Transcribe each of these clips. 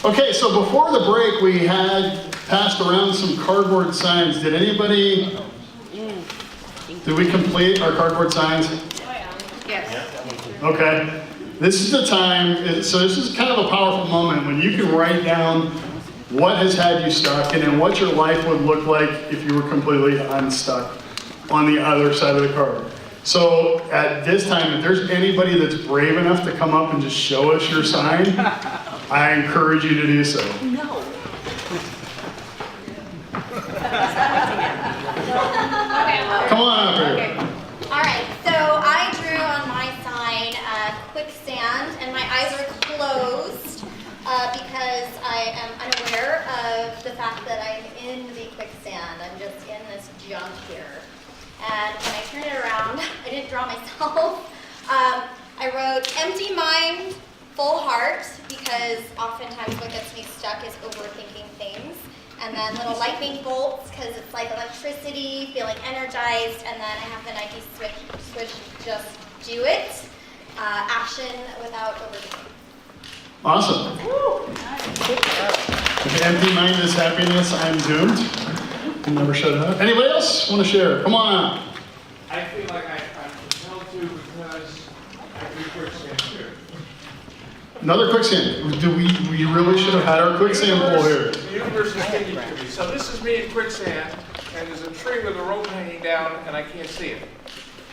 Okay, so before the break, we had passed around some cardboard signs. Did we complete our cardboard signs? Yes. Okay. This is the time, so this is kind of a powerful moment when you can write down what has had you stuck and then what your life would look like if you were completely unstuck on the other side of the card. So at this time, if there's anybody that's brave enough to come up and just show us your sign, I encourage you to do so. No. Come on up here. Okay. All right, so I drew on my sign quicksand, and my eyes are closed because I am unaware of the fact that I'm in the quicksand. I'm just in this junk here. And when I turn it around, I didn't draw myself. I wrote empty mind, full heart, because oftentimes what gets me stuck is overthinking things. And then little lightning bolts, because it's like electricity, feeling energized. And then I have the Nike switch, just do it. Action without overthinking. Awesome. If empty mind is happiness, I'm doomed. You never shut up. Anybody else want to share? Come on out. I feel like I'm compelled to because I do quicksand too. Another quicksand. We really should have had our quicksand pool here. The universe is speaking to me. So this is me in quicksand, and there's a tree with a rope hanging down, and I can't see it.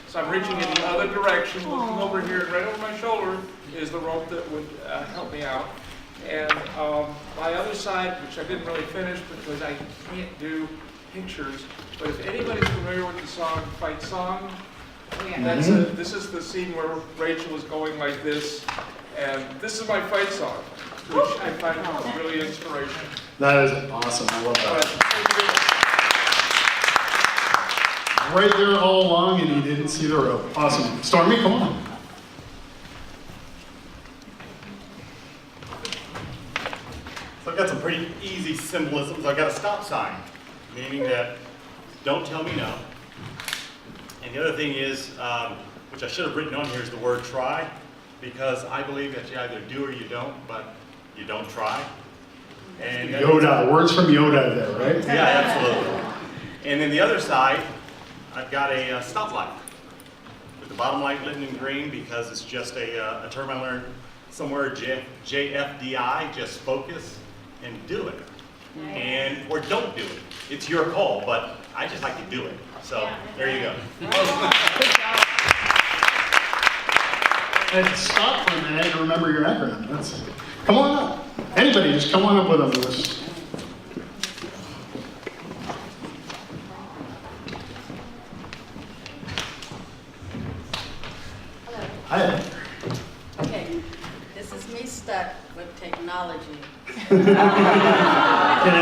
So I'm reaching in the other direction, looking over here, and right over my shoulder is the rope that would help me out. And my other side, which I didn't really finish because I can't do pictures, but if anybody's familiar with the song Fight Song, that's this is the scene where Rachel is going like this, and this is my fight song, which I find really inspirational. That is awesome. I love that. Thank Right there all along, and you didn't see the rope. Awesome. Stormy, come on. So I've got some pretty easy symbolisms. I've got a stop sign, meaning that don't tell me no. And the other thing is, which I should have written on here, is the word try, because I believe that you either do or you don't, but you don't try. And Yoda. Words from Yoda there, right? yeah, absolutely. And then the other side, I've got a stoplight with the bottom light lit in green because it's just a term I learned somewhere, JFDI, just focus and do it. And, or don't do it. It's your call, but I just like to do it. So there you go. And stop for a minute and remember your acronym. Come on up. Anybody, just come on up with them. Hello. Hi. Okay, this is me stuck with technology. Can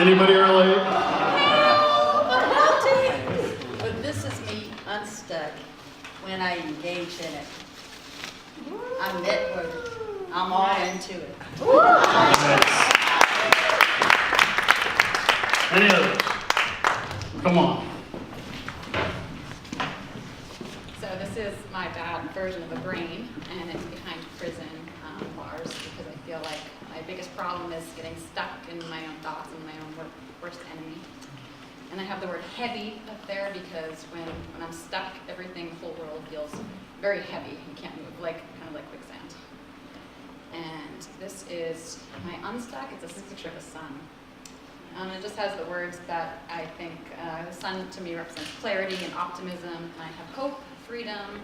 anybody relate? But this is me unstuck when I engage in it. I'm networking. I'm all into it. Nice. Any others? Come on. So this is my bad version of a brain, and it's behind prison bars because I feel like my biggest problem is getting stuck in my own thoughts and my own worst enemy. And I have the word heavy up there because when I'm stuck, everything, the whole world feels very heavy. You can't move, kind of like quicksand. And this is my unstuck. It's a picture of a sun. It just has the words that I think the sun to me represents clarity and optimism. And I have hope, freedom,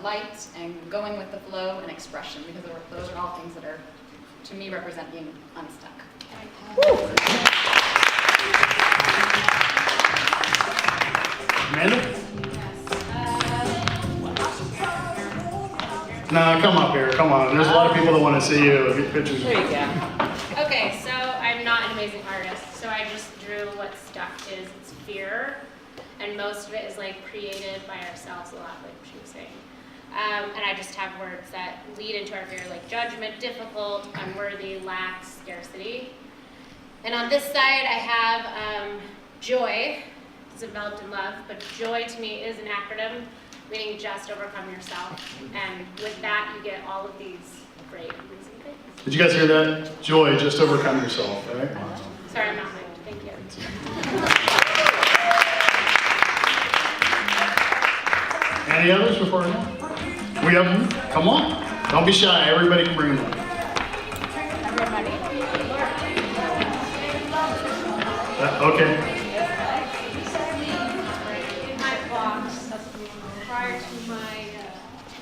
light, and going with the flow and expression, because those are all things that are, to me, represent being unstuck. Amanda? No, come up here. Come on. There's a lot of people that want to see you. Get pictures. There you go. Okay, so I'm not an amazing artist, so I just drew what stuck is. It's fear, and most of it is like created by ourselves a lot, like she was saying. And I just have words that lead into our fear, like judgment, difficult, unworthy, lack, scarcity. And on this side, I have joy. It's developed in love, but joy to me is an acronym, meaning just overcome yourself. And with that, you get all of these great amazing things. Did you guys hear that? Joy, just overcome yourself, right? Sorry, I'm not moved. Thank you. Any others before I go? We have them? Come on. Don't be shy. Everybody can bring them up. Okay. In my box, prior to my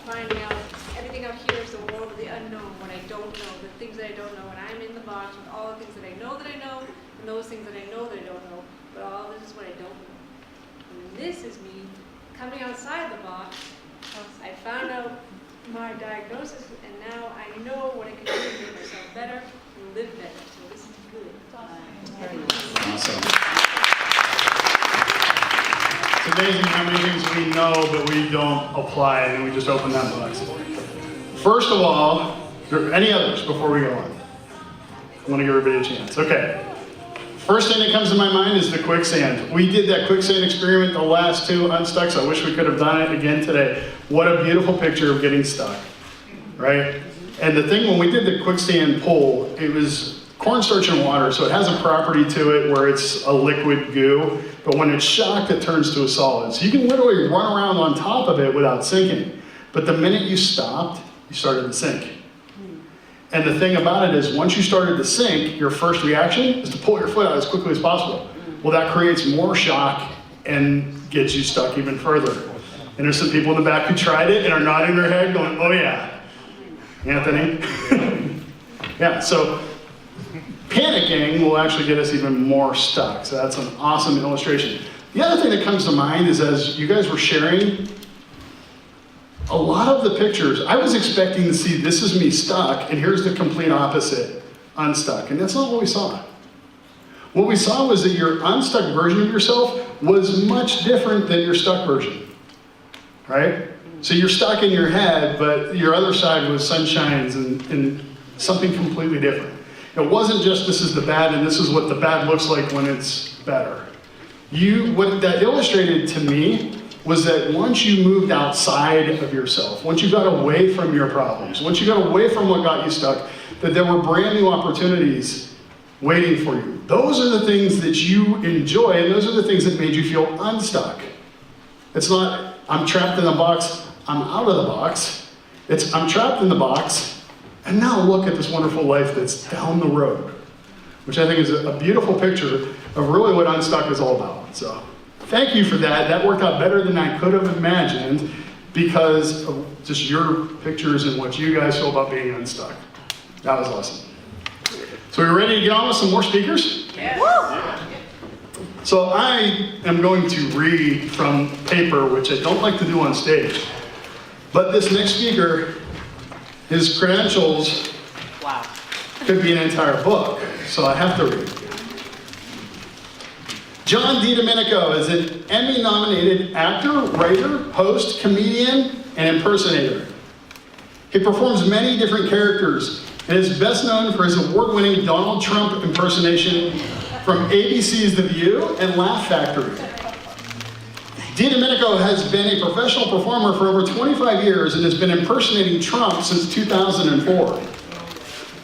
finding out, everything up here is the world of the unknown, what I don't know, the things that I don't know, and I'm in the box with all the things that I know, and those things that I know that I don't know, but all this is what I don't know. And this is me coming outside the box. I found out my diagnosis, and now I know what I can do to make myself better and live better, so this is good. Awesome. It's amazing how many things we know, but we don't apply, and then we just open that box. First of all, any others before we go on? I want to give everybody a chance. Okay. First thing that comes to my mind is the quicksand. We did that quicksand experiment the last two Unstucks. I wish we could have done it again today. What a beautiful picture of getting stuck, right? And the thing, when we did the quicksand pull, it was cornstarch and water, so it has a property to it where it's a liquid goo, but when it's shocked, it turns to a solid. So you can literally run around on top of it without sinking. But the minute you stopped, you started to sink. And the thing about it is, once you started to sink, your first reaction is to pull your foot out as quickly as possible. Well, that creates more shock and gets you stuck even further. And there's some people in the back who tried it and are nodding their head going, oh yeah. Anthony? Yeah, so panicking will actually get us even more stuck. So that's an awesome illustration. The other thing that comes to mind is, as you guys were sharing, a lot of the pictures, I was expecting to see this is me stuck, and here's the complete opposite, unstuck. And that's not what we saw. What we saw was that your unstuck version of yourself was much different than your stuck version, right? So you're stuck in your head, but your other side was sunshines and something completely different. It wasn't just this is the bad and this is what the bad looks like when it's better. What that illustrated to me was that once you moved outside of yourself, once you got away from your problems, once you got away from what got you stuck, that there were brand new opportunities waiting for you. Those are the things that you enjoy, and those are the things that made you feel unstuck. It's not, I'm trapped in the box, I'm out of the box. It's, I'm trapped in the box, and now look at this wonderful life that's down the road, which I think is a beautiful picture of really what Unstuck is all about. So thank you for that. That worked out better than I could have imagined. because of just your pictures and what you guys feel about being unstuck. That was awesome. So we're ready to get on with some more speakers? So I am going to read from paper, which I don't like to do on stage. But this next speaker, his credentials could be an entire book, so I have to read. John DiDomenico is an Emmy-nominated actor, writer, host, comedian, and impersonator. He performs many different characters and is best known for his award-winning Donald Trump impersonation from ABC's The View and Laugh Factory. DiDomenico has been a professional performer for over 25 years and has been impersonating Trump since 2004.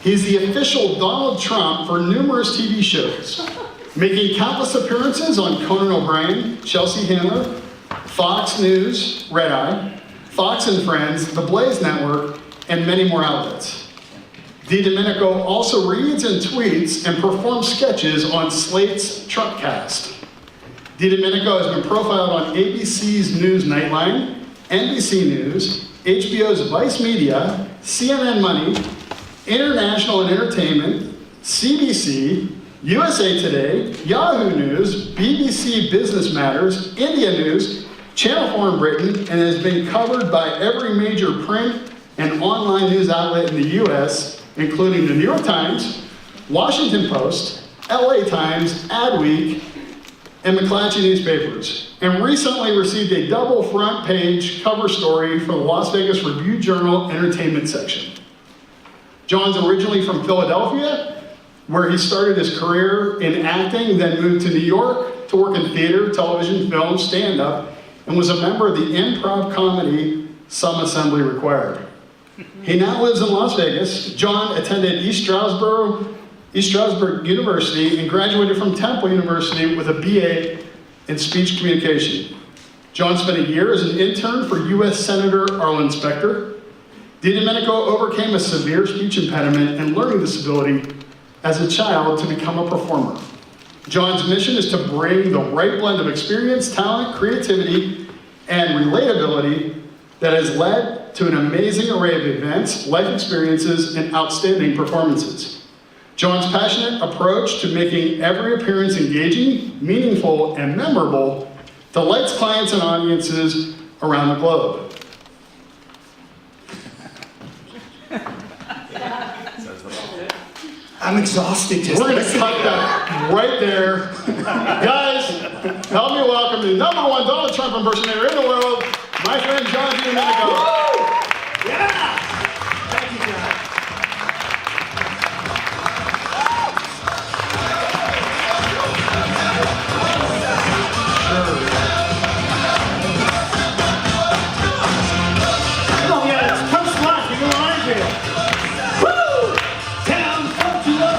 He's the official Donald Trump for numerous TV shows, making countless appearances on Conan O'Brien, Chelsea Handler, Fox News, Red Eye, Fox and Friends, The Blaze Network, and many more outlets. DiDomenico also reads and tweets and performs sketches on Slate's Trumpcast. DiDomenico has been profiled on ABC's News Nightline, NBC News, HBO's Vice Media, CNN Money, International and Entertainment, CBC, USA Today, Yahoo News, BBC Business Matters, India News, Channel 4 in Britain, and has been covered by every major print and online news outlet in the US, including the New York Times, Washington Post, LA Times, Adweek, and McClatchy newspapers, and recently received a double front page cover story for the Las Vegas Review-Journal Entertainment section. John's originally from Philadelphia, where he started his career in acting, then moved to New York to work in theater, television, film, stand-up, and was a member of the improv comedy Some Assembly Required. He now lives in Las Vegas. John attended East Stroudsburg University and graduated from Temple University with a BA in speech communication. John spent a year as an intern for U.S. Senator Arlen Specter. DiDomenico overcame a severe speech impediment and learning disability as a child to become a performer. John's mission is to bring the right blend of experience, talent, creativity, and relatability that has led to an amazing array of events, life experiences, and outstanding performances. John's passionate approach to making every appearance engaging, meaningful, and memorable delights clients and audiences around the globe. I'm exhausted just We're going to cut that right there. Guys, help me welcome the #1 Donald Trump impersonator in the world, my friend John DiDomenico. Yeah! Thank you, John. Come on, guys. Come slack. You know what I do. Woo! Town, fuck you up.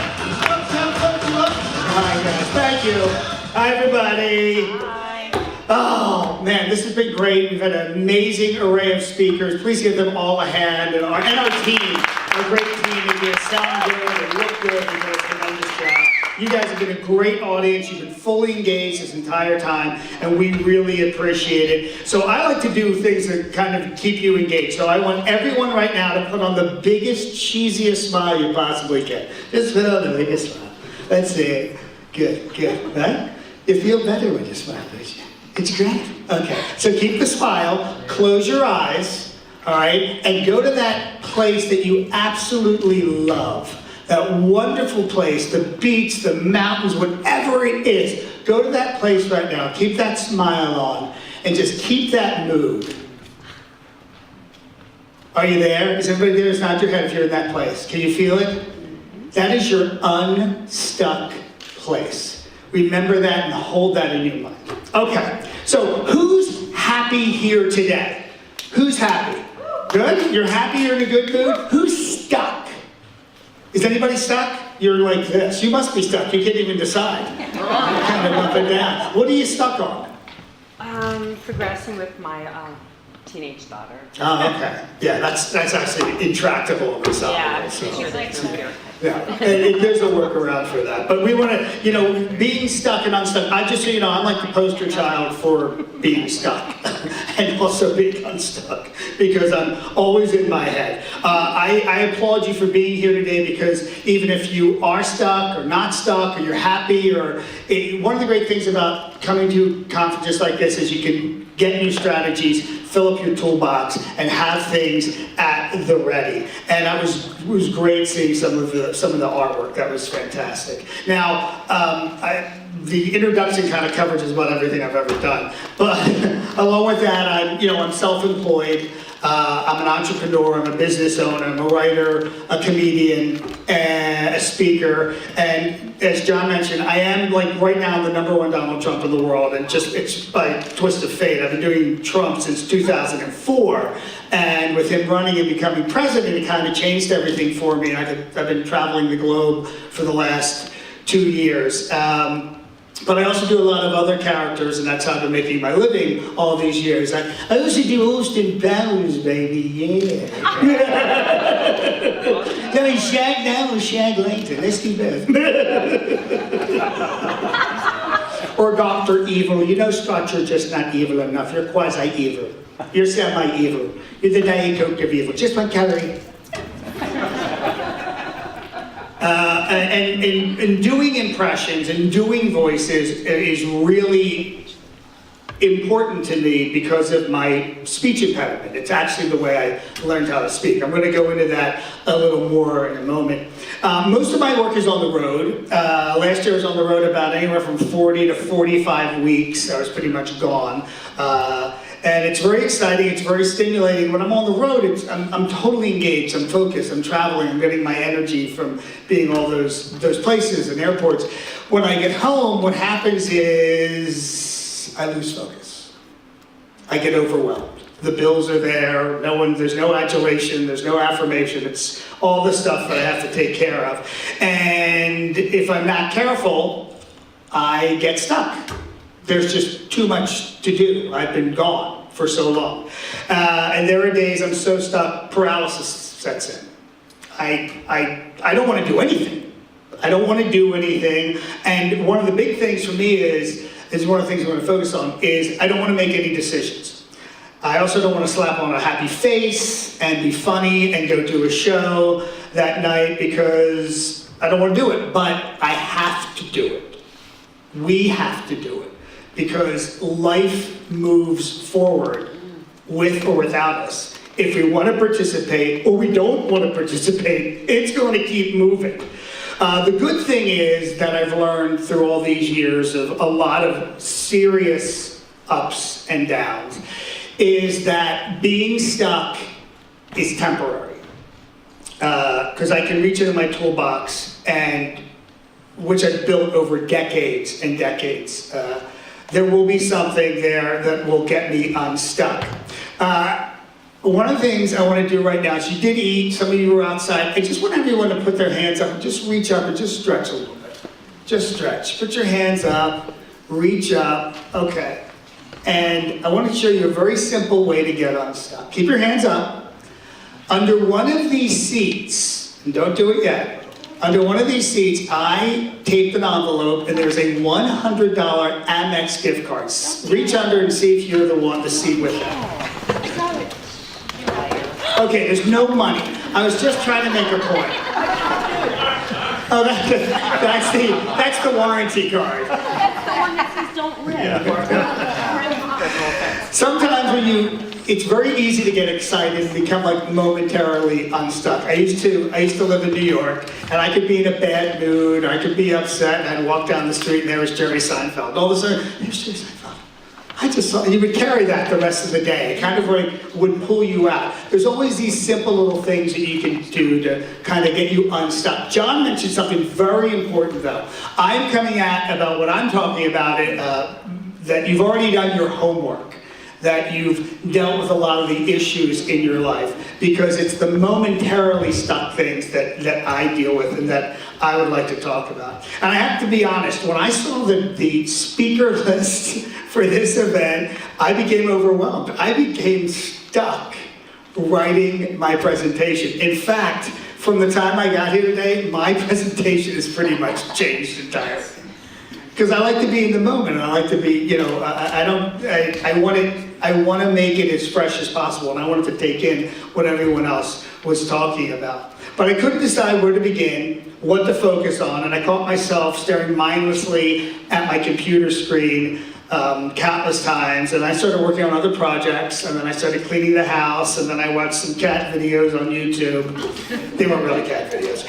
Uptown, fuck you up. All right, guys. Thank you. Hi, everybody. Oh, man, this has been great. We've had an amazing array of speakers. Please give them all a hand. And our team, our great team, they sound good, they look good, they do a tremendous job. You guys have been a great audience. You've been fully engaged this entire time, and we really appreciate it. So I like to do things that kind of keep you engaged. So I want everyone right now to put on the biggest, cheesiest smile you possibly can. Just put on the biggest smile. Let's see it. Good, good, right? You feel better when you smile, don't you? It's great. Okay, so keep the smile, close your eyes, all right, and go to that place that you absolutely love. That wonderful place, the beach, the mountains, whatever it is. Go to that place right now. Keep that smile on and just keep that mood. Are you there? Is everybody there? Just nod your head if you're in that place. Can you feel it? That is your unstuck place. Remember that and hold that in your mind. Okay, so who's happy here today? Who's happy? Good? You're happy? You're in a good mood? Who's stuck? Is anybody stuck? You're like this. You must be stuck. You can't even decide. You're kind of up and down. What are you stuck on? Progressing with my teenage daughter. Oh, okay. Yeah, that's actually intractable in this Yeah, hour, I'm so. sure there's no fear. Yeah, and there's a workaround for that. But we want to, you know, being stuck and unstuck, I just, so you know, I'm like the poster child for being stuck and also being unstuck because I'm always in my head. I applaud you for being here today because even if you are stuck or not stuck or you're happy one of the great things about coming to conferences like this is you can get new strategies, fill up your toolbox, and have things at the ready. And it was great seeing some of the artwork. That was fantastic. Now, the introduction kind of covers just about everything I've ever done. But along with that, I'm self-employed. I'm an entrepreneur, I'm a business owner, I'm a writer, a comedian, and a speaker. And as John mentioned, I am like right now the #1 Donald Trump in the world. And it's by twist of fate. I've been doing Trump since 2004. And with him running and becoming president, it kind of changed everything for me. I've been traveling the globe for the last 2 years. But I also do a lot of other characters, and that's how I've been making my living all these years. I also do Austin Powers, baby, yeah. Can we shag now or shag later? Let's do both. Or Dr. Evil. You know, Scott, you're just not evil enough. You're quasi-evil. You're semi-evil. You're the Diet Coke of evil. Just one calorie. And doing impressions and doing voices is really important to me because of my speech impediment. It's actually the way I learned how to speak. I'm going to go into that a little more in a moment. Most of my work is on the road. Last year I was on the road about anywhere from 40 to 45 weeks. I was pretty much gone. And it's very exciting, it's very stimulating. When I'm on the road, I'm totally engaged, I'm focused, I'm traveling, I'm getting my energy from being all those places and airports. When I get home, what happens is I lose focus. I get overwhelmed. The bills are there, there's no adulation, there's no affirmation, it's all the stuff that I have to take care of. And if I'm not careful, I get stuck. There's just too much to do. I've been gone for so long. And there are days I'm so stuck, paralysis sets in. I don't want to do anything. I don't want to do anything. And one of the big things for me is one of the things I want to focus on, is I don't want to make any decisions. I also don't want to slap on a happy face and be funny and go do a show that night because I don't want to do it, but I have to do it. We have to do it. Because life moves forward with or without us. If we want to participate or we don't want to participate, it's going to keep moving. The good thing is that I've learned through all these years of a lot of serious ups and downs is that being stuck is temporary. Because I can reach into my toolbox, and which I've built over decades and decades. There will be something there that will get me unstuck. One of the things I want to do right now is you did eat, some of you were outside. I just want everyone to put their hands up and just reach up and just stretch a little bit. Just stretch. Put your hands up, reach up, okay. And I want to show you a very simple way to get unstuck. Keep your hands up. Under one of these seats, and don't do it yet, under one of these seats, I taped an envelope, and there's a $100 Amex gift card. Reach under and see if you're the seat with it. Okay, there's no money. I was just trying to make a point. Oh, that's the warranty card. That's the one that says don't rip. Sometimes it's very easy to get excited and become like momentarily unstuck. I used to live in New York, and I could be in a bad mood, I could be upset, and I'd walk down the street and there was Jerry Seinfeld. All of a sudden, there's Jerry Seinfeld. I just saw, you would carry that the rest of the day. It kind of like would pull you out. There's always these simple little things that you can do to kind of get you unstuck. John mentioned something very important though. I'm coming at about what I'm talking about, that you've already done your homework, that you've dealt with a lot of the issues in your life, because it's the momentarily stuck things that I deal with and that I would like to talk about. And I have to be honest, when I saw the speaker list for this event, I became overwhelmed. I became stuck writing my presentation. In fact, from the time I got here today, my presentation has pretty much changed entirely. Because I like to be in the moment, and I like to be, you know, I want to make it as fresh as possible, and I wanted to take in what everyone else was talking about. But I couldn't decide where to begin, what to focus on, and I caught myself staring mindlessly at my computer screen countless times, and I started working on other projects, and then I started cleaning the house, and then I watched some cat videos on YouTube. They weren't really cat videos.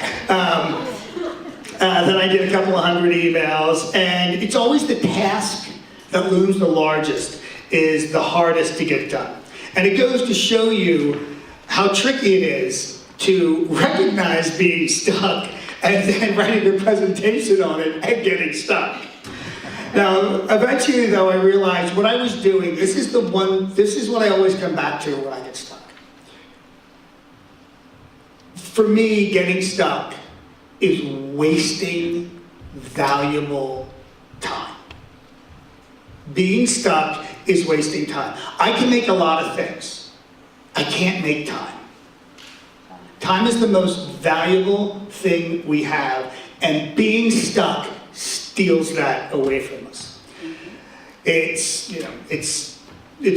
Then I did a couple of hundred emails, and it's always the task that looms the largest is the hardest to get done. And it goes to show you how tricky it is to recognize being stuck and then writing a presentation on it and getting stuck. Now, eventually though, I realized what I was doing, this is what I always come back to when I get stuck. For me, getting stuck is wasting valuable time. Being stuck is wasting time. I can make a lot of things. I can't make time. Time is the most valuable thing we have, and being stuck steals that away from us. It's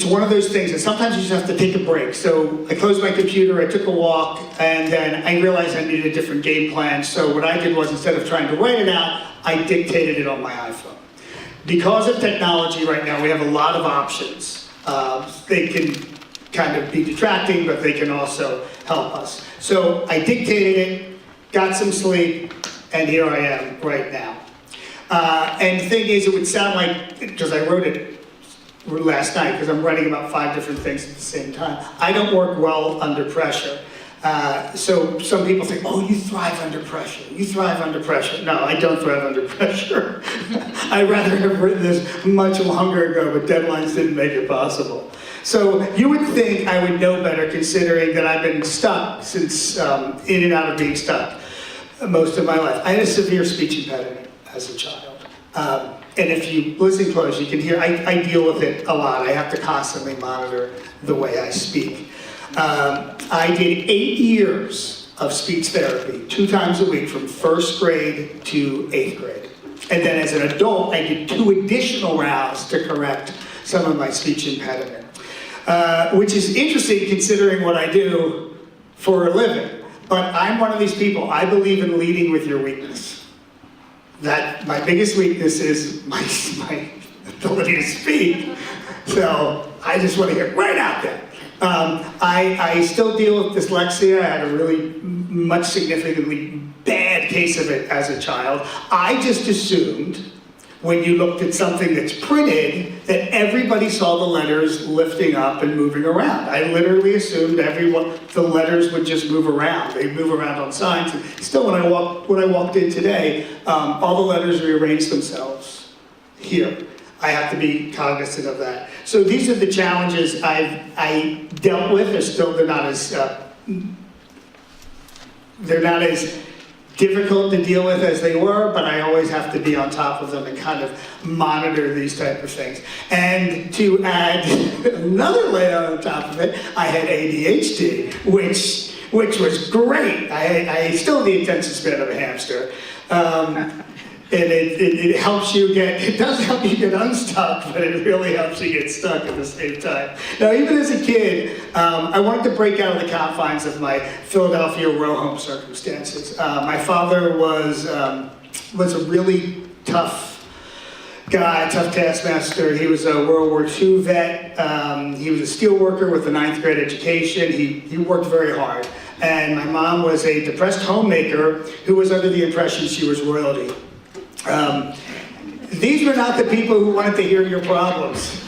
one of those things, and sometimes you just have to take a break. So I closed my computer, I took a walk, and then I realized I needed a different game plan. So what I did was, instead of trying to write it out, I dictated it on my iPhone. Because of technology right now, we have a lot of options. They can kind of be detracting, but they can also help us. So I dictated it, got some sleep, and here I am right now. And the thing is, it would sound like, because I wrote it last night, because I'm writing about 5 different things at the same time. I don't work well under pressure. So some people think, oh, you thrive under pressure. You thrive under pressure. No, I don't thrive under pressure. I'd rather have written this much longer ago, but deadlines didn't make it possible. So you would think I would know better, considering that I've been stuck since, in and out of being stuck most of my life. I had a severe speech impediment as a child. And if you listen close, you can hear, I deal with it a lot. I have to constantly monitor the way I speak. I did 8 years of speech therapy, 2 times a week, from 1st grade to 8th grade. And then as an adult, I did 2 additional rounds to correct some of my speech impediment. Which is interesting considering what I do for a living. But I'm one of these people, I believe in leading with your weakness. That my biggest weakness is my ability to speak. So I just want to get right out there. I still deal with dyslexia. I had a really much significantly bad case of it as a child. I just assumed when you looked at something that's printed that everybody saw the letters lifting up and moving around. I literally assumed the letters would just move around. They'd move around on signs. And still, when I walked in today, all the letters rearranged themselves here. I have to be cognizant of that. So these are the challenges I dealt with. They're not as difficult to deal with as they were, but I always have to be on top of them and kind of monitor these type of things. And to add another layer on top of it, I had ADHD, which was great. I still have the attention span of a hamster. And it helps you it does help you get unstuck, but it really helps you get stuck at the same time. Now, even as a kid, I wanted to break out of the confines of my Philadelphia row home circumstances. My father was a really tough guy, tough taskmaster. He was a World War II vet. He was a steel worker with a 9th grade education. He worked very hard. And my mom was a depressed homemaker who was under the impression she was royalty. These were not the people who wanted to hear your problems.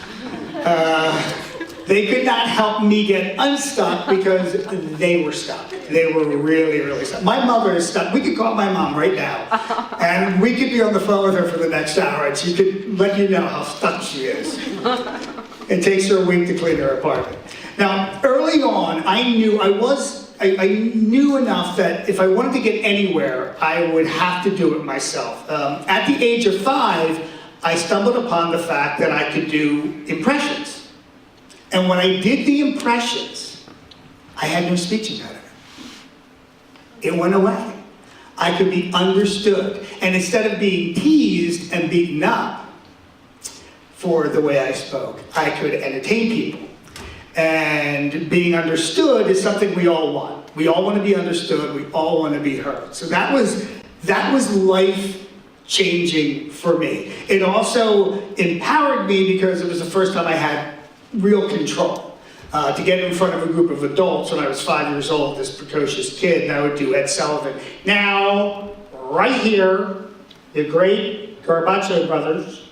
They could not help me get unstuck because they were stuck. They were really, really stuck. My mother is stuck. We could call my mom right now, and we could be on the phone with her for the next hour, and she could let you know how stuck she is. It takes her a week to clean her apartment. Now, early on, I knew I was I knew enough that if I wanted to get anywhere, I would have to do it myself. At the age of 5, I stumbled upon the fact that I could do impressions. And when I did the impressions, I had no speech impediment. It went away. I could be understood. And instead of being teased and beaten up for the way I spoke, I could entertain people. And being understood is something we all want. We all want to be understood. We all want to be heard. So that was life-changing for me. It also empowered me because it was the first time I had real control. To get in front of a group of adults when I was 5 years old, this precocious kid, and I would do Ed Sullivan. Now, right here, the great Garbacho brothers.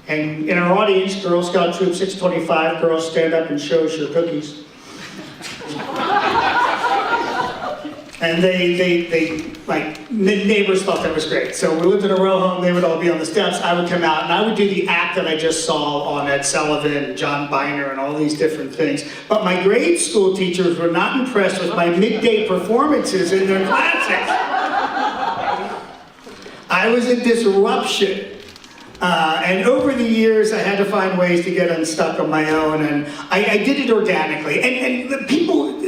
And in our audience, Girl Scout Troop 625, girls stand up and show us your cookies. And like, neighbors thought that was great. So we lived in a row home, they would all be on the steps, I would come out, and I would do the act that I just saw on Ed Sullivan, John Biner, and all these different things. But my grade school teachers were not impressed with my midday performances in their classes. I was a disruption. And over the years, I had to find ways to get unstuck on my own, and I did it organically. And the people,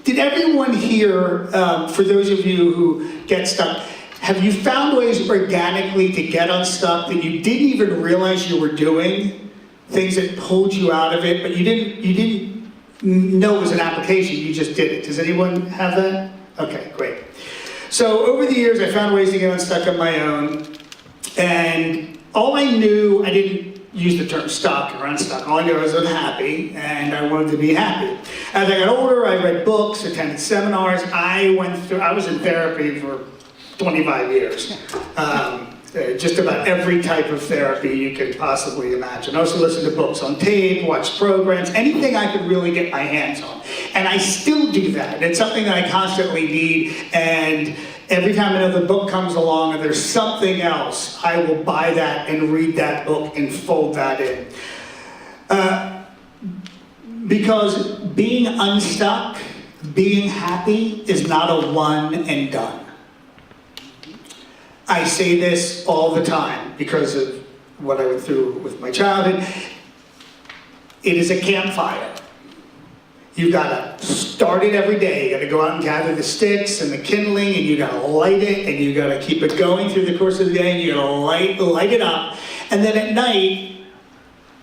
did everyone here, for those of you who get stuck, have you found ways organically to get unstuck that you didn't even realize you were doing? Things that pulled you out of it, but you didn't know it was an application, you just did it. Does anyone have that? Okay, great. So over the years, I found ways to get unstuck on my own, and all I knew, I didn't use the term stuck or unstuck. All I knew was unhappy, and I wanted to be happy. As I got older, I read books, attended seminars. I was in therapy for 25 years. Just about every type of therapy you could possibly imagine. I also listened to books on tape, watched programs, anything I could really get my hands on. And I still do that. It's something that I constantly need, and every time another book comes along and there's something else, I will buy that and read that book and fold that in. Because being unstuck, being happy is not a one and done. I say this all the time because of what I went through with my childhood. It is a campfire. You've got to start it every day. You got to go out and gather the sticks and the kindling, and you got to light it, and you got to keep it going through the course of the day, and you got to light it up. And then at night,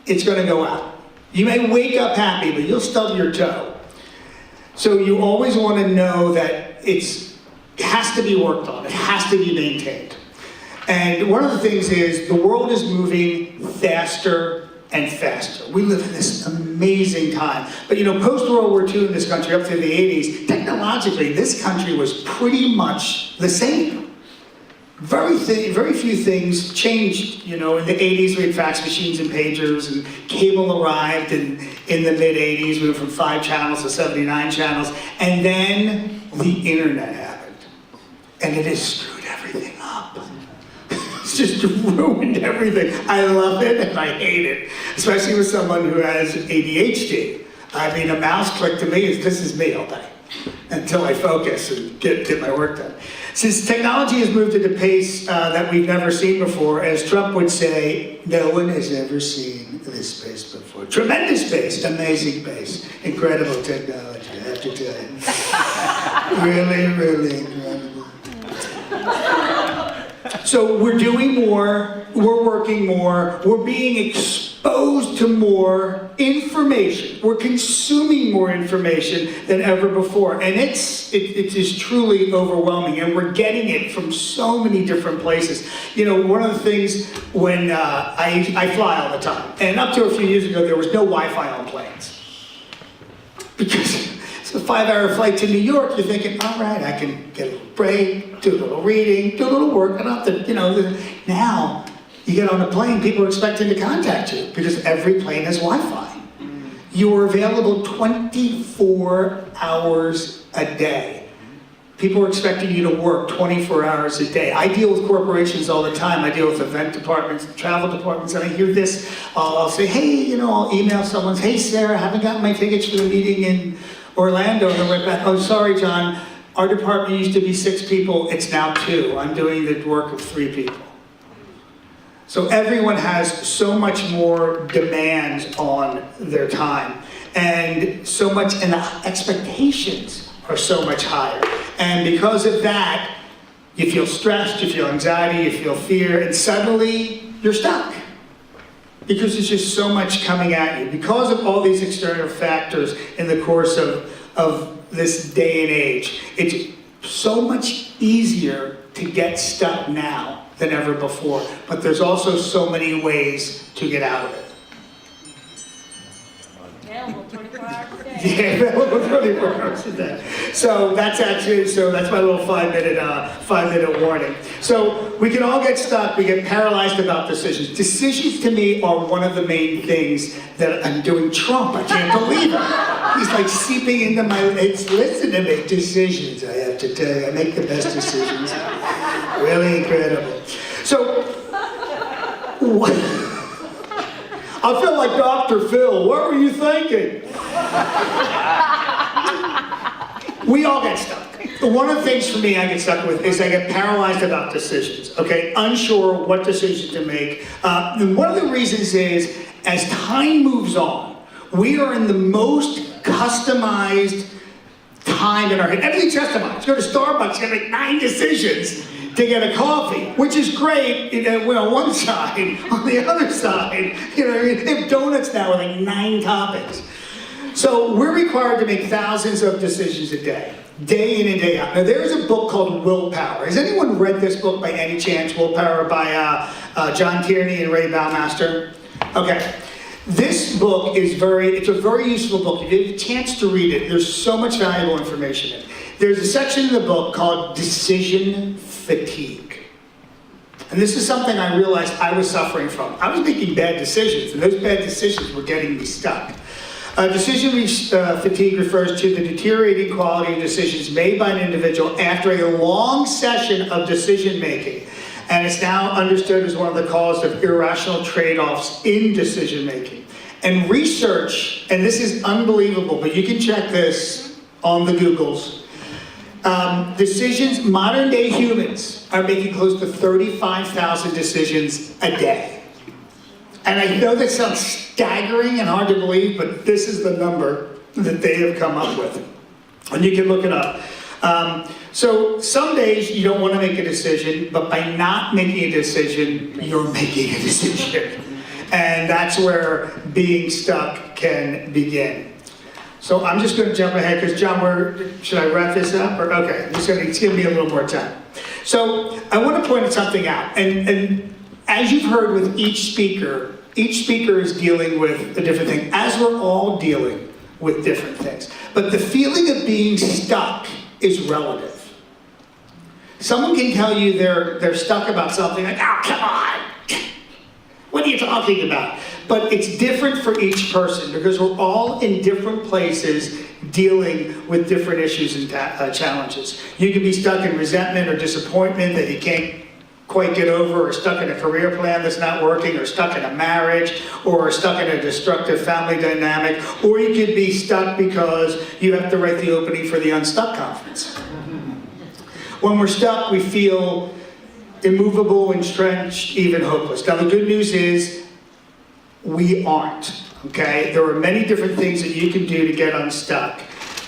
it's going to go out. You may wake up happy, but you'll stub your toe. So you always want to know that it has to be worked on. It has to be maintained. And one of the things is the world is moving faster and faster. We live in this amazing time. But you know, post-World War II in this country, up through the 80s, technologically, this country was pretty much the same. Very few things changed. You know, in the 80s, we had fax machines and pagers, and cable arrived in the mid-80s. We went from 5 channels to 79 channels. And then the internet happened. And it has screwed everything up. It's just ruined everything. I love it and I hate it, especially with someone who has ADHD. I mean, a mouse click to me is, this is me all day, until I focus and get my work done. Since technology has moved at a pace that we've never seen before, as Trump would say, no one has ever seen this pace before. Tremendous pace, amazing pace, incredible technology, I have to tell you. Really, really incredible. So we're doing more, we're working more, we're being exposed to more information. We're consuming more information than ever before. And it is truly overwhelming, and we're getting it from so many different places. You know, one of the things when I fly all the time, and up to a few years ago, there was no Wi-Fi on planes. Because it's a 5-hour flight to New York, you're thinking, all right, I can get a little break, do a little reading, do a little work, and now you get on a plane, people are expecting to contact you because every plane has Wi-Fi. You are available 24 hours a day. People are expecting you to work 24 hours a day. I deal with corporations all the time. I deal with event departments, travel departments, and I hear this. I'll say, hey, I'll email someone, hey, Sarah, I haven't gotten my tickets for the meeting in Orlando, and went back, oh, sorry, John, our department used to be 6 people, it's now 2. I'm doing the work of 3 people. So everyone has so much more demands on their time, and so much, and the expectations are so much higher. And because of that, you feel stressed, you feel anxiety, you feel fear, and suddenly you're stuck. Because there's just so much coming at you. Because of all these external factors in the course of this day and age, it's so much easier to get stuck now than ever before. But there's also so many ways to get out of it. Available 24 hours a day. Yeah, available 24 hours a day. So that's my little 5-minute warning. So we can all get stuck, we get paralyzed about decisions. Decisions to me are one of the main things that I'm doing Trump. I can't believe it. He's like seeping into my, listen to me, decisions, I have to tell you. I make the best decisions. Really incredible. So, I feel like Dr. Phil. What were you thinking? We all get stuck. One of the things for me I get stuck with is I get paralyzed about decisions, okay? Unsure what decision to make. And one of the reasons is, as time moves on, we are in the most customized time in our head. Everything's customized. Go to Starbucks, you have like 9 decisions to get a coffee, which is great, on one side. On the other side, they have donuts now with like 9 toppings. So we're required to make thousands of decisions a day in and day out. Now there's a book called Willpower. Has anyone read this book by any chance? Willpower by John Tierney and Ray Baumeister? Okay. This book is it's a very useful book. If you have a chance to read it, there's so much valuable information in it. There's a section in the book called decision fatigue. And this is something I realized I was suffering from. I was making bad decisions, and those bad decisions were getting me stuck. Decision fatigue refers to the deteriorating quality of decisions made by an individual after a long session of decision making. And it's now understood as one of the causes of irrational trade-offs in decision making. And research, and this is unbelievable, but you can check this on the Googles. Modern day humans are making close to 35,000 decisions a day. And I know that sounds staggering and hard to believe, but this is the number that they have come up with. And you can look it up. So some days you don't want to make a decision, but by not making a decision, you're making a decision. And that's where being stuck can begin. So I'm just going to jump ahead because John, should I wrap this up? Or okay, it's give me a little more time. So I want to point something out. And as you've heard with each speaker is dealing with a different thing, as we're all dealing with different things. But the feeling of being stuck is relative. Someone can tell you they're stuck about something like, oh, come on, what are you talking about? But it's different for each person because we're all in different places dealing with different issues and challenges. You can be stuck in resentment or disappointment that you can't quite get over, or stuck in a career plan that's not working, or stuck in a marriage, or stuck in a destructive family dynamic, or you could be stuck because you have to write the opening for the Unstuck conference. When we're stuck, we feel immovable, entrenched, even hopeless. Now the good news is, we aren't, okay? There are many different things that you can do to get unstuck.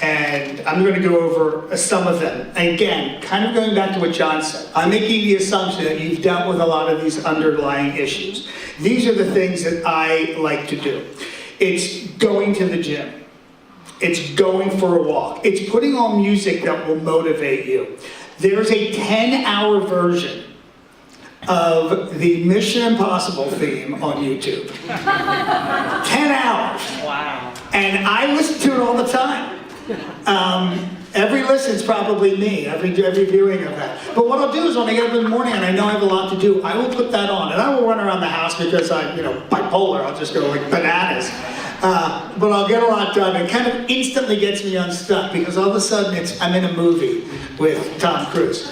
And I'm going to go over some of them. And again, kind of going back to what John said, I'm making the assumption that you've dealt with a lot of these underlying issues. These are the things that I like to do. It's going to the gym. It's going for a walk. It's putting on music that will motivate you. There's a 10-hour version of the Mission Impossible theme on YouTube. 10 hours. Wow. And I listen to it all the time. Every listen's probably me, every viewing of that. But what I'll do is when I get up in the morning and I know I have a lot to do, I will put that on and I will run around the house because I'm, bipolar. I'll just go like bananas. But I'll get a lot done. It kind of instantly gets me unstuck because all of a sudden I'm in a movie with Tom Cruise.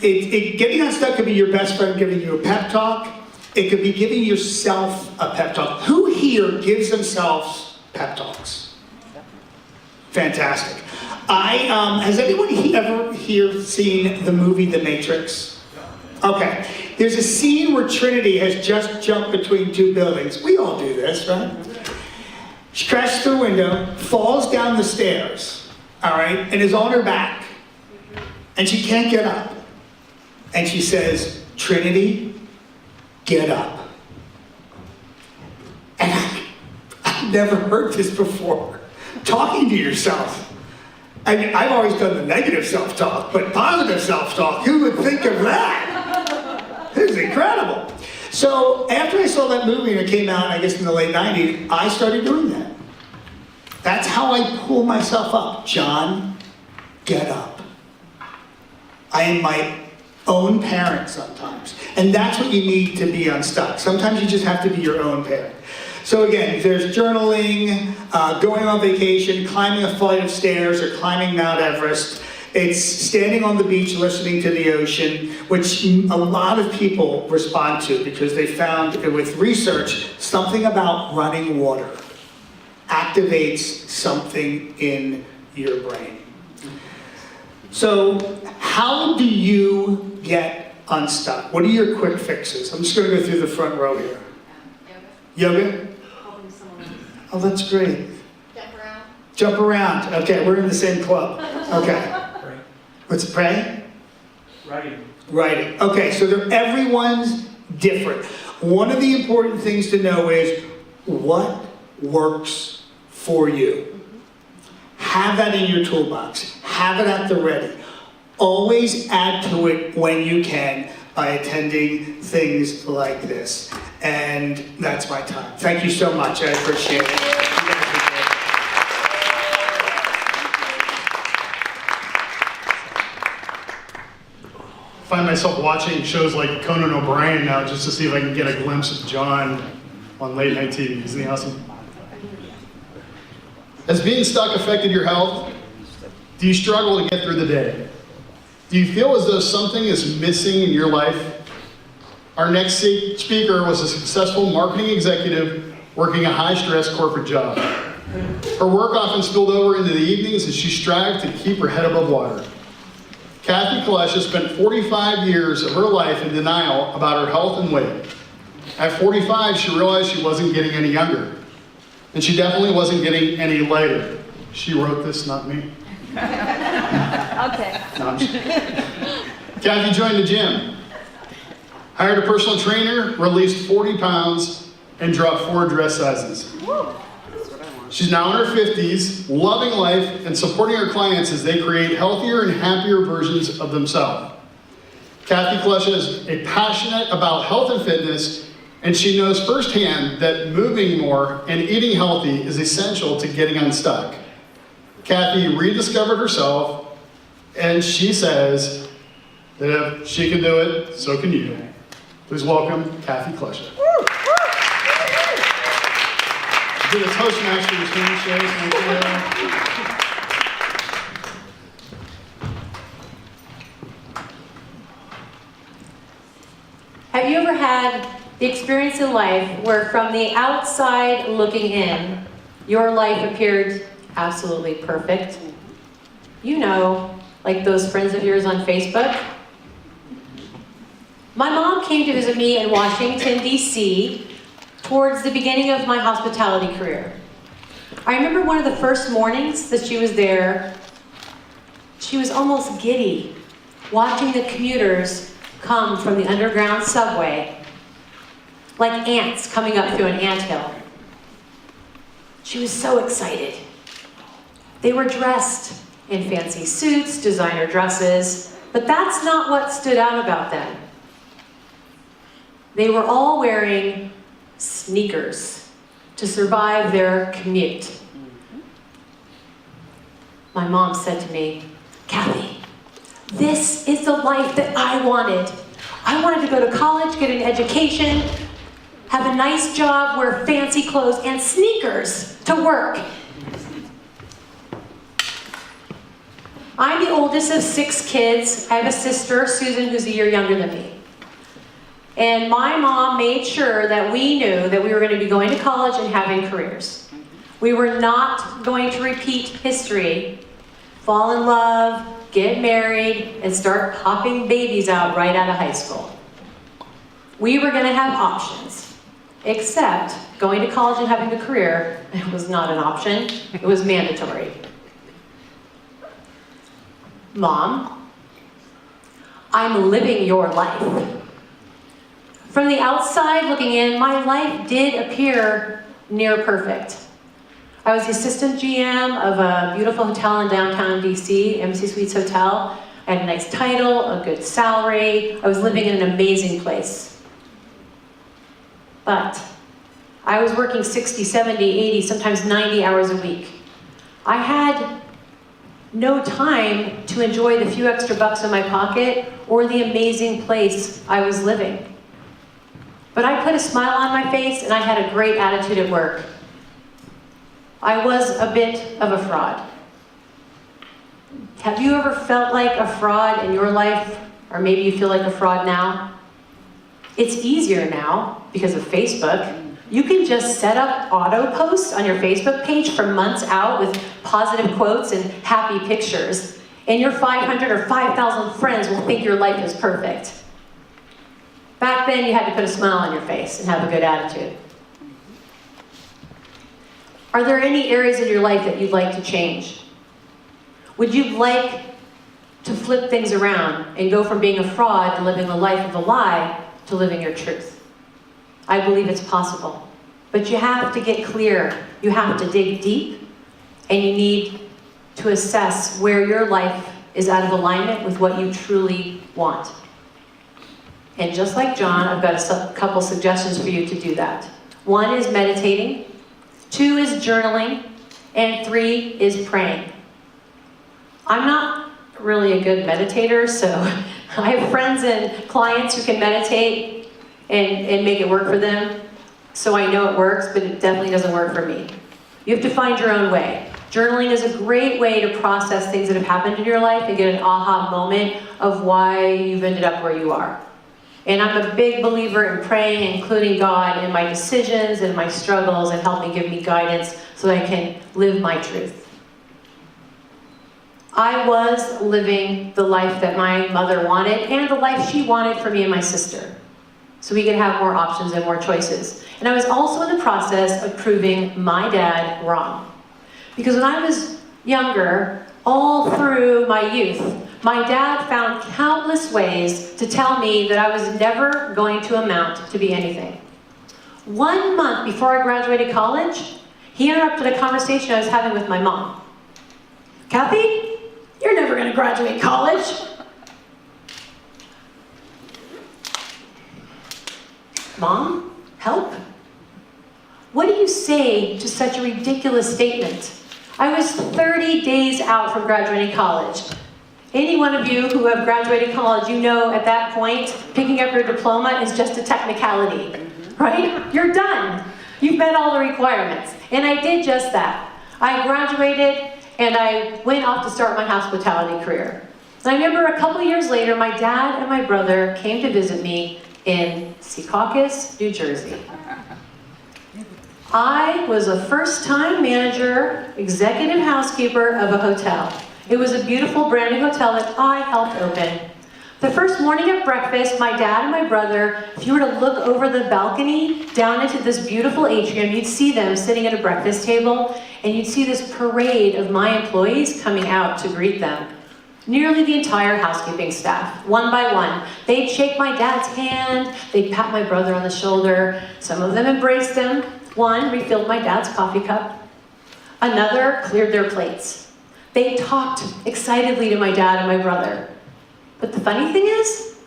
Getting unstuck could be your best friend giving you a pep talk. It could be giving yourself a pep talk. Who here gives themselves pep talks? Fantastic. Has anyone ever here seen the movie The Matrix? Okay. There's a scene where Trinity has just jumped between two buildings. We all do this, right? She crashes through a window, falls down the stairs, all right, and is on her back. And she can't get up. And she says, Trinity, get up. And I've never heard this before. Talking to yourself. I mean, I've always done the negative self-talk, but positive self-talk, who would think of that? This is incredible. So after I saw that movie and it came out, I guess in the late 90s, I started doing that. That's how I pull myself up. John, get up. I am my own parent sometimes. And that's what you need to be unstuck. Sometimes you just have to be your own parent. So again, there's journaling, going on vacation, climbing a flight of stairs, or climbing Mount Everest. It's standing on the beach listening to the ocean, which a lot of people respond to because they found with research something about running water activates something in your brain. So how do you get unstuck? What are your quick fixes? I'm just going to go through the front row here. Yoga? Oh, that's great. Jump around. Jump around. Okay, we're in the same club. Okay. Let's pray. Writing. Okay, so everyone's different. One of the important things to know is what works for you. Have that in your toolbox. Have it at the ready. Always add to it when you can by attending things like this. And that's my time. Thank you so much. I appreciate it. I find myself watching shows like Conan O'Brien now just to see if I can get a glimpse of John on late night TV. Isn't he awesome? Has being stuck affected your health? Do you struggle to get through the day? Do you feel as though something is missing in your life? Our next speaker was a successful marketing executive working a high-stress corporate job. Her work often spilled over into the evenings as she strived to keep her head above water. Kathy Kalesha spent 45 years of her life in denial about her health and weight. At 45, she realized she wasn't getting any younger. And she definitely wasn't getting any lighter. She wrote this, not me. Okay. No, I'm just kidding. Kathy joined the gym, hired a personal trainer, released 40 pounds, and dropped 4 dress sizes. She's now in her 50s, loving life and supporting her clients as they create healthier and happier versions of themselves. Kathy Kalesha is passionate about health and fitness, and she knows firsthand that moving more and eating healthy is essential to getting unstuck. Kathy rediscovered herself, and she says that if she can do it, so can you. Please welcome Kathy Kalesha. Do the Toastmasters handshake. Thank you. Have you ever had the experience in life where from the outside looking in, your life appeared absolutely perfect? You know, like those friends of yours on Facebook. My mom came to visit me in Washington, D.C. towards the beginning of my hospitality career. I remember one of the first mornings that she was there, she was almost giddy, watching the commuters come from the underground subway, like ants coming up through an anthill. She was so excited. They were dressed in fancy suits, designer dresses, but that's not what stood out about them. They were all wearing sneakers to survive their commute. My mom said to me, Kathy, this is the life that I wanted. I wanted to go to college, get an education, have a nice job, wear fancy clothes, and sneakers to work. I'm the oldest of 6 kids. I have a sister, Susan, who's a year younger than me. And my mom made sure that we knew that we were going to be going to college and having careers. We were not going to repeat history, fall in love, get married, and start popping babies out right out of high school. We were going to have options, except going to college and having a career was not an option. It was mandatory. Mom, I'm living your life. From the outside looking in, my life did appear near perfect. I was the assistant GM of a beautiful hotel in downtown DC, Embassy Suites Hotel. I had a nice title, a good salary. I was living in an amazing place. But I was working 60, 70, 80, sometimes 90 hours a week. I had no time to enjoy the few extra bucks in my pocket or the amazing place I was living. But I put a smile on my face and I had a great attitude at work. I was a bit of a fraud. Have you ever felt like a fraud in your life? Or maybe you feel like a fraud now? It's easier now because of Facebook. You can just set up auto posts on your Facebook page for months out with positive quotes and happy pictures. And your 500 or 5,000 friends will think your life is perfect. Back then, you had to put a smile on your face and have a good attitude. Are there any areas in your life that you'd like to change? Would you like to flip things around and go from being a fraud and living a life of a lie to living your truth? I believe it's possible. But you have to get clear. You have to dig deep, and you need to assess where your life is out of alignment with what you truly want. And just like John, I've got a couple suggestions for you to do that. 1 is meditating, 2 is journaling, and 3 is praying. I'm not really a good meditator, so I have friends and clients who can meditate and make it work for them. So I know it works, but it definitely doesn't work for me. You have to find your own way. Journaling is a great way to process things that have happened in your life and get an aha moment of why you've ended up where you are. And I'm a big believer in praying, including God in my decisions and my struggles, and helping give me guidance so that I can live my truth. I was living the life that my mother wanted and the life she wanted for me and my sister, so we could have more options and more choices. And I was also in the process of proving my dad wrong. Because when I was younger, all through my youth, my dad found countless ways to tell me that I was never going to amount to be anything. 1 month before I graduated college, he interrupted a conversation I was having with my mom. Kathy, you're never going to graduate college. Mom, help? What do you say to such a ridiculous statement? I was 30 days out from graduating college. Any one of you who have graduated college, you know at that point, picking up your diploma is just a technicality, right? You're done. You've met all the requirements. And I did just that. I graduated and I went off to start my hospitality career. And I remember a couple years later, my dad and my brother came to visit me in Secaucus, New Jersey. I was a first-time manager, executive housekeeper of a hotel. It was a beautiful brand new hotel that I helped open. The first morning at breakfast, my dad and my brother, if you were to look over the balcony down into this beautiful atrium, you'd see them sitting at a breakfast table, and you'd see this parade of my employees coming out to greet them. Nearly the entire housekeeping staff, one by one. They'd shake my dad's hand, they'd pat my brother on the shoulder. Some of them embraced him. One refilled my dad's coffee cup. Another cleared their plates. They talked excitedly to my dad and my brother. But the funny thing is,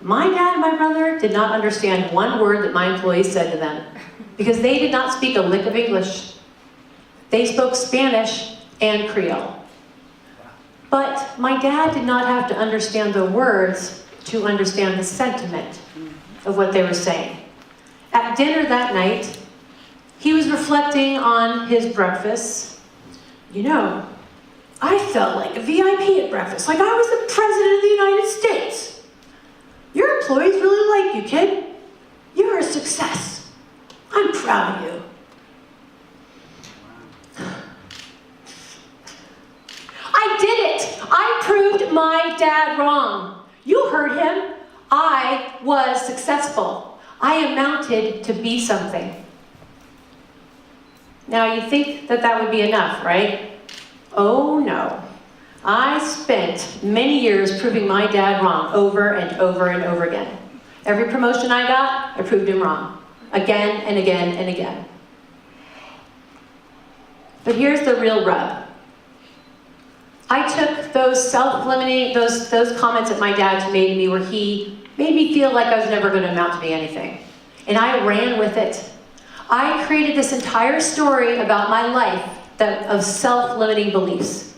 my dad and my brother did not understand one word that my employees said to them, because they did not speak a lick of English. They spoke Spanish and Creole. But my dad did not have to understand the words to understand the sentiment of what they were saying. At dinner that night, he was reflecting on his breakfast. You know, I felt like a VIP at breakfast, like I was the President of the United States. Your employees really like you, kid. you're a success. I'm proud of you. I did it. I proved my dad wrong. You heard him. I was successful. I amounted to be something. Now you think that that would be enough, right? Oh no. I spent many years proving my dad wrong over and over and over again. Every promotion I got, I proved him wrong. Again and again and again. But here's the real rub. I took those self-limiting, those comments that my dad made to me where he made me feel like I was never going to amount to be anything. And I ran with it. I created this entire story about my life of self-limiting beliefs.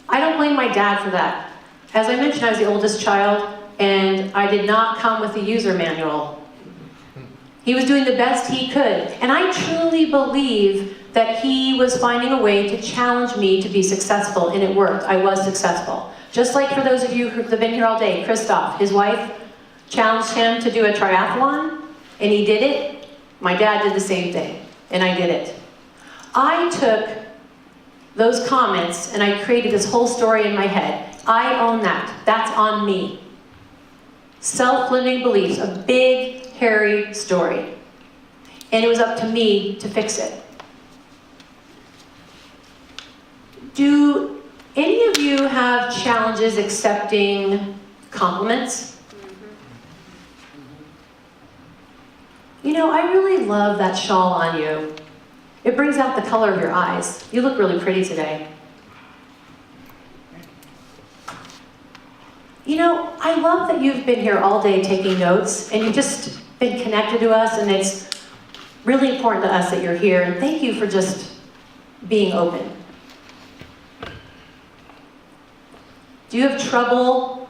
I don't blame my dad for that. As I mentioned, I was the oldest child, and I did not come with a user manual. He was doing the best he could. And I truly believe that he was finding a way to challenge me to be successful, and it worked. I was successful. Just like for those of you who have been here all day, Christoph, his wife challenged him to do a triathlon, and he did it. My dad did the same thing, and I did it. I took those comments and I created this whole story in my head. I own that. That's on me. Self-limiting beliefs, a big, hairy story. And it was up to me to fix it. Do any of you have challenges accepting compliments? You know, I really love that shawl on you. It brings out the color of your eyes. You look really pretty today. You know, I love that you've been here all day taking notes, and you've just been connected to us, and it's really important to us that you're here, and thank you for just being open. Do you have trouble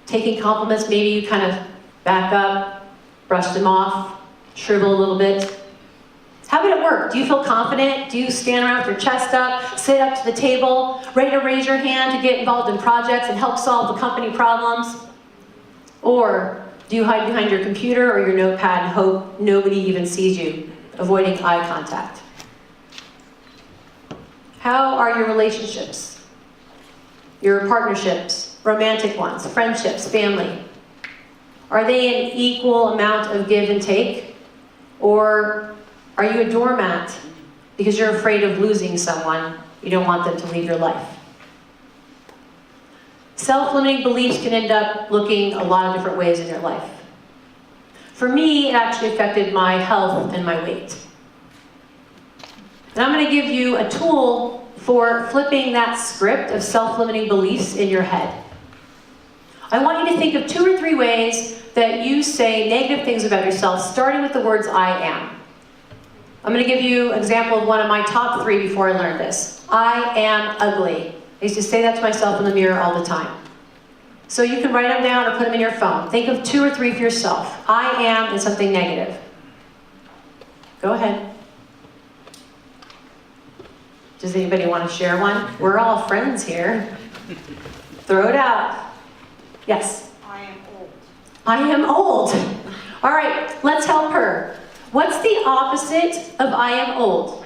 taking compliments? Maybe you kind of back up, brush them off, shrivel a little bit. How would it work? Do you feel confident? Do you stand around with your chest up, sit up to the table, ready to raise your hand to get involved in projects and help solve the company problems? Or do you hide behind your computer or your notepad and hope nobody even sees you, avoiding eye contact? How are your relationships? Your partnerships, romantic ones, friendships, family? Are they an equal amount of give and take? Or are you a doormat because you're afraid of losing someone? You don't want them to leave your life. Self-limiting beliefs can end up looking a lot of different ways in your life. For me, it actually affected my health and my weight. And I'm going to give you a tool for flipping that script of self-limiting beliefs in your head. I want you to think of 2 or 3 ways that you say negative things about yourself, starting with the words I am. I'm going to give you an example of one of my top 3 before I learned this. I am ugly. I used to say that to myself in the mirror all the time. So you can write them down or put them in your phone. Think of 2 or 3 for yourself. I am and something negative. Go ahead. Does anybody want to share one? We're all friends here. Throw it out. Yes? I am old. I am old. All right, let's help her. What's the opposite of I am old?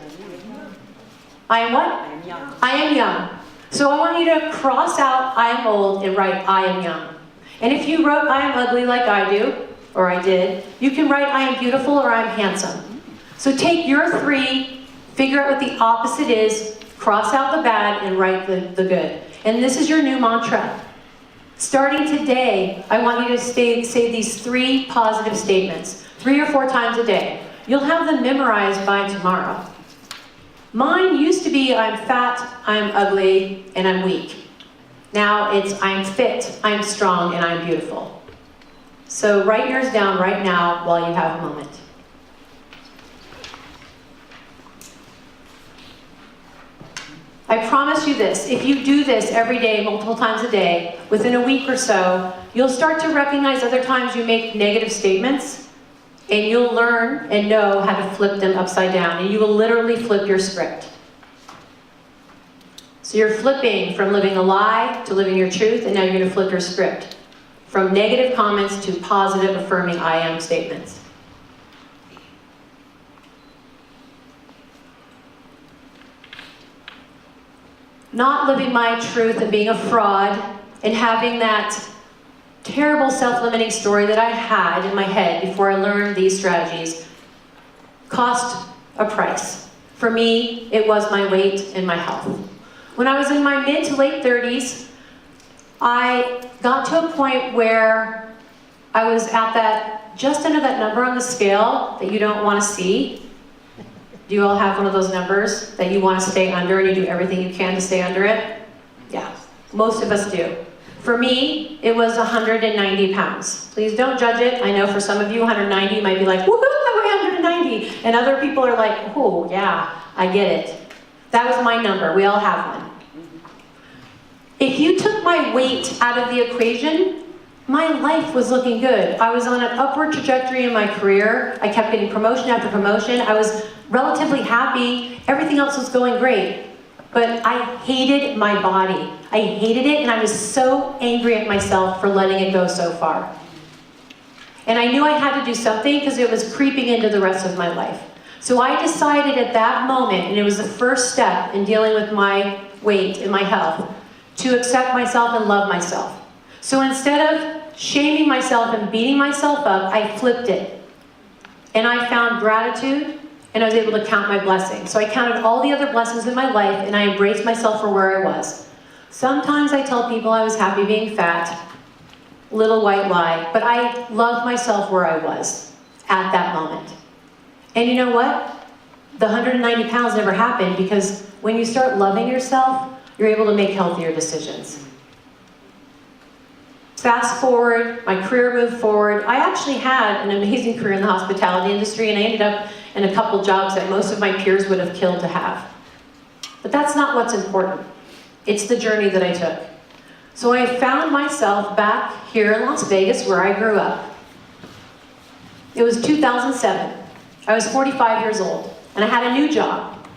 I am what? I am young. I am young. So I want you to cross out I am old and write I am young. And if you wrote I am ugly like I do, or I did, you can write I am beautiful or I am handsome. So take your 3, figure out what the opposite is, cross out the bad and write the good. And this is your new mantra. Starting today, I want you to say these 3 positive statements, 3 or 4 times a day. You'll have them memorized by tomorrow. Mine used to be I'm fat, I'm ugly, and I'm weak. Now it's I'm fit, I'm strong, and I'm beautiful. So write yours down right now while you have a moment. I promise you this, if you do this every day, multiple times a day, within a week or so, you'll start to recognize other times you make negative statements, and you'll learn and know how to flip them upside down, and you will literally flip your script. So you're flipping from living a lie to living your truth, and now you're going to flip your script. from negative comments to positive, affirming I am statements. Not living my truth and being a fraud and having that terrible self-limiting story that I had in my head before I learned these strategies cost a price. For me, it was my weight and my health. When I was in my mid to late 30s, I got to a point where I was at that, just under that number on the scale that you don't want to see. Do you all have one of those numbers that you want to stay under and you do everything you can to stay under it? Yeah, most of us do. For me, it was 190 pounds. Please don't judge it. I know for some of you, 190 might be like, woohoo, I weigh 190. And other people are like, oh, yeah, I get it. That was my number. We all have one. If you took my weight out of the equation, my life was looking good. I was on an upward trajectory in my career. I kept getting promotion after promotion. I was relatively happy. Everything else was going great. But I hated my body. I hated it, and I was so angry at myself for letting it go so far. And I knew I had to do something because it was creeping into the rest of my life. So I decided at that moment, and it was the first step in dealing with my weight and my health, to accept myself and love myself. So instead of shaming myself and beating myself up, I flipped it. And I found gratitude, and I was able to count my blessings. So I counted all the other blessings in my life, and I embraced myself for where I was. Sometimes I tell people I was happy being fat, little white lie, but I loved myself where I was at that moment. And you know what? The 190 pounds never happened, because when you start loving yourself, you're able to make healthier decisions. Fast forward, my career moved forward. I actually had an amazing career in the hospitality industry, and I ended up in a couple jobs that most of my peers would have killed to have. But that's not what's important. It's the journey that I took. So I found myself back here in Las Vegas, where I grew up. It was 2007. I was 45 years old, and I had a new job.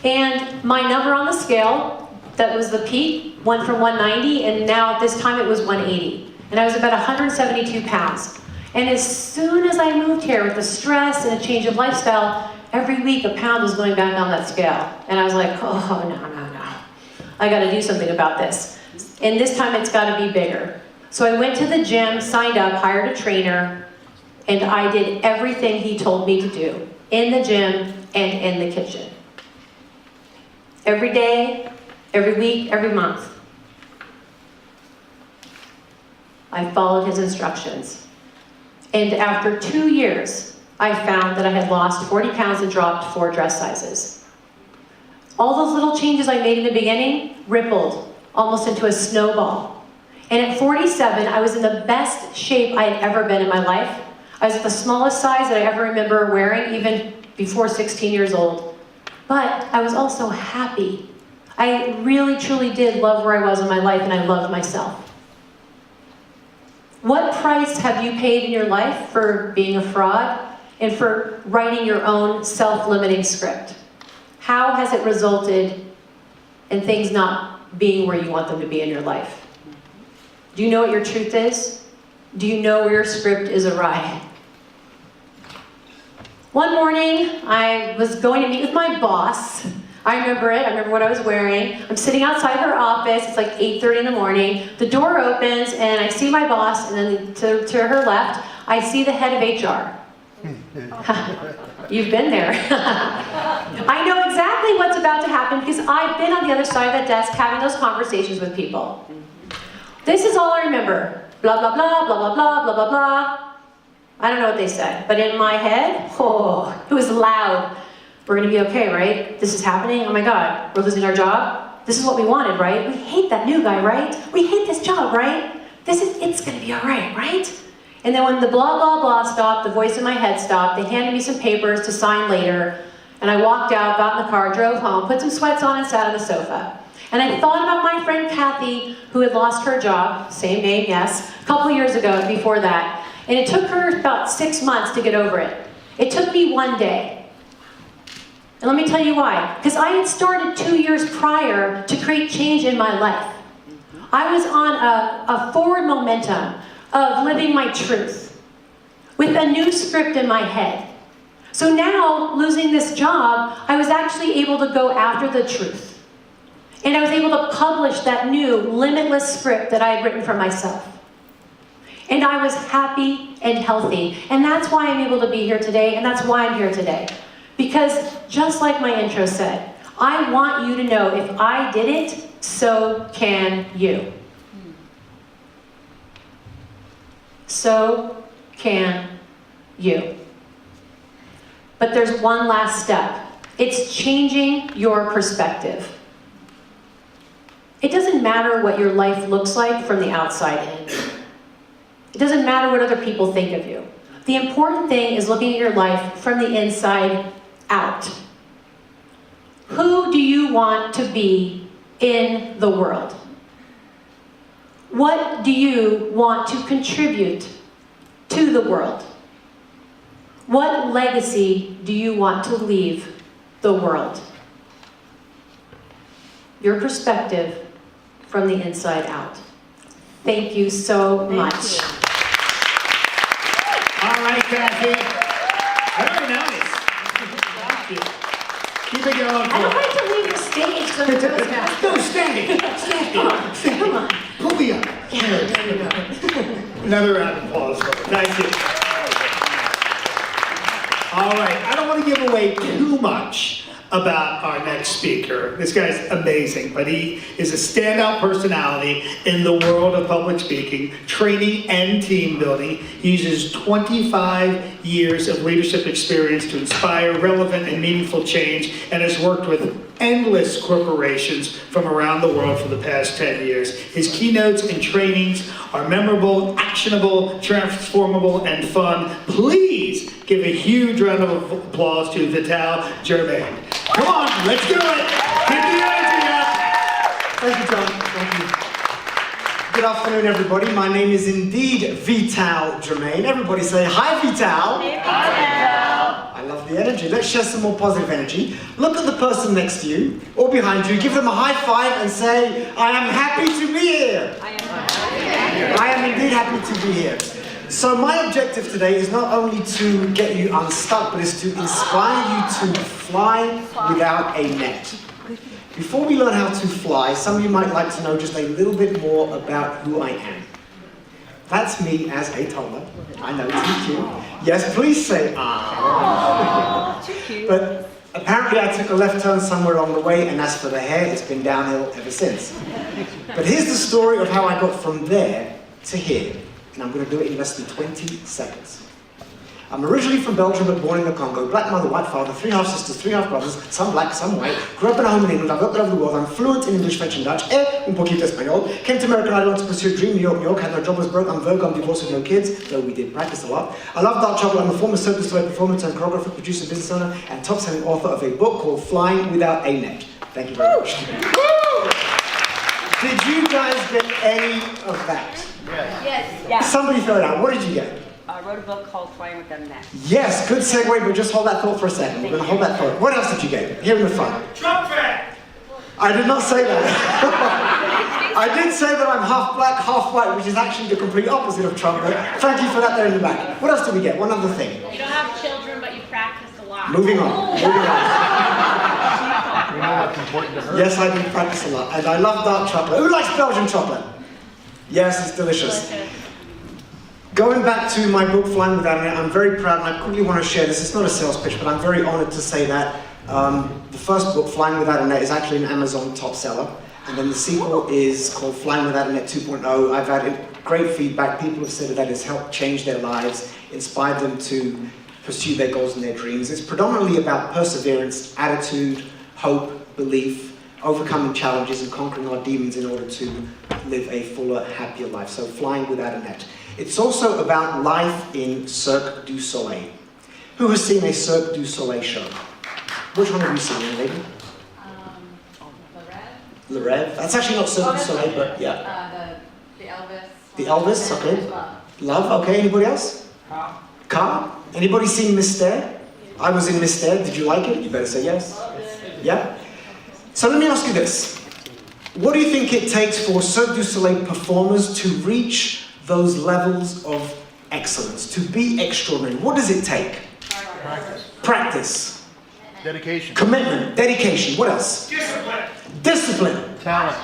And my number on the scale, that was the peak, went from 190, and now at this time it was 180. And I was about 172 pounds. And as soon as I moved here with the stress and a change of lifestyle, every week a pound was going back on that scale. And I was like, oh, no. I gotta do something about this. And this time it's gotta be bigger. So I went to the gym, signed up, hired a trainer, and I did everything he told me to do in the gym and in the kitchen. Every day, every week, every month. I followed his instructions. And after 2 years, I found that I had lost 40 pounds and dropped 4 dress sizes. All those little changes I made in the beginning rippled almost into a snowball. And at 47, I was in the best shape I had ever been in my life. I was at the smallest size that I ever remember wearing, even before 16 years old. But I was also happy. I really, truly did love where I was in my life, and I loved myself. What price have you paid in your life for being a fraud and for writing your own self-limiting script? How has it resulted in things not being where you want them to be in your life? Do you know what your truth is? Do you know where your script is awry? One morning, I was going to meet with my boss. I remember it. I remember what I was wearing. I'm sitting outside her office. It's like 8:30 in the morning. The door opens, and I see my boss, and then to her left, I see the head of HR. You've been there. I know exactly what's about to happen because I've been on the other side of that desk having those conversations with people. This is all I remember. Blah, blah, blah, blah, blah, blah, blah, blah, blah. I don't know what they said, but in my head, oh, it was loud. We're gonna be okay, right? This is happening, oh my God, we're losing our job? This is what we wanted, right? We hate that new guy, right? We hate this job, right? It's gonna be all right? And then when the blah, blah, blah stopped, the voice in my head stopped, they handed me some papers to sign later, and I walked out, got in the car, drove home, put some sweats on, and sat on the sofa. And I thought about my friend Kathy, who had lost her job, same name, yes, a couple years ago before that. And it took her about 6 months to get over it. It took me 1 day. And let me tell you why. Because I had started 2 years prior to create change in my life. I was on a forward momentum. of living my truth with a new script in my head. So now, losing this job, I was actually able to go after the truth. And I was able to publish that new, limitless script that I had written for myself. And I was happy and healthy. And that's why I'm able to be here today, and that's why I'm here today. Because just like my intro said, I want you to know if I did it, so can you. So can you. But there's one last step. It's changing your perspective. It doesn't matter what your life looks like from the outside in. It doesn't matter what other people think of you. The important thing is looking at your life from the inside out. Who do you want to be in the world? What do you want to contribute to the world? What legacy do you want to leave the world? Your perspective from the inside out. Thank you so much. All right, Kathy. Very nice. Thank you. Keep it going. I don't like to leave the stage so it goes back. No, standing. Standing. Come on. Pull me up. There you go. Another round of applause for her. Thank you. All right, I don't want to give away too much about our next speaker. This guy's amazing, but he is a standout personality in the world of public speaking, training, and team building. He uses 25 years of leadership experience to inspire relevant and meaningful change, and has worked with endless corporations from around the world for the past 10 years. His keynotes and trainings are memorable, actionable, transformable, and fun. Please give a huge round of applause to Vital Germain. Come on, let's do it! Keep the energy up! Thank you, John. Thank you. Good afternoon, everybody. My name is indeed Vital Germain. Everybody say, hi, Vital. Hey, Vital. I love the energy. Let's share some more positive energy. Look at the person next to you or behind you. Give them a high five and say, I am happy to be here. I am indeed happy to be here. So my objective today is not only to get you unstuck, but is to inspire you to fly without a net. Before we learn how to fly, some of you might like to know just a little bit more about who I am. That's me as a toddler. I know, too cute. Yes, please say ah. Too cute. But apparently I took a left turn somewhere along the way, and as for the hair, it's been downhill ever since. But here's the story of how I got from there to here. And I'm going to do it in less than 20 seconds. I'm originally from Belgium, but born in the Congo. Black mother, white father, 3 half sisters, 3 half brothers, some black, some white. Grew up in a home in England. I've worked all over the world. I'm fluent in English, French, and Dutch. Un poquito español. Came to American Ireland to pursue a dream. New York, New York. Had no job, was broke. I'm Virgo. I'm divorced with no kids, though we did practice a lot. I love dark chocolate. I'm a former Cirque du Soleil performer, turned choreographer, producer, business owner, and top-selling author of a book called Flying Without a Net. Thank you very much. Did you guys get any of that? Yes. Yeah. Somebody throw it out. What did you get? I wrote a book called Flying with a Net. Yes, good segue, but just hold that thought for a second. We're going to hold that thought. What else did you get? Here in the front. Trump fact! I did not say that. I did say that I'm half black, half white, which is actually the complete opposite of Trump. But thank you for that there in the back. What else did we get? One other thing. You don't have children, but you practice a lot. Moving on. Moving on. Yes, I do practice a lot. And I love dark chocolate. Who likes Belgian chocolate? Yes, it's delicious. Going back to my book, Flying Without a Net, I'm very proud, and I quickly want to share this. It's not a sales pitch, but I'm very honored to say that the first book, Flying Without a Net, is actually an Amazon top seller. And then the sequel is called Flying Without a Net 2.0. I've had great feedback. People have said that it's helped change their lives, inspired them to pursue their goals and their dreams. It's predominantly about perseverance, attitude, hope, belief, overcoming challenges and conquering our demons in order to live a fuller, happier life. So Flying Without a Net. It's also about life in Cirque du Soleil. Who has seen a Cirque du Soleil show? Which one have you seen, young lady? Le Rêve. That's actually not Cirque du Soleil, but yeah. The Elvis. The Elvis, okay. Love, okay. Anybody else? Car. Anybody seen Mystère? I was in Mystère. Did you like it? You better say yes. Yeah? So let me ask you this. What do you think it takes for Cirque du Soleil performers to reach those levels of excellence, to be extraordinary? What does it take? Practice. Dedication. Commitment. Dedication. What else? Discipline. Discipline. Talent.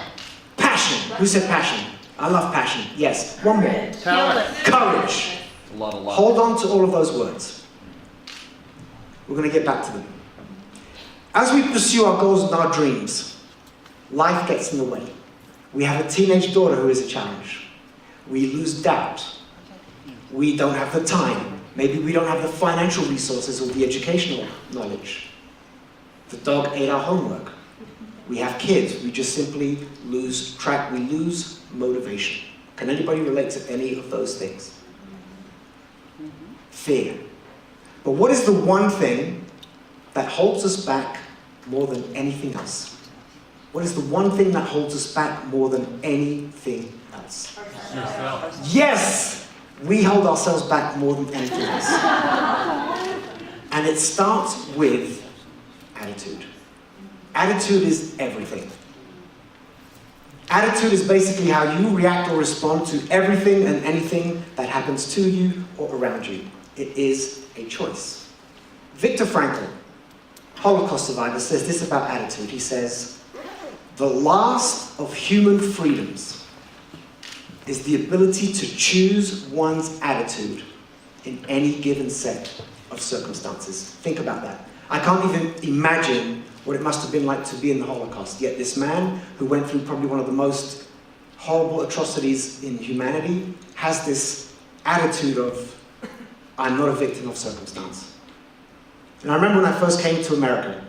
Passion. Who said passion? I love passion. Yes. One more. Talent. Courage. A lot of luck. Hold on to all of those words. We're going to get back to them. As we pursue our goals and our dreams, life gets in the way. We have a teenage daughter who is a challenge. We lose doubt. We don't have the time. Maybe we don't have the financial resources or the educational knowledge. The dog ate our homework. We have kids. We just simply lose track. We lose motivation. Can anybody relate to any of those things? Fear. But what is the one thing that holds us back more than anything else? What is the one thing that holds us back more than anything else? Yes! We hold ourselves back more than anything else. And it starts with attitude. Attitude is everything. Attitude is basically how you react or respond to everything and anything that happens to you or around you. It is a choice. Viktor Frankl, Holocaust survivor, says this about attitude. He says, the last of human freedoms is the ability to choose one's attitude in any given set of circumstances. Think about that. I can't even imagine what it must have been like to be in the Holocaust. Yet this man, who went through probably one of the most horrible atrocities in humanity, has this attitude of, I'm not a victim of circumstance. And I remember when I first came to America,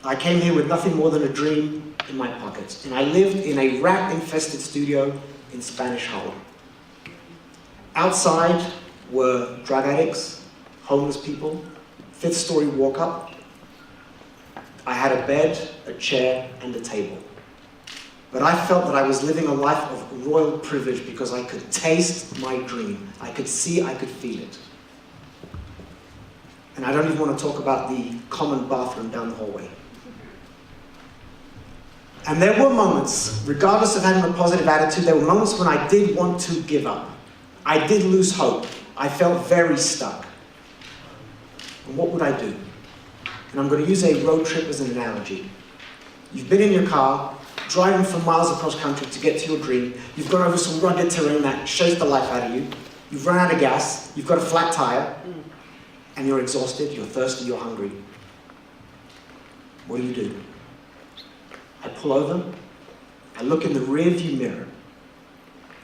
I came here with nothing more than a dream in my pocket. And I lived in a rat-infested studio in Spanish Harlem. Outside were drug addicts, homeless people, fifth-story walk-up. I had a bed, a chair, and a table. But I felt that I was living a life of royal privilege because I could taste my dream. I could see, I could feel it. And I don't even want to talk about the common bathroom down the hallway. And there were moments, regardless of having a positive attitude, there were moments when I did want to give up. I did lose hope. I felt very stuck. And what would I do? And I'm going to use a road trip as an analogy. You've been in your car, driving for miles across country to get to your dream. You've gone over some rugged terrain that shakes the life out of you. You've run out of gas. You've got a flat tire. And you're exhausted, you're thirsty, you're hungry. What do? I pull over, I look in the rearview mirror,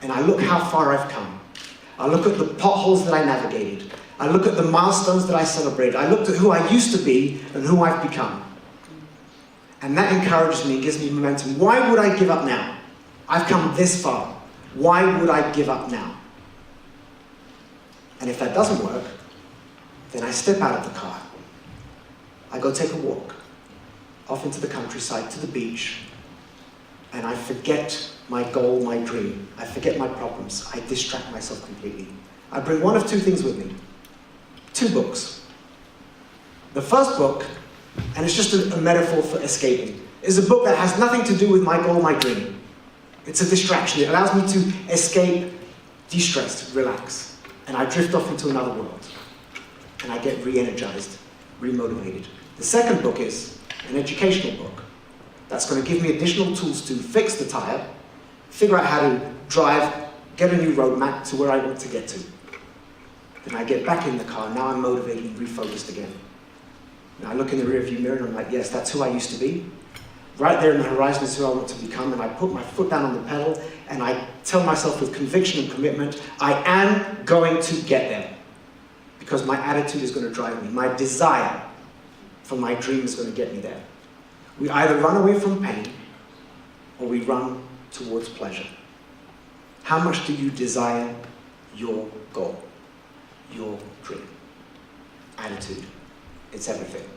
and I look how far I've come. I look at the potholes that I navigated. I look at the milestones that I celebrated. I looked at who I used to be and who I've become. And that encourages me and gives me momentum. Why would I give up now? I've come this far. Why would I give up now? And if that doesn't work, then I step out of the car. I go take a walk, off into the countryside, to the beach, and I forget my goal, my dream. I forget my problems. I distract myself completely. I bring one of two things with me. 2 books. The first book, and it's just a metaphor for escaping, is a book that has nothing to do with my goal, my dream. It's a distraction. It allows me to escape, de-stress, relax, and I drift off into another world. And I get re-energized, re-motivated. The second book is an educational book that's going to give me additional tools to fix the tire, figure out how to drive, get a new roadmap to where I want to get to. Then I get back in the car, now I'm motivated and refocused again. And I look in the rearview mirror and I'm like, yes, that's who I used to be. Right there in the horizon is who I want to become, and I put my foot down on the pedal and I tell myself with conviction and commitment, I am going to get there. Because my attitude is going to drive me. My desire for my dream is going to get me there. We either run away from pain or we run towards pleasure. How much do you desire your goal, your dream? Attitude. It's everything.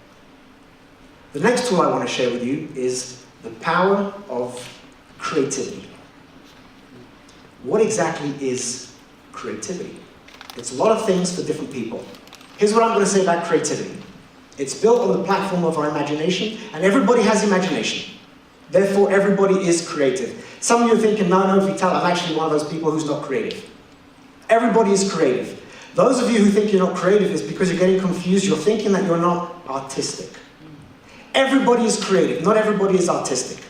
The next tool I want to share with you is the power of creativity. What exactly is creativity? It's a lot of things for different people. Here's what I'm going to say about creativity. It's built on the platform of our imagination, and everybody has imagination. Therefore, everybody is creative. Some of you are thinking, no, Vital, I'm actually one of those people who's not creative. Everybody is creative. Those of you who think you're not creative is because you're getting confused. You're thinking that you're not artistic. Everybody is creative. Not everybody is artistic.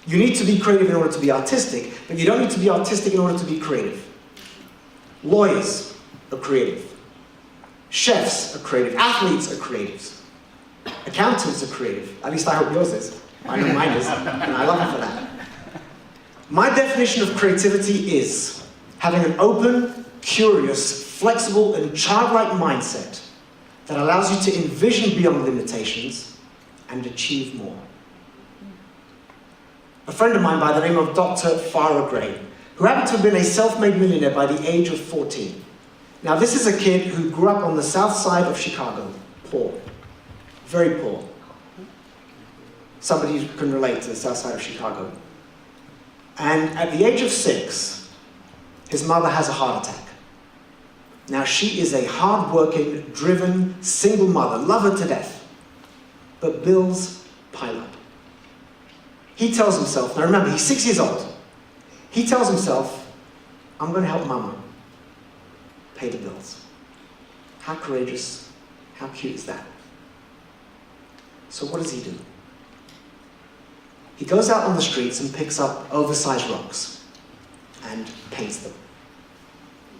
You need to be creative in order to be artistic, but you don't need to be artistic in order to be creative. Lawyers are creative. Chefs are creative. Athletes are creatives. Accountants are creative. At least I hope yours is. I know mine is, and I love you for that. My definition of creativity is having an open, curious, flexible, and childlike mindset that allows you to envision beyond limitations and achieve more. A friend of mine by the name of Dr. Farah Gray, who happened to have been a self-made millionaire by the age of 14. Now, this is a kid who grew up on the south side of Chicago, poor, very poor. Somebody who can relate to the south side of Chicago. And at the age of 6, his mother has a heart attack. Now, she is a hard-working, driven, single mother, love her to death. But bills pile up. He tells himself, now remember, he's 6 years old. He tells himself, I'm going to help Mama pay the bills. How courageous, how cute is that? So what does he do? He goes out on the streets and picks up oversized rocks and paints them.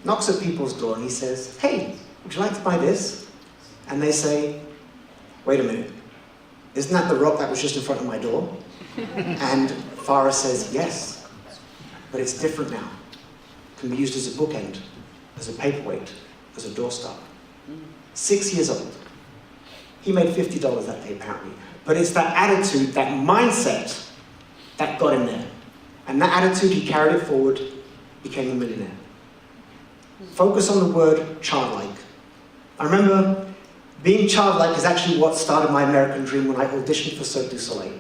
Knocks at people's door and he says, hey, would you like to buy this? And they say, wait a minute, isn't that the rock that was just in front of my door? And Farah says, yes, but it's different now. It can be used as a bookend, as a paperweight, as a doorstop. 6 years old. He made $50 that day, apparently. But it's that attitude, that mindset, that got him there. And that attitude, he carried it forward, became a millionaire. Focus on the word childlike. I remember being childlike is actually what started my American dream when I auditioned for Cirque du Soleil.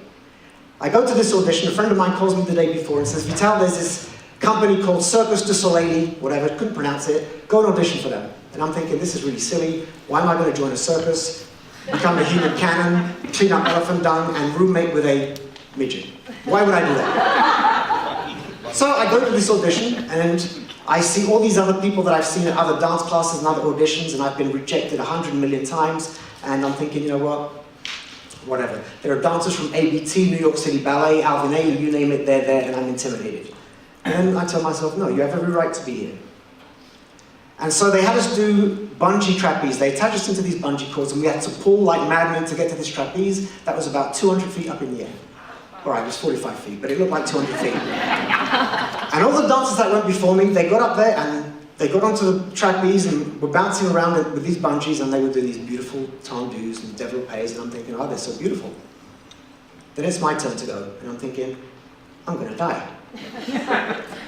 I go to this audition, a friend of mine calls me the day before and says, Vital, there's this company called Circus du Soleil, whatever, couldn't pronounce it, go and audition for them. And I'm thinking, this is really silly, why am I going to join a circus, become a human cannon, clean up elephant dung, and roommate with a midget? Why would I do that? So I go to this audition, and I see all these other people that I've seen at other dance classes and other auditions, and I've been rejected 100 million times, and I'm thinking, you know what? Whatever. There are dancers from ABT, New York City Ballet, Alvin Ailey, you name it, they're there, and I'm intimidated. And then I tell myself, no, you have every right to be here. And so they had us do bungee trapeze. They attached us into these bungee cords, and we had to pull like madmen to get to this trapeze. That was about 200 feet up in the air. All right, it was 45 feet, but it looked like 200 feet. And all the dancers that went before me, they got up there and they got onto the trapeze and were bouncing around with these bungees, and they were doing these beautiful tendus and développés, and I'm thinking, oh, they're so beautiful. Then it's my turn to go, and I'm thinking, I'm going to die.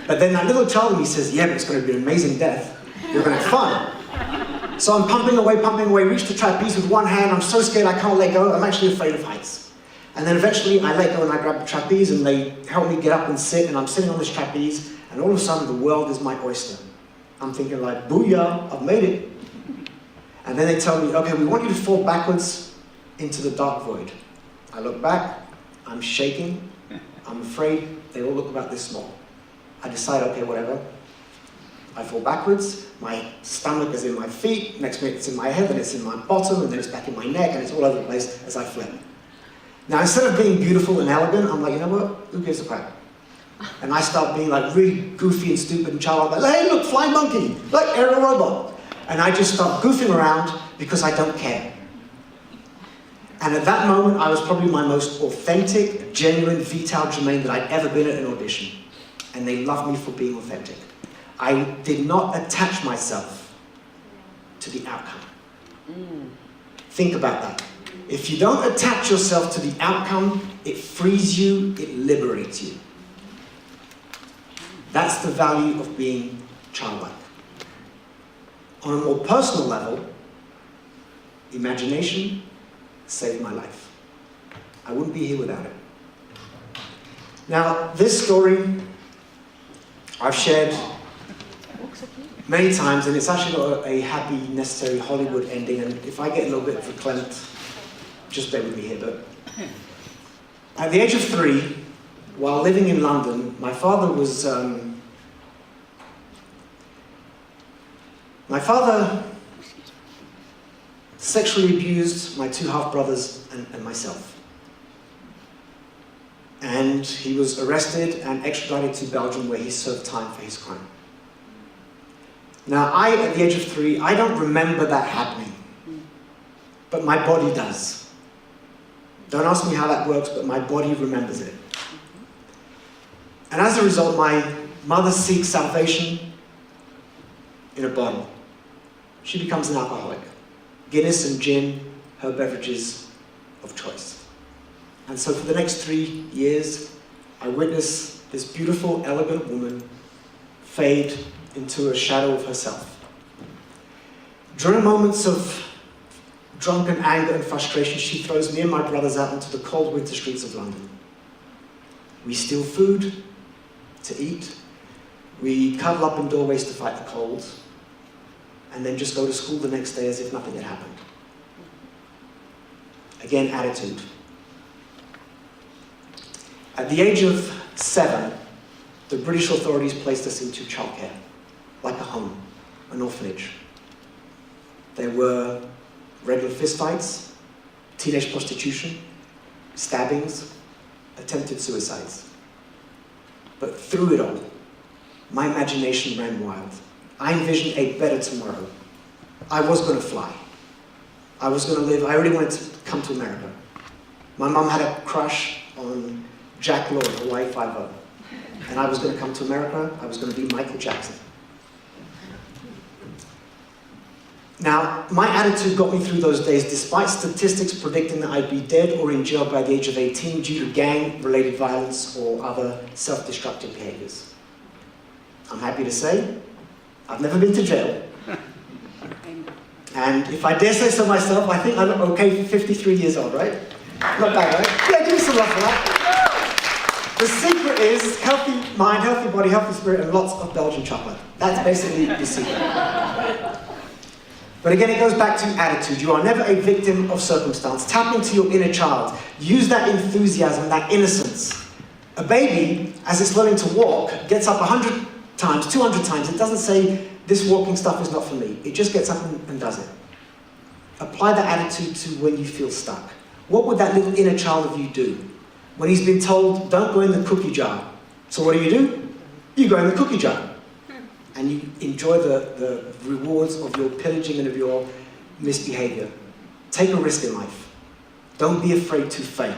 But then that little child in me says, yeah, but it's going to be an amazing death. You're going to have fun. So I'm pumping away, reach the trapeze with one hand. I'm so scared I can't let go. I'm actually afraid of heights. And then eventually I let go and I grab the trapeze, and they help me get up and sit, and I'm sitting on this trapeze, and all of a sudden the world is my oyster. I'm thinking like, booyah, I've made it. And then they tell me, okay, we want you to fall backwards into the dark void. I look back, I'm shaking, I'm afraid they all look about this small. I decide, okay, whatever. I fall backwards, my stomach is in my feet, next minute it's in my head, then it's in my bottom, and then it's back in my neck, and it's all over the place as I flip. Now, instead of being beautiful and elegant, I'm like, you know what, who gives a crap? And I start being like really goofy and stupid and childlike, like, hey, look, flying monkey, like aerial robot. And I just start goofing around because I don't care. And at that moment, I was probably my most authentic, genuine Vital Germain that I'd ever been at an audition. And they loved me for being authentic. I did not attach myself to the outcome. Think about that. If you don't attach yourself to the outcome, it frees you, it liberates you. That's the value of being childlike. On a more personal level, imagination saved my life. I wouldn't be here without it. Now, this story I've shared many times, and it's actually got a happy, necessary Hollywood ending, and if I get a little bit verklempt, just bear with me here, but At the age of 3, while living in London, my father sexually abused my 2 half-brothers and myself. And he was arrested and extradited to Belgium, where he served time for his crime. Now, at the age of 3, I don't remember that happening, but my body does. Don't ask me how that works, but my body remembers it. And as a result, my mother seeks salvation in a bottle. She becomes an alcoholic. Guinness and gin, her beverages of choice. And so for the next 3 years, I witnessed this beautiful, elegant woman fade into a shadow of herself. During moments of drunken anger and frustration, she throws me and my brothers out into the cold winter streets of London. We steal food to eat. We cuddle up in doorways to fight the cold, and then just go to school the next day as if nothing had happened. Again, attitude. At the age of 7, the British authorities placed us into childcare, like a home, an orphanage. There were regular fistfights, teenage prostitution, stabbings, attempted suicides. But through it all, my imagination ran wild. I envisioned a better tomorrow. I was going to fly. I was going to live. I already wanted to come to America. My mom had a crush on Jack Lord, Hawaii 5-0. And I was going to come to America. I was going to be Michael Jackson. Now, my attitude got me through those days, despite statistics predicting that I'd be dead or in jail by the age of 18 due to gang-related violence or other self-destructive behaviors. I'm happy to say, I've never been to jail. And if I dare say so myself, I think I'm okay for 53 years old, right? Not bad, right? Yeah, give me some love for that. The secret is healthy mind, healthy body, healthy spirit, and lots of Belgian chocolate. That's basically the secret. But again, it goes back to attitude. You are never a victim of circumstance. Tap into your inner child. Use that enthusiasm, that innocence. A baby, as it's learning to walk, gets up 100 times, 200 times. It doesn't say, this walking stuff is not for me. It just gets up and does it. Apply that attitude to when you feel stuck. What would that little inner child of you do? When he's been told, don't go in the cookie jar. So what do? You go in the cookie jar. And you enjoy the rewards of your pillaging and of your misbehavior. Take a risk in life. Don't be afraid to fail.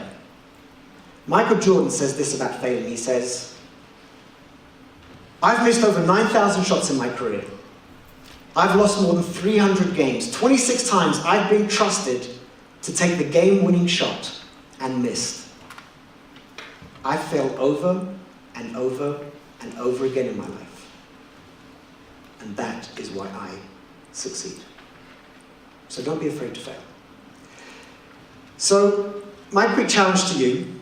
Michael Jordan says this about failing. He says, I've missed over 9,000 shots in my career. I've lost more than 300 games. 26 times I've been trusted to take the game-winning shot and missed. I failed over and over and over again in my life. And that is why I succeed. So don't be afraid to fail. So, my quick challenge to you.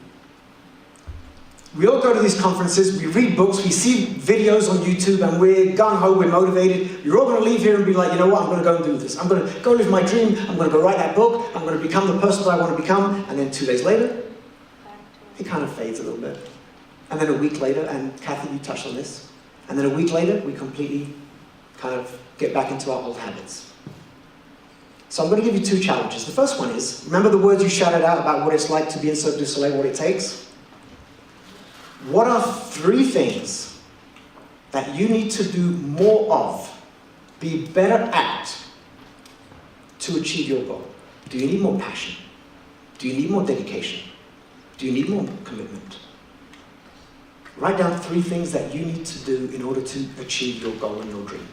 We all go to these conferences, we read books, we see videos on YouTube, and we're gung-ho, we're motivated. You're all going to leave here and be like, you know what, I'm going to go and do this. I'm going to go live my dream, I'm going to go write that book, I'm going to become the person that I want to become, and then 2 days later, it kind of fades a little bit. And then a week later, and Kathy, you touched on this, and then a week later, we completely kind of get back into our old habits. So I'm going to give you 2 challenges. The first one is, remember the words you shouted out about what it's like to be in Cirque du Soleil, what it takes? What are 3 things that you need to do more of, be better at, to achieve your goal? Do you need more passion? Do you need more dedication? Do you need more commitment? Write down 3 things that you need to do in order to achieve your goal and your dream.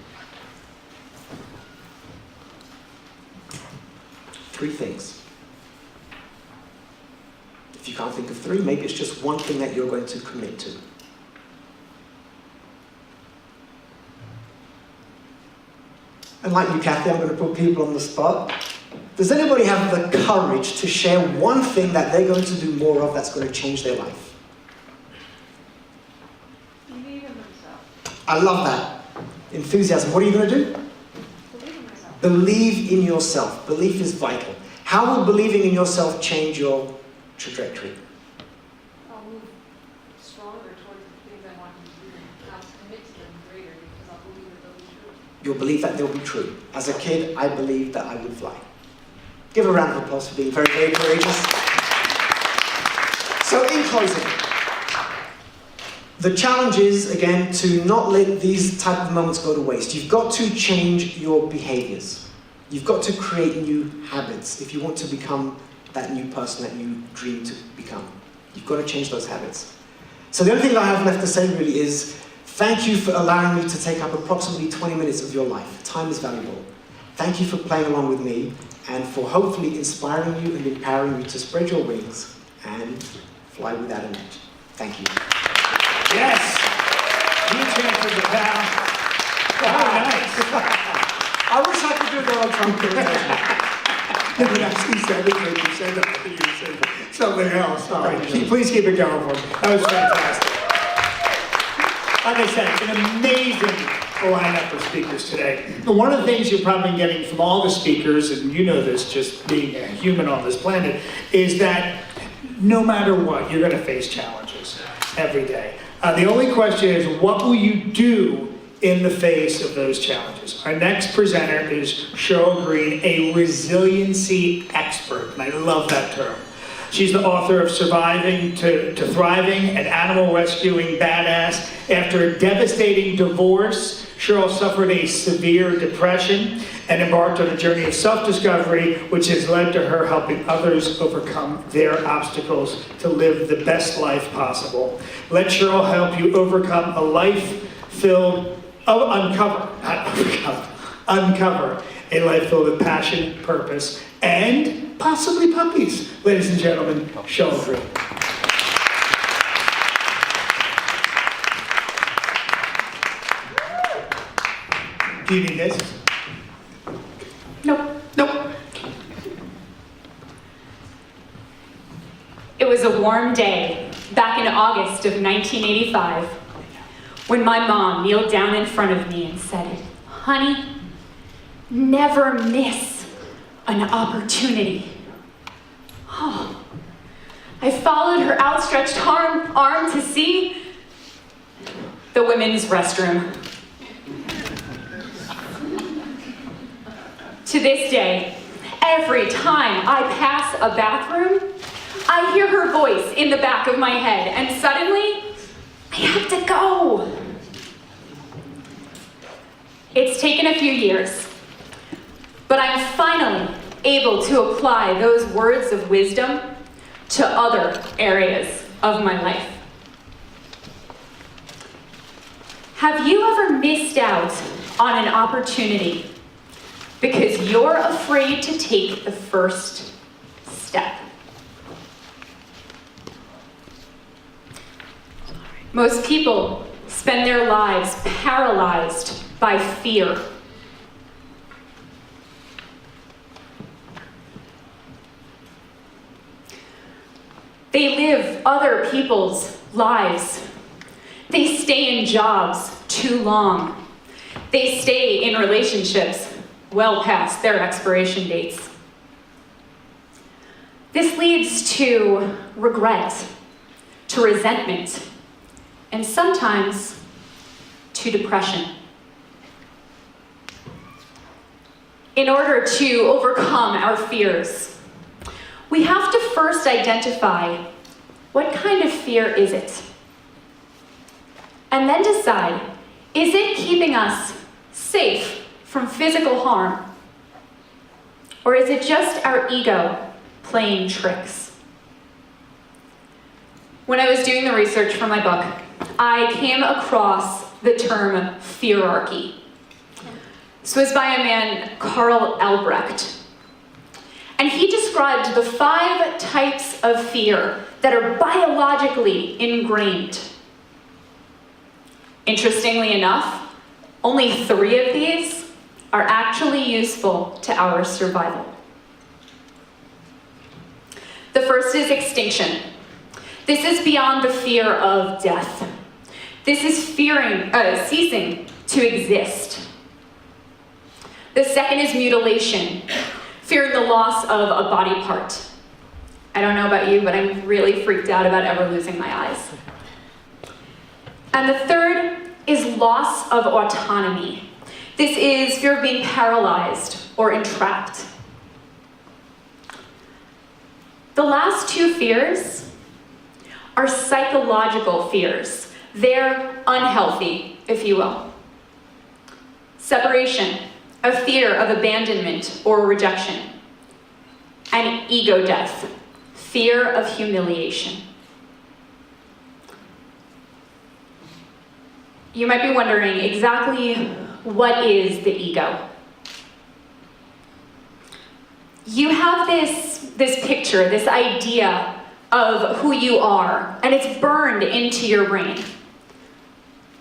3 things. If you can't think of 3, maybe it's just 1 thing that you're going to commit to. And like you, Kathy, I'm going to put people on the spot. Does anybody have the courage to share 1 thing that they're going to do more of that's going to change their life? Believe in themselves. I love that. Enthusiasm. What are you going to do? Believe in myself. Believe in yourself. Belief is vital. How will believing in yourself change your trajectory? move stronger towards the things I want to do, and I'll commit to them greater because I'll believe that they'll be true. You'll believe that they'll be true. As a kid, I believed that I would fly. Give a round of applause for being very, very courageous. So in closing, the challenge is, again, to not let these type of moments go to waste. You've got to change your behaviors. You've got to create new habits if you want to become that new person that you dream to become. You've got to change those habits. So the only thing I have left to say really is, thank you for allowing me to take up approximately 20 minutes of your life. Time is valuable. Thank you for playing along with me and for hopefully inspiring you and empowering you to spread your wings and fly without a net. Thank you. Yes. Huge hand for the pal. Oh, nice. I wish I could do a Donald Trump imitation. No, but actually said it when you said that. I think you said something else. All right, please keep it going for me. That was fantastic. Like I said, it's an amazing lineup of speakers today. And one of the things you're probably getting from all the speakers, and you know this just being a human on this planet, is that no matter what, you're going to face challenges every day. The only question is, what will you do in the face of those challenges? Our next presenter is Cheryl Green, a resiliency expert, and I love that term. She's the author of Surviving to Thriving, an animal rescuing badass. After a devastating divorce, Cheryl suffered a severe depression and embarked on a journey of self-discovery, which has led to her helping others overcome their obstacles to live the best life possible. Let Cheryl help you overcome a life filled, uncover a life filled with passion, purpose, and possibly puppies. Ladies and gentlemen, Cheryl Green. Do you need this? Nope. Nope. It was a warm day back in August of 1985 when my mom kneeled down in front of me and said, "Honey, never miss an opportunity." Oh, I followed her outstretched arm to see the women's restroom. To this day, every time I pass a bathroom, I hear her voice in the back of my head, and suddenly, I have to go. It's taken a few years, but I'm finally able to apply those words of wisdom to other areas of my life. Have you ever missed out on an opportunity because you're afraid to take the first step? Most people spend their lives paralyzed by fear. They live other people's lives. They stay in jobs too long. They stay in relationships well past their expiration dates. This leads to regret, to resentment, and sometimes to depression. In order to overcome our fears, we have to first identify what kind of fear is it? And then decide, is it keeping us safe from physical harm? Or is it just our ego playing tricks? When I was doing the research for my book, I came across the term feararchy. This was by a man, Karl Albrecht. And he described the 5 types of fear that are biologically ingrained. Interestingly enough, only 3 of these are actually useful to our survival. The first is extinction. This is beyond the fear of death. This is ceasing to exist. The second is mutilation, fearing the loss of a body part. I don't know about you, but I'm really freaked out about ever losing my eyes. And the third is loss of autonomy. This is fear of being paralyzed or entrapped. The last two fears are psychological fears. They're unhealthy, if you will. Separation, a fear of abandonment or rejection. And ego death, fear of humiliation. You might be wondering exactly what is the ego? You have this picture, this idea of who you are, and it's burned into your brain.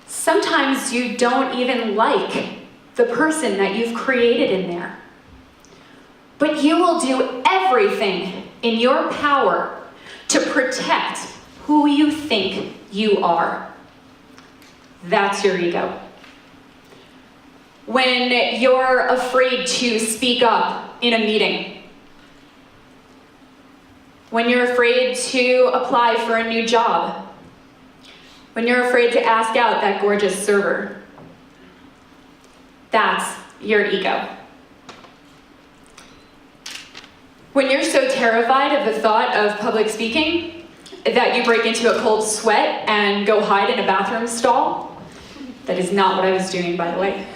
Sometimes you don't even like the person that you've created in there. But you will do everything in your power to protect who you think you are. That's your ego. When you're afraid to speak up in a meeting, when you're afraid to apply for a new job, when you're afraid to ask out that gorgeous server, that's your ego. When you're so terrified of the thought of public speaking that you break into a cold sweat and go hide in a bathroom stall, that is not what I was doing, by the way.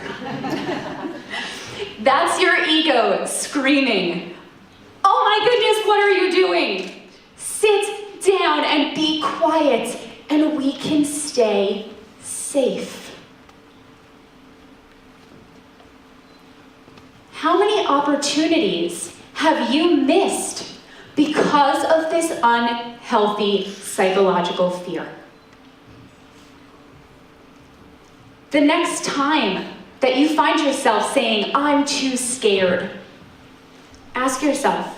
That's your ego screaming, "Oh my goodness, what are you doing? Sit down and be quiet, and we can stay safe." How many opportunities have you missed because of this unhealthy psychological fear? The next time that you find yourself saying, "I'm too scared," ask yourself,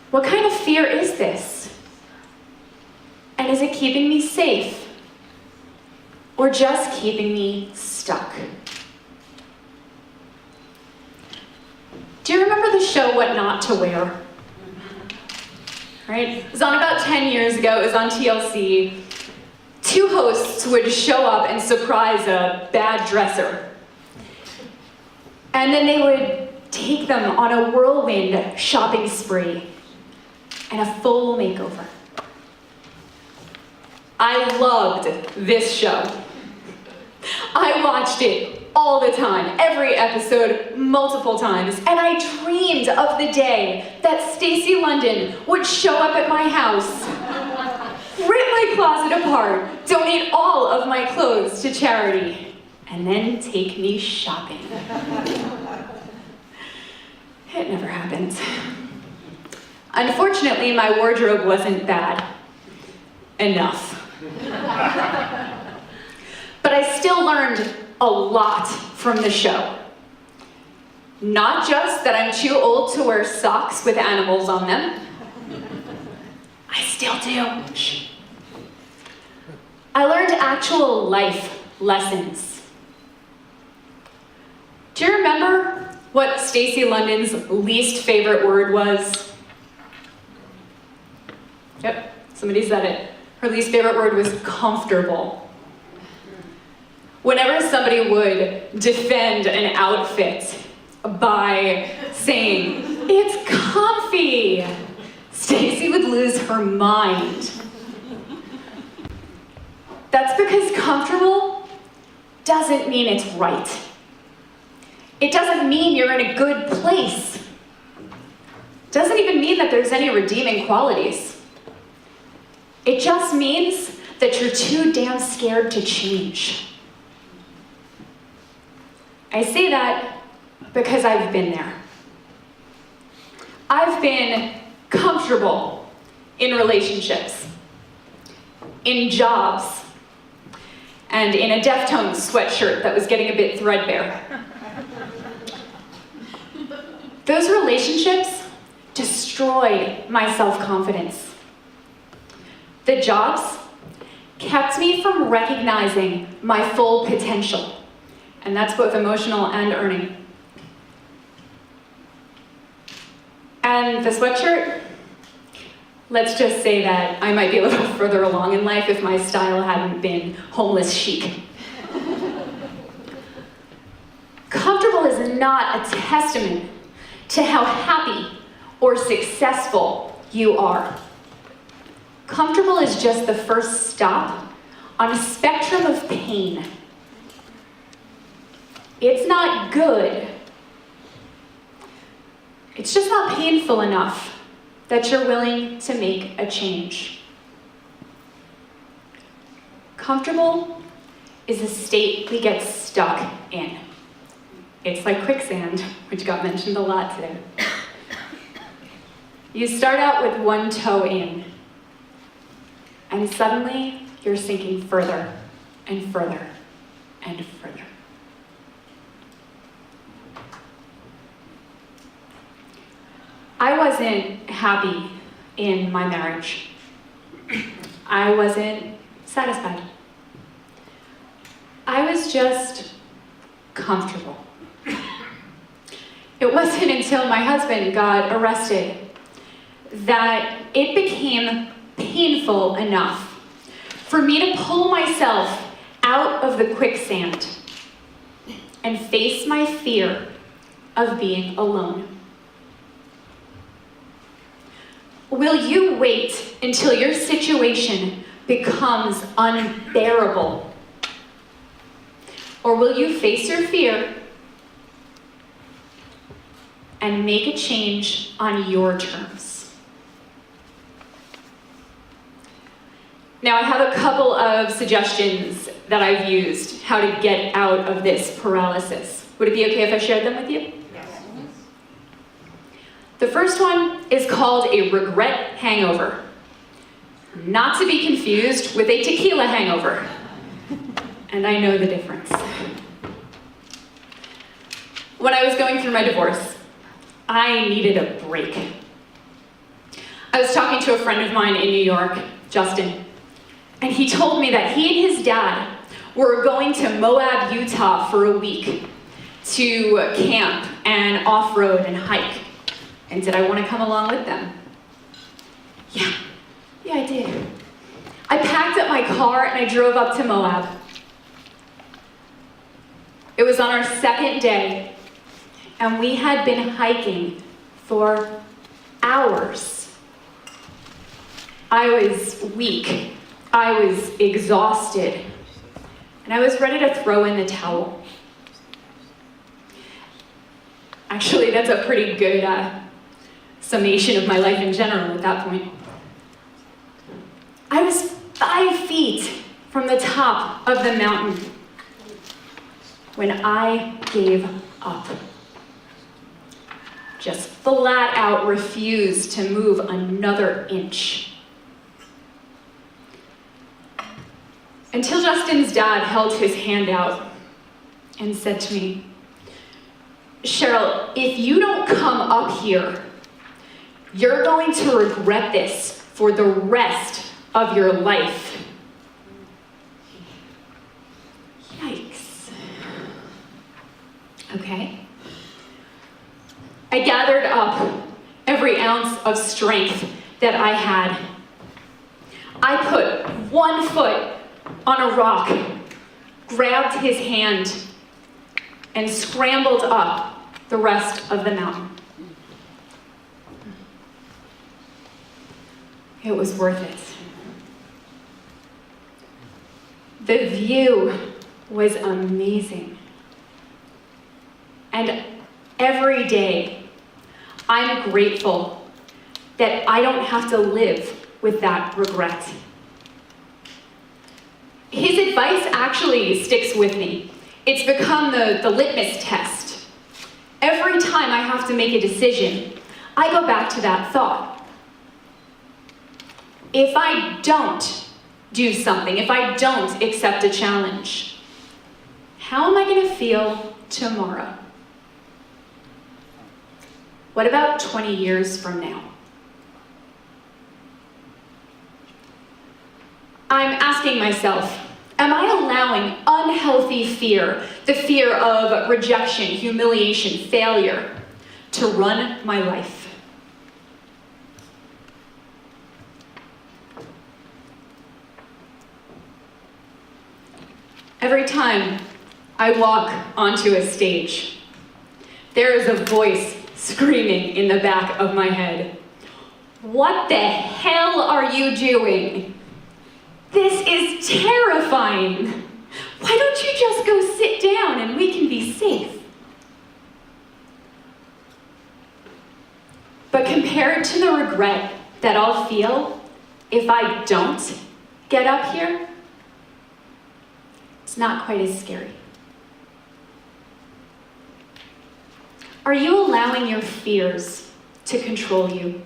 what kind of fear is this? And is it keeping me safe? Or just keeping me stuck? Do you remember the show What Not to Wear? Right? It was on about 10 years ago. It was on TLC. Two hosts would show up and surprise a bad dresser. And then they would take them on a whirlwind shopping spree and a full makeover. I loved this show. I watched it all the time, every episode, multiple times, and I dreamed of the day that Stacey London would show up at my house, rip my closet apart, donate all of my clothes to charity, and then take me shopping. It never happened. Unfortunately, my wardrobe wasn't bad enough. But I still learned a lot from the show. Not just that I'm too old to wear socks with animals on them. I still do. I learned actual life lessons. Do you remember what Stacey London's least favorite word was? Yep, somebody said it. Her least favorite word was comfortable. Whenever somebody would defend an outfit by saying, "It's comfy," Stacey would lose her mind. That's because comfortable doesn't mean it's right. It doesn't mean you're in a good place. It doesn't even mean that there's any redeeming qualities. It just means that you're too damn scared to change. I say that because I've been there. I've been comfortable in relationships, in jobs, and in a Deftones sweatshirt that was getting a bit threadbare. Those relationships destroyed my self-confidence. The jobs kept me from recognizing my full potential. And that's both emotional and earning. And the sweatshirt, let's just say that I might be a little further along in life if my style hadn't been homeless chic. Comfortable is not a testament to how happy or successful you are. Comfortable is just the first stop on a spectrum of pain. It's not good. It's just not painful enough that you're willing to make a change. Comfortable is a state we get stuck in. It's like quicksand, which got mentioned a lot today. You start out with one toe in, and suddenly you're sinking further and further and further. I wasn't happy in my marriage. I wasn't satisfied. I was just comfortable. It wasn't until my husband got arrested that it became painful enough for me to pull myself out of the quicksand and face my fear of being alone. Will you wait until your situation becomes unbearable? Or will you face your fear and make a change on your terms? Now, I have a couple of suggestions that I've used how to get out of this paralysis. Would it be okay if I shared them with you? The first one is called a regret hangover, not to be confused with a tequila hangover. And I know the difference. When I was going through my divorce, I needed a break. I was talking to a friend of mine in New York, Justin, and he told me that he and his dad were going to Moab, Utah for a week to camp and off-road and hike. And did I want to come along with them? Yeah, I did. I packed up my car and I drove up to Moab. It was on our second day, and we had been hiking for hours. I was weak, I was exhausted, and I was ready to throw in the towel. Actually, that's a pretty good summation of my life in general at that point. I was 5 feet from the top of the mountain when I gave up. Just flat out refused to move another inch. Until Justin's dad held his hand out and said to me, "Cheryl, if you don't come up here, you're going to regret this for the rest of your life." Yikes. Okay. I gathered up every ounce of strength that I had. I put one foot on a rock, grabbed his hand, and scrambled up the rest of the mountain. It was worth it. The view was amazing. And every day, I'm grateful that I don't have to live with that regret. His advice actually sticks with me. It's become the litmus test. Every time I have to make a decision, I go back to that thought. If I don't do something, if I don't accept a challenge, how am I going to feel tomorrow? What about 20 years from now? I'm asking myself, am I allowing unhealthy fear, the fear of rejection, humiliation, failure, to run my life? Every time I walk onto a stage, there is a voice screaming in the back of my head. What the hell are you doing? This is terrifying. Why don't you just go sit down and we can be safe? But compared to the regret that I'll feel if I don't get up here, it's not quite as scary. Are you allowing your fears to control you?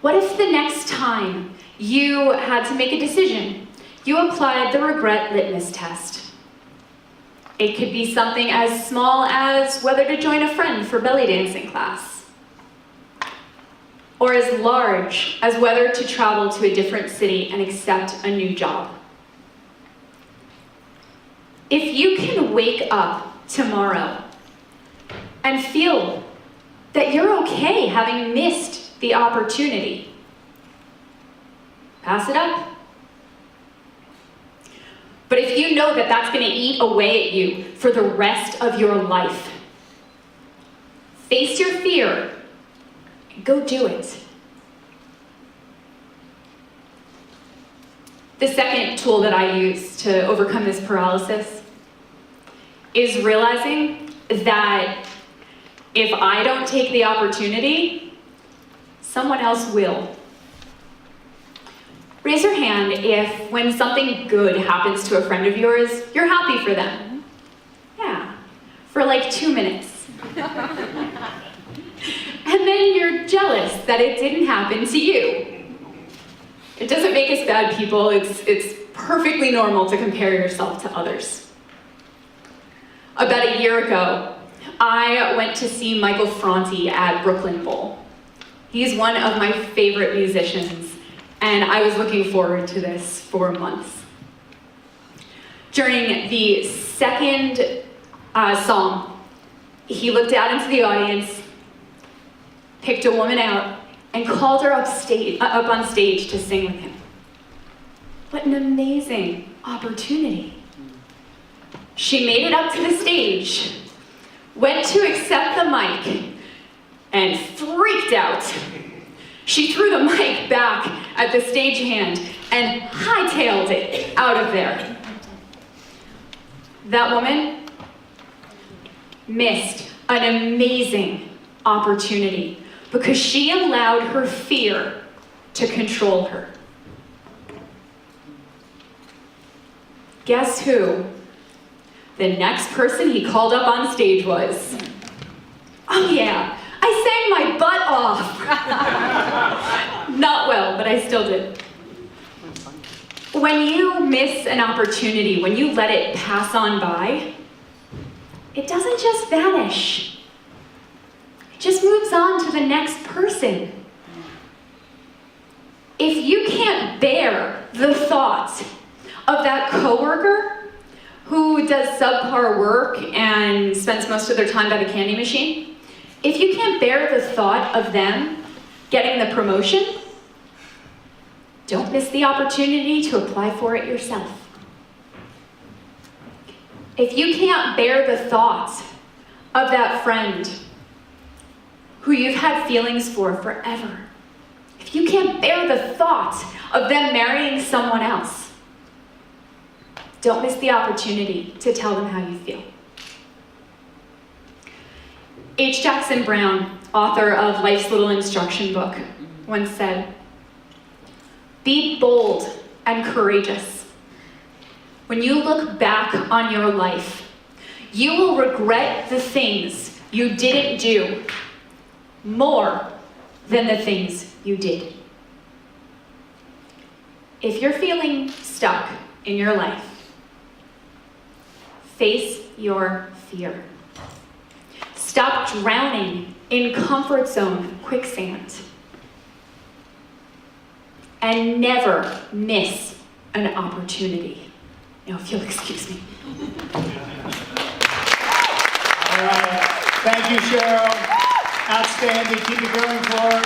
What if the next time you had to make a decision, you applied the regret litmus test? It could be something as small as whether to join a friend for belly dancing class, or as large as whether to travel to a different city and accept a new job. If you can wake up tomorrow and feel that you're okay having missed the opportunity, pass it up. But if you know that that's going to eat away at you for the rest of your life, face your fear and go do it. The second tool that I use to overcome this paralysis is realizing that if I don't take the opportunity, someone else will. Raise your hand if, when something good happens to a friend of yours, you're happy for them. Yeah, for like 2 minutes. And then you're jealous that it didn't happen to you. It doesn't make us bad people. It's perfectly normal to compare yourself to others. About a year ago, I went to see Michael Franti at Brooklyn Bowl. He's one of my favorite musicians, and I was looking forward to this for months. During the second song, he looked out into the audience, picked a woman out, and called her up on stage to sing with him. What an amazing opportunity. She made it up to the stage, went to accept the mic, and freaked out. She threw the mic back at the stagehand and hightailed it out of there. That woman missed an amazing opportunity because she allowed her fear to control her. Guess who the next person he called up on stage was? Oh yeah, I sang my butt off. Not well, but I still did. When you miss an opportunity, when you let it pass on by, it doesn't just vanish. It just moves on to the next person. If you can't bear the thought of that coworker who does subpar work and spends most of their time by the candy machine, if you can't bear the thought of them getting the promotion, don't miss the opportunity to apply for it yourself. If you can't bear the thought of that friend who you've had feelings for forever, if you can't bear the thought of them marrying someone else, don't miss the opportunity to tell them how you feel. H. Jackson Brown, author of Life's Little Instruction Book, once said, "Be bold and courageous. When you look back on your life, you will regret the things you didn't do more than the things you did." If you're feeling stuck in your life, face your fear. Stop drowning in comfort zone quicksand. And never miss an opportunity. Now, if you'll excuse me. All right. Thank you, Cheryl. Outstanding. Keep it going for her.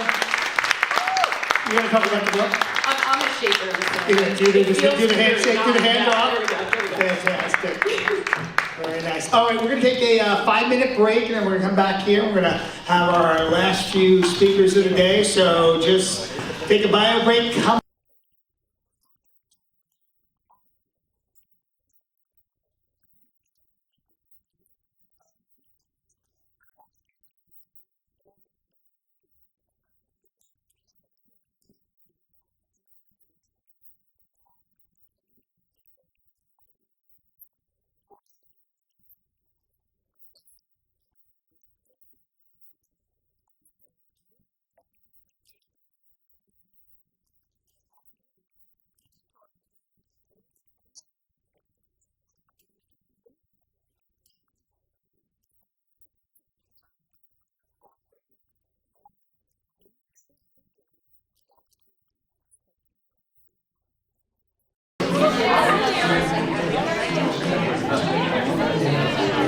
You're going to talk about the book? I'm going to shaker. Do the handshake, do the handoff. Fantastic. Very nice. All right, we're going to take a 5-minute break, and then we're going to come back here. We're going to have our last few speakers of the day. So just take a bio break. Come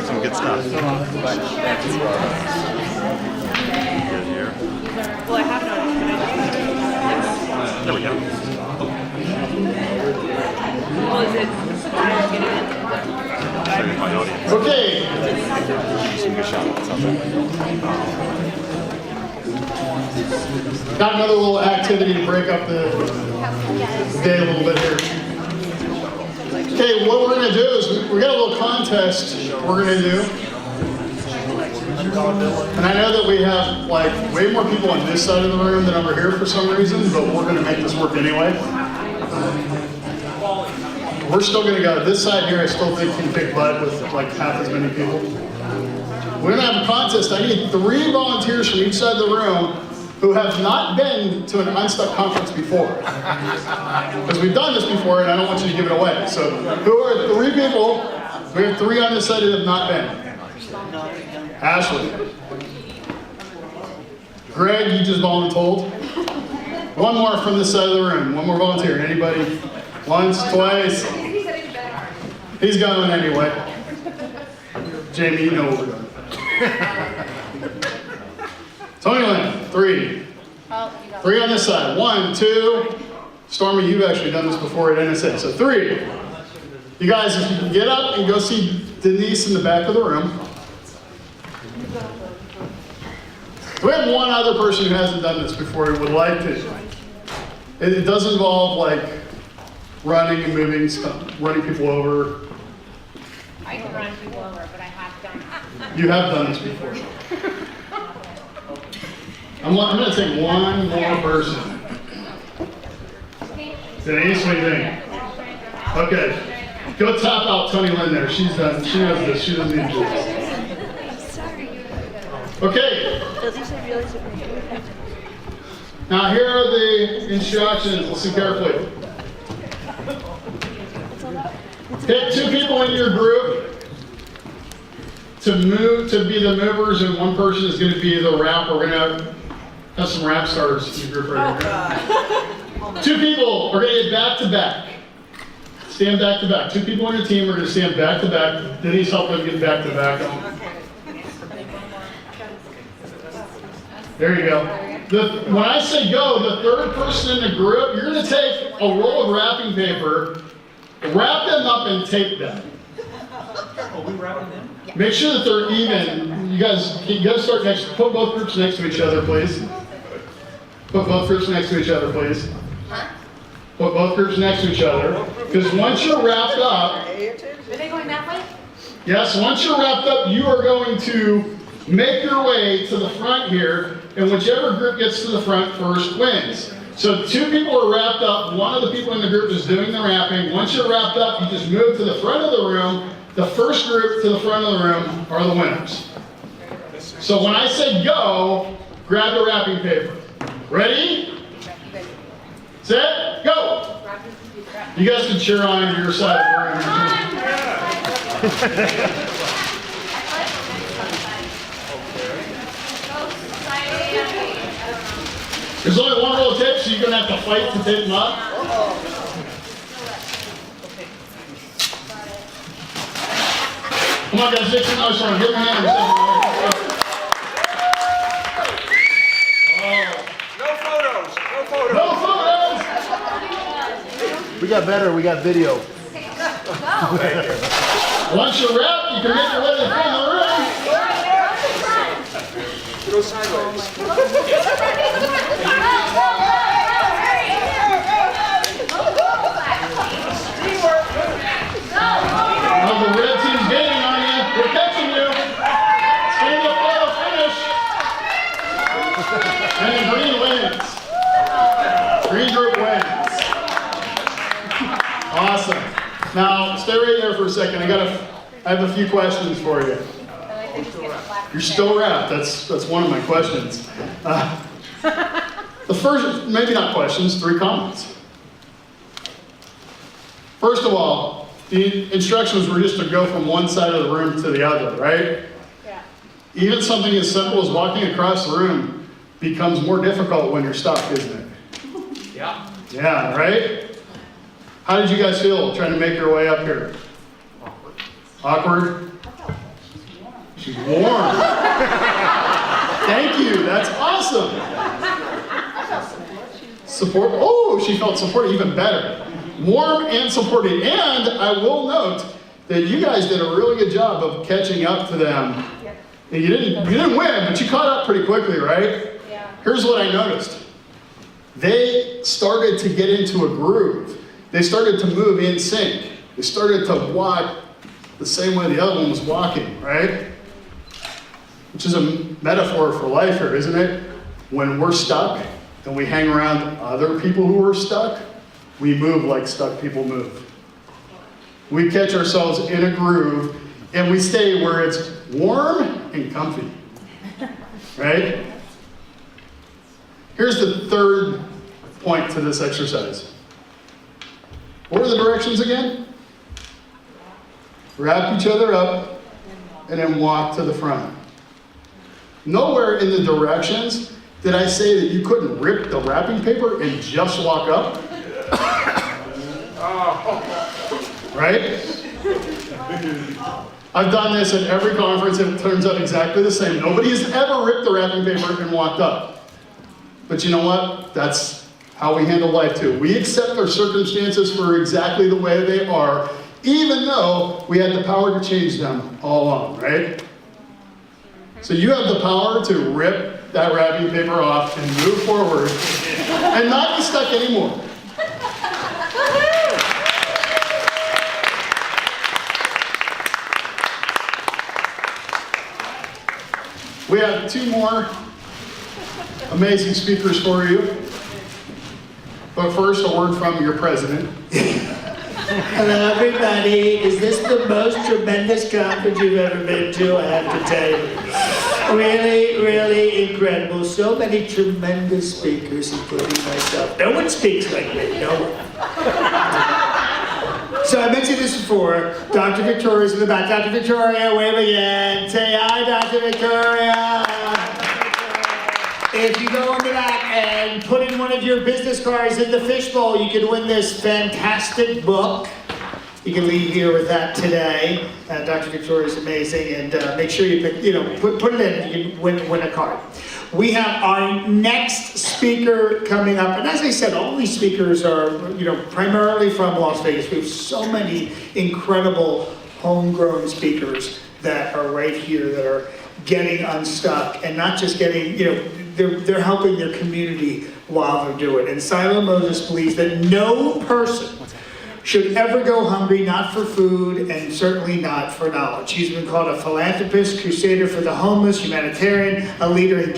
Some good stuff. Good here. Well, I have not. There we go. Well, is it? There's my audience. Okay, Some good shots. got another little activity to break up the day a little bit here. Okay, what we're gonna do is we got a little contest we're gonna do. And I know that we have like way more people on this side of the room than over here for some reason, but we're gonna make this work anyway. We're still gonna go, this side here I still think can kick butt with like half as many people. We're gonna have a contest. I need 3 volunteers from each side of the room who have not been to an Unstuck conference before. Because we've done this before and I don't want you to give it away. So who are 3 people? We have 3 on this side that have not been. Ashley. Greg, you just voluntold. 1 more from this side of the room. 1 more volunteer. Anybody? Once, twice. He's going anyway. Jamie, you know what we're doing. Tony Lynn, 3. 3 on this side. 1, 2. Stormy, you've actually done this before at NSA. So 3. You guys, if you can get up and go see Denise in the back of the room. We have 1 other person who hasn't done this before who would like to. It does involve like running and moving stuff, running people over. I can run people over, but I have done it. You have done this before. I'm going to take 1 more person. Denise, what do you think? Okay. Go tap out Tony Lynn there. She's done. She knows this. She doesn't need to do this. Okay. Now here are the instructions. Listen carefully. Pick 2 people in your group to be the movers, and 1 person is going to be the rap. We're going to have some rap stars in the group right here. 2 people are going to get back to back. Stand back to back. 2 people on your team are going to stand back to back. Denise, help them get back to back. There you go. When I say go, the 3rd person in the group, you're going to take a roll of wrapping paper, wrap them up, and tape them. Are we wrapping them? Make sure that they're even. You guys start next. Put both groups next to each other, please. Put both groups next to each other, please. Put both groups next to each other. Because once you're wrapped up. Are they going that way? Yes, once you're wrapped up, you are going to make your way to the front here, and whichever group gets to the front first wins. So 2 people are wrapped up. 1 of the people in the group is doing the wrapping. Once you're wrapped up, you just move to the front of the room. The first group to the front of the room are the winners. So when I say go, grab the wrapping paper. Ready? Set, go! You guys can cheer on your side of the room. There's only 1 roll of tape, so you're going to have to fight to tape them up. Come on, guys, make some noise for him. Give him a hand. No photos. No photos. No photos! We got better, we got video. Once you're wrapped, you can make your way to the front of the room. Go sideways. Now the red team's gaining on you. They're catching you. Stand up, photo finish. And the green wins. Green group wins. Awesome. Now, stay right there for a second. I have a few questions for you. You're still wrapped. That's one of my questions. The first, maybe not questions, 3 comments. First of all, the instructions were just to go from one side of the room to the other, right? Yeah. Even something as simple as walking across the room becomes more difficult when you're stuck, isn't it? Yeah. Yeah, right? How did you guys feel trying to make your way up here? Awkward? She's warm. Thank you, that's awesome. Support, oh, she felt supported, even better. Warm and supported, and I will note that you guys did a really good job of catching up to them. And you didn't win, but you caught up pretty quickly, right? Yeah. Here's what I noticed. They started to get into a groove. They started to move in sync. They started to walk the same way the other one was walking, right? Which is a metaphor for life here, isn't it? When we're stuck and we hang around other people who are stuck, we move like stuck people move. We catch ourselves in a groove and we stay where it's warm and comfy, right? Here's the third point to this exercise. What were the directions again? Wrap each other up and then walk to the front. Nowhere in the directions did I say that you couldn't rip the wrapping paper and just walk up. Right? I've done this at every conference and it turns out exactly the same. Nobody has ever ripped the wrapping paper and walked up. But you know what? That's how we handle life too. We accept our circumstances for exactly the way they are, even though we had the power to change them all along, right? So you have the power to rip that wrapping paper off and move forward and not be stuck anymore. We have 2 more amazing speakers for you. But first, a word from your president. Hello, everybody. Is this the most tremendous conference you've ever been to? I have to tell you. Really, really incredible. So many tremendous speakers, including myself. No one speaks like me, no one. So I mentioned this before. Dr. Victoria's in the back. Dr. Victoria, wave again. Say hi, Dr. Victoria. If you go in the back and put in one of your business cards in the fishbowl, you can win this fantastic book. You can leave here with that today. Dr. Victoria is amazing, and make sure you pick, put it in, and you can win a card. We have our next speaker coming up, and as I said, all these speakers are, primarily from Las Vegas. We have so many incredible homegrown speakers that are right here that are getting unstuck, and not just getting, they're helping their community while they're doing it. And Silo Moses believes that no person should ever go hungry, not for food, and certainly not for knowledge. He's been called a philanthropist, crusader for the homeless, humanitarian, a leader in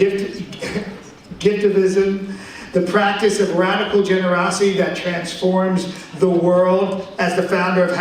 giftivism, the practice of radical generosity that transforms the world. As the founder of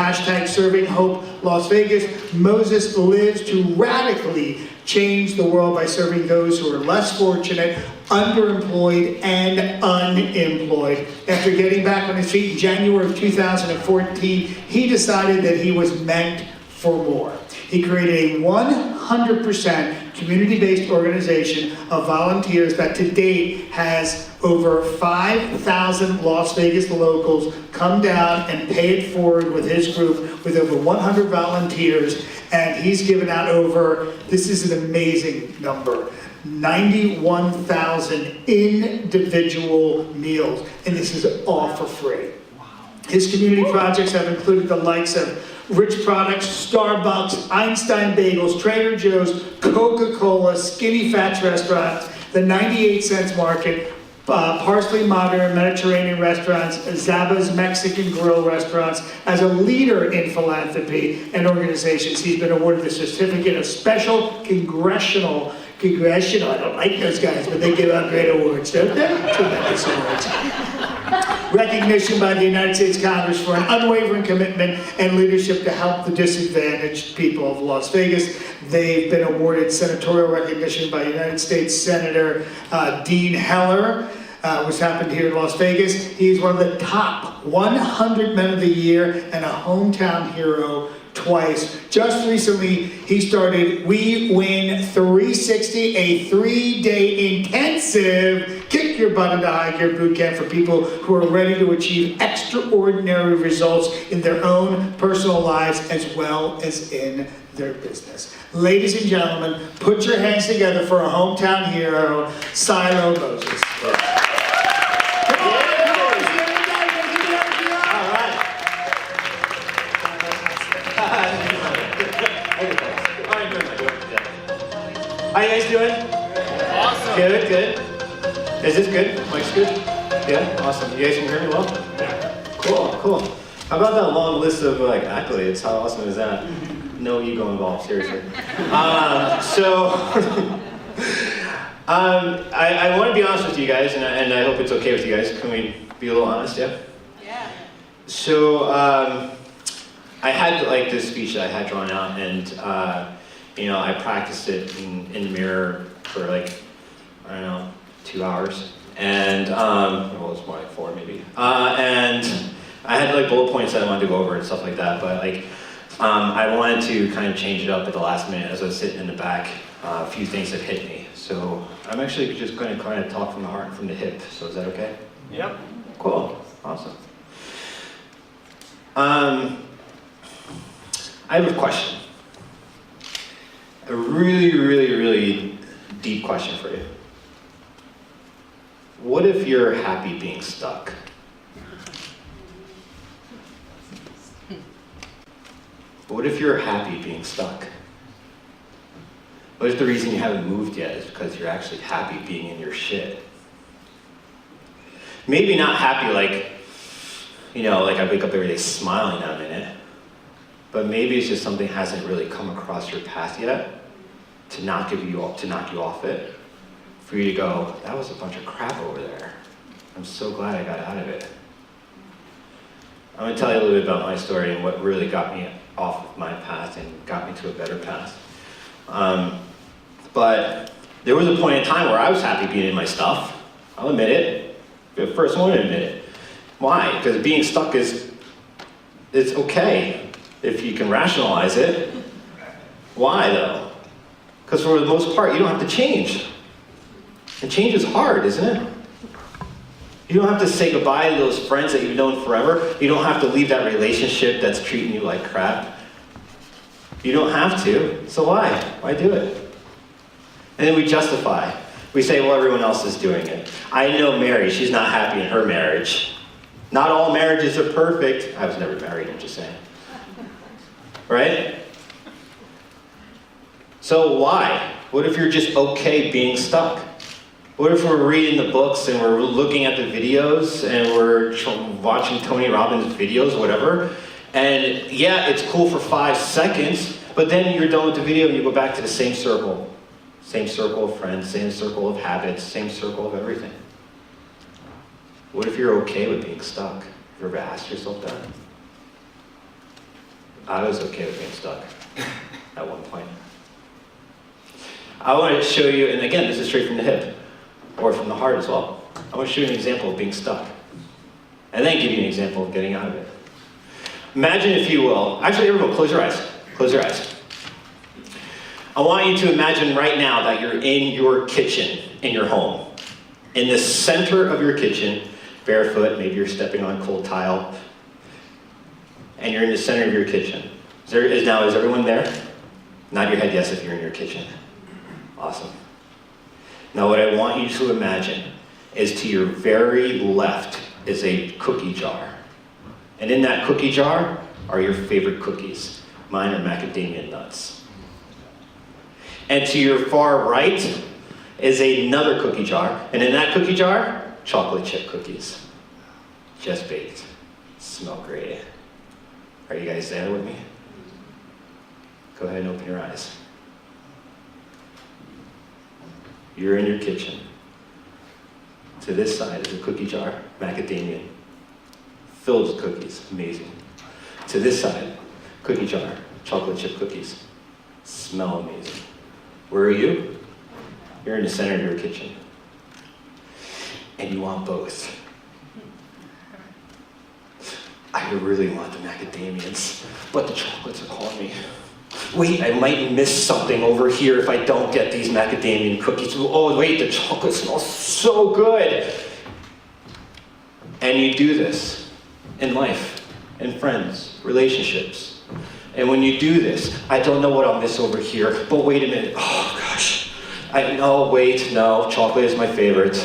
#Serving Hope Las Vegas, Moses lives to radically change the world by serving those who are less fortunate, underemployed, and unemployed. After getting back on his feet in January of 2014, he decided that he was meant for more. He created a 100% community-based organization of volunteers that to date has over 5,000 Las Vegas locals come down and pay it forward with his group with over 100 volunteers. And he's given out over, this is an amazing number, 91,000 individual meals. And this is all for free. His community projects have included the likes of Rich Products, Starbucks, Einstein Bagels, Trader Joe's, Coca-Cola, Skinny Fats Restaurant, the 98 Cents Market, Parsley Modern Mediterranean Restaurants, Zaba's Mexican Grill Restaurants. As a leader in philanthropy and organizations, he's been awarded the Certificate of Special Congressional, I don't like those guys, but they give out great awards, don't they? Tremendous awards. Recognition by the United States Congress for an unwavering commitment and leadership to help the disadvantaged people of Las Vegas. They've been awarded senatorial recognition by United States Senator Dean Heller, which happened here in Las Vegas. He's one of the top 100 men of the year and a hometown hero twice. Just recently, he started We Win 360, a 3-day intensive kick your butt into high gear boot camp for people who are ready to achieve extraordinary results in their own personal lives as well as in their business. Ladies and gentlemen, put your hands together for a hometown hero, Silo Moses. How you guys doing? Awesome. Good, good. Is this good? Mike's good? Yeah, awesome. You guys can hear me well? Yeah. Cool, cool. How about that long list of accolades? How awesome is that? No ego involved, seriously. I want to be honest with you guys, and I hope it's okay with you guys. Can we be a little honest, yeah? Yeah. So, I had this speech that I had drawn out, and I practiced it in the mirror for 2 hours, and well, it's more like 4 maybe. And I had bullet points that I wanted to go over and stuff like that, but I wanted to kind of change it up at the last minute as I was sitting in the back. A few things that hit me, so I'm actually just going to kind of talk from the heart and from the hip. So is that okay? Yep. Cool. Awesome. I have a question. A really, really, really deep question for you. What if you're happy being stuck? What if you're happy being stuck? What if the reason you haven't moved yet is because you're actually happy being in your shit? Maybe not happy I wake up every day smiling that minute, but maybe it's just something hasn't really come across your path yet to knock you off it, for you to go, that was a bunch of crap over there. I'm so glad I got out of it. I'm going to tell you a little bit about my story and what really got me off of my path and got me to a better path. But there was a point in time where I was happy being in my stuff. I'll admit it. Be the first one to admit it. Why? Because being stuck it's okay if you can rationalize it. Why though? Because for the most part, you don't have to change. And change is hard, isn't it? You don't have to say goodbye to those friends that you've known forever. You don't have to leave that relationship that's treating you like crap. You don't have to, so why? Why do it? And then we justify. We say, well, everyone else is doing it. I know Mary, she's not happy in her marriage. Not all marriages are perfect. I was never married, I'm just saying. Right? So why? What if you're just okay being stuck? What if we're reading the books and we're looking at the videos and we're watching Tony Robbins videos, whatever, and yeah, it's cool for 5 seconds, but then you're done with the video and you go back to the same circle. Same circle of friends, same circle of habits, same circle of everything. What if you're okay with being stuck? You ever asked yourself that? I was okay with being stuck at one point. I want to show you, and again, this is straight from the hip, or from the heart as well. I want to show you an example of being stuck, and then give you an example of getting out of it. Imagine, if you will, actually everyone, close your eyes. Close your eyes. I want you to imagine right now that you're in your kitchen, in your home. In the center of your kitchen, barefoot, maybe you're stepping on cold tile, and you're in the center of your kitchen. Is everyone there? Nod your head yes if you're in your kitchen. Awesome. Now what I want you to imagine is to your very left is a cookie jar. And in that cookie jar are your favorite cookies. Mine are macadamia nuts. And to your far right is another cookie jar. And in that cookie jar, chocolate chip cookies. Just baked. Smell great. Are you guys there with me? Go ahead and open your eyes. You're in your kitchen. To this side is a cookie jar, macadamia, filled with cookies, amazing. To this side, cookie jar, chocolate chip cookies, smell amazing. Where are you? You're in the center of your kitchen. And you want both. I really want the macadamias, but the chocolates are calling me. Wait, I might miss something over here if I don't get these macadamia cookies. Oh, wait, the chocolate smells so good. And you do this in life, in friends, relationships. And when you do this, I don't know what I'll miss over here, but wait a minute. Oh, gosh. No, chocolate is my favorite.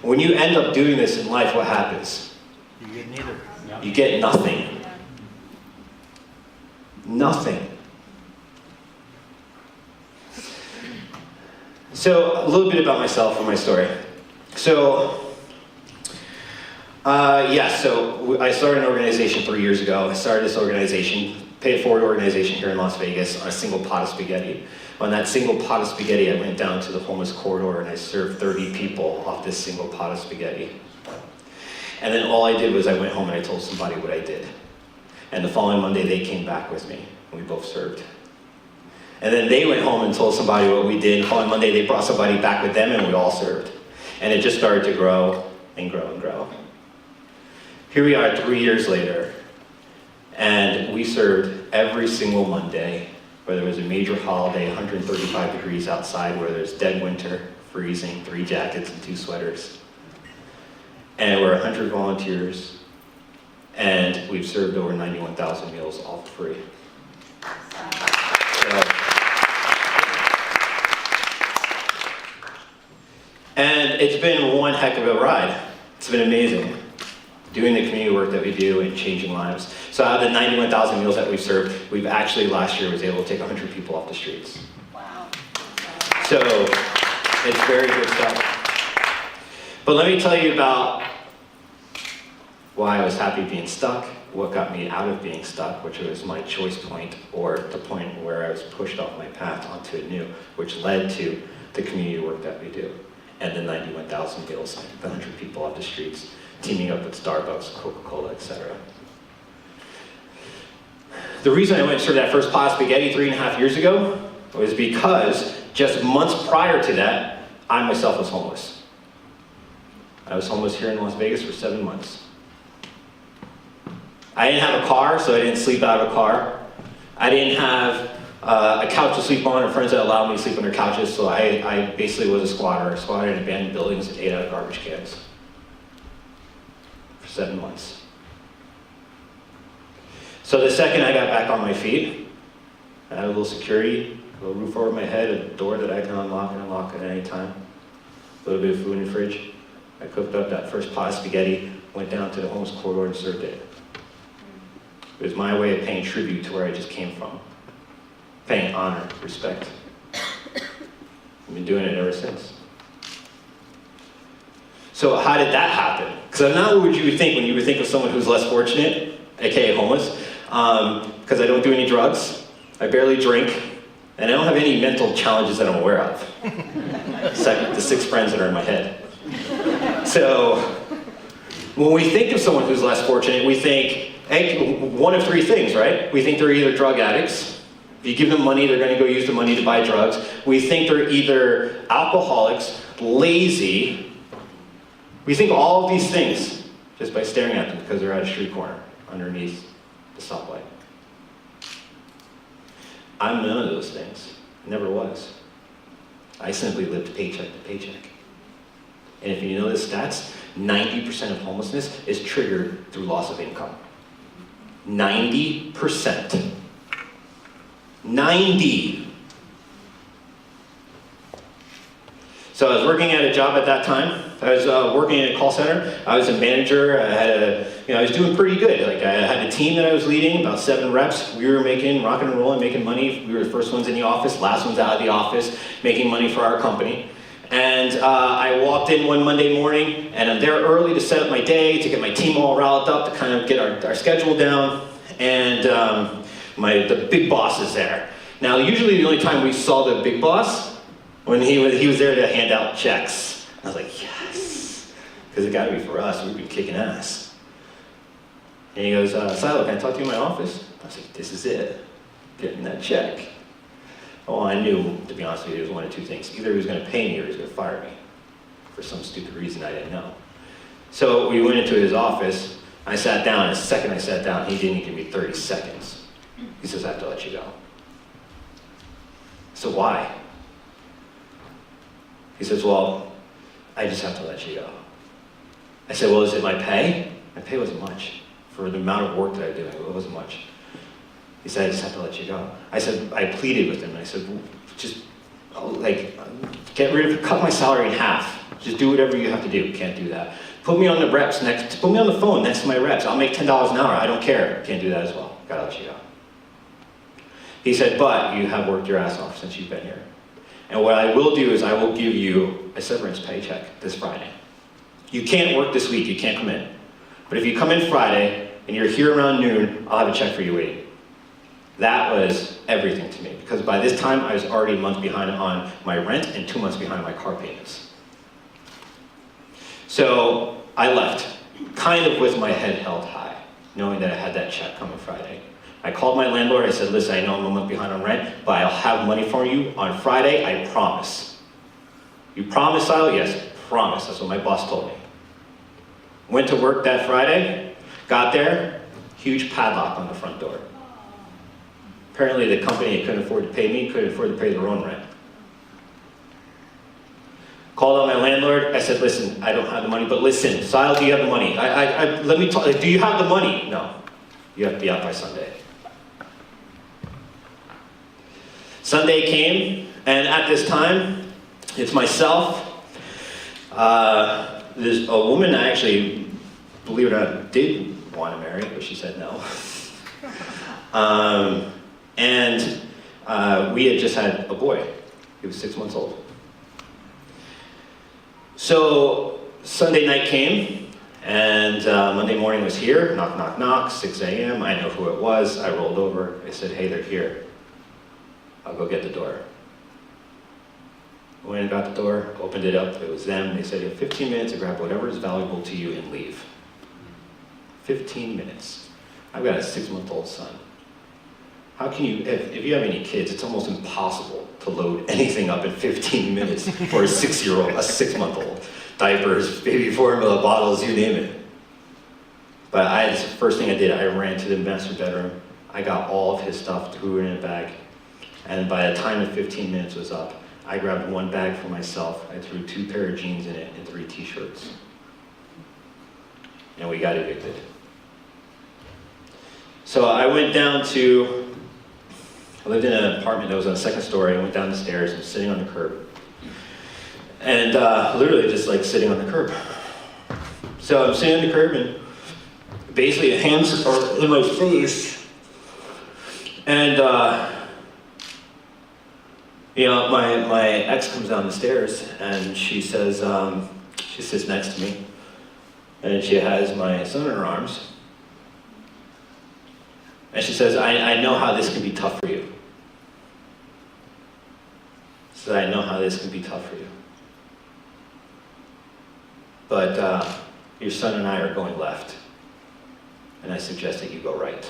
When you end up doing this in life, what happens? You get neither. You get nothing. Nothing. So, a little bit about myself and my story. So I started an organization 3 years ago. I started this organization, paid forward organization here in Las Vegas on a single pot of spaghetti. On that single pot of spaghetti, I went down to the homeless corridor and I served 30 people off this single pot of spaghetti. And then all I did was I went home and I told somebody what I did. And the following Monday, they came back with me and we both served. And then they went home and told somebody what we did. And the following Monday, they brought somebody back with them and we all served. And it just started to grow and grow and grow. Here we are 3 years later, and we served every single Monday, whether it was a major holiday, 135 degrees outside, where there's dead winter, freezing, 3 jackets and 2 sweaters. And we're 100 volunteers, and we've served over 91,000 meals all for free. And it's been one heck of a ride. It's been amazing, doing the community work that we do and changing lives. So out of the 91,000 meals that we've served, we've actually last year was able to take 100 people off the streets. Wow. So it's very good stuff. But let me tell you about why I was happy being stuck, what got me out of being stuck, which was my choice point, or the point where I was pushed off my path onto a new, which led to the community work that we do, and the 91,000 meals, the 100 people off the streets, teaming up with Starbucks, Coca-Cola, etc. The reason I went through that first pot of spaghetti 3.5 years ago was because just months prior to that, I myself was homeless. I was homeless here in Las Vegas for 7 months. I didn't have a car, so I didn't sleep out of a car. I didn't have a couch to sleep on, or friends that allowed me to sleep on their couches, so I basically was a squatter. I squatted in abandoned buildings and ate out of garbage cans. For 7 months. So the second I got back on my feet, I had a little security, a little roof over my head, a door that I can unlock and unlock at any time, a little bit of food in the fridge. I cooked up that first pot of spaghetti, went down to the homeless corridor and served it. It was my way of paying tribute to where I just came from. Paying honor, respect. I've been doing it ever since. So how did that happen? Because not what would you think when you would think of someone who's less fortunate, aka homeless, because I don't do any drugs, I barely drink, and I don't have any mental challenges that I'm aware of, except the 6 friends that are in my head. So when we think of someone who's less fortunate, we think one of 3 things, right? We think they're either drug addicts. If you give them money, they're going to go use the money to buy drugs. We think they're either alcoholics, lazy. We think all of these things just by staring at them because they're at a street corner underneath the stoplight. I'm none of those things. Never was. I simply lived paycheck to paycheck. And if you know the stats, 90% of homelessness is triggered through loss of income. 90%. 90. So I was working at a job at that time. I was working in a call center. I was a manager. I was doing pretty good. Like I had a team that I was leading, about 7 reps. We were making, rocking and rolling, making money. We were the first ones in the office, last ones out of the office, making money for our company. And I walked in one Monday morning, and I'm there early to set up my day, to get my team all riled up, to kind of get our schedule down. And the big boss is there. Now, usually the only time we saw the big boss, when he was there to hand out checks. I was like, yes, because it got to be for us. We've been kicking ass. And he goes, Silo, can I talk to you in my office? I was like, this is it, getting that check. Well, I knew, to be honest with you, it was one of 2 things. Either he was going to pay me or he was going to fire me for some stupid reason I didn't know. So we went into his office. I sat down. The second I sat down, he didn't give me 30 seconds. He says, I have to let you go. So why? He says, well, I just have to let you go. I said, well, is it my pay? My pay wasn't much. For the amount of work that I did, it wasn't much. He said, I just have to let you go. I said, I pleaded with him. I said, well, just, get rid of, cut my salary in half. Just do whatever you have to do. Can't do that. Put me on the reps put me on the phone next to my reps. I'll make $10 an hour. I don't care. Can't do that as well. Gotta let you go. He said, but you have worked your ass off since you've been here. And what I will do is I will give you a severance paycheck this Friday. You can't work this week, you can't come in. But if you come in Friday and you're here around noon, I'll have a check for you waiting. That was everything to me, because by this time I was already a month behind on my rent and 2 months behind my car payments. So I left, kind of with my head held high, knowing that I had that check coming Friday. I called my landlord, I said, listen, I know I'm a month behind on rent, but I'll have money for you on Friday, I promise. You promise, Silo? Yes, promise. That's what my boss told me. Went to work that Friday, got there, huge padlock on the front door. Apparently the company couldn't afford to pay me, couldn't afford to pay their own rent. Called on my landlord, I said, listen, I don't have the money, but listen, Silo, do you have the money? Let me talk, do you have the money? No, you have to be out by Sunday. Sunday came, and at this time, it's myself. There's a woman I actually, believe it or not, did want to marry, but she said no. We had just had a boy. He was 6 months old. So Sunday night came, and Monday morning was here. Knock, knock, knock, 6 a.m. I know who it was. I rolled over. I said, hey, they're here. I'll go get the door. Went and got the door, opened it up, it was them. They said, you have 15 minutes to grab whatever is valuable to you and leave. 15 minutes. I've got a 6-month-old son. How can you, if you have any kids, it's almost impossible to load anything up in 15 minutes for a 6-year-old, a 6-month-old. Diapers, baby formula, bottles, you name it. But the first thing I did, I ran to the master bedroom. I got all of his stuff, threw it in a bag. And by the time the 15 minutes was up, I grabbed 1 bag for myself. I threw 2 pair of jeans in it and 3 t-shirts. And we got evicted. So I went down to, I lived in an apartment that was on the 2nd story. I went down the stairs and sitting on the curb. And literally just like sitting on the curb. So I'm sitting on the curb and basically the hands are in my face. And my ex comes down the stairs and she says, she sits next to me and she has my son in her arms. And she says, I know how this can be tough for you. She said, I know how this can be tough for you. But your son and I are going left. And I suggest that you go right.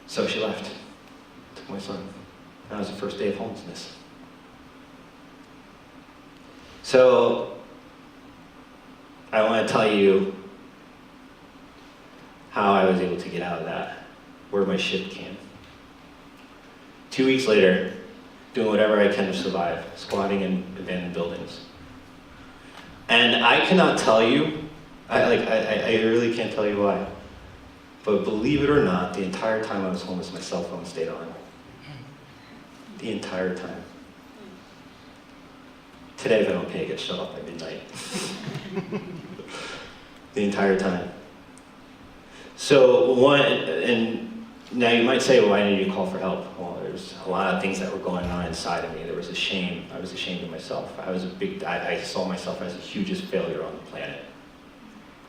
So she left. Took my son. That was the first day of homelessness. So I want to tell you how I was able to get out of that, where my shift came. 2 weeks later, doing whatever I can to survive, squatting in abandoned buildings. And I cannot tell you, I really can't tell you why. But believe it or not, the entire time I was homeless, my cell phone stayed on. The entire time. Today, if I don't pay, I get shut off by midnight. The entire time. So and now you might say, well, why didn't you call for help? Well, there's a lot of things that were going on inside of me. There was a shame. I was ashamed of myself. I saw myself as the hugest failure on the planet.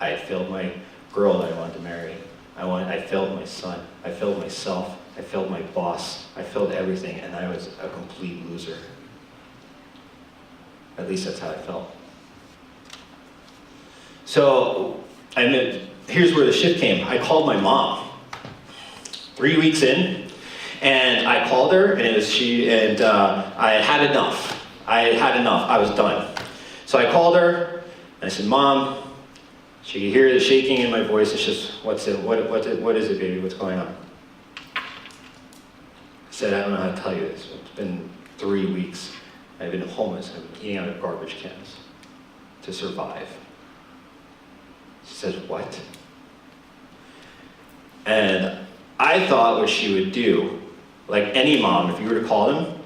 I had failed my girl that I wanted to marry. I failed my son. I failed myself. I failed my boss. I failed everything, and I was a complete loser. At least that's how I felt. So, here's where the shift came. I called my mom 3 weeks in, and I called her, and I had had enough. I had had enough. I was done. So I called her, and I said, Mom, she could hear the shaking in my voice. It's just, what is it, baby? What's going on? I said, I don't know how to tell you this. It's been 3 weeks. I've been homeless. I've been eating out of garbage cans to survive. She says, what? And I thought what she would do, like any mom, if you were to call them,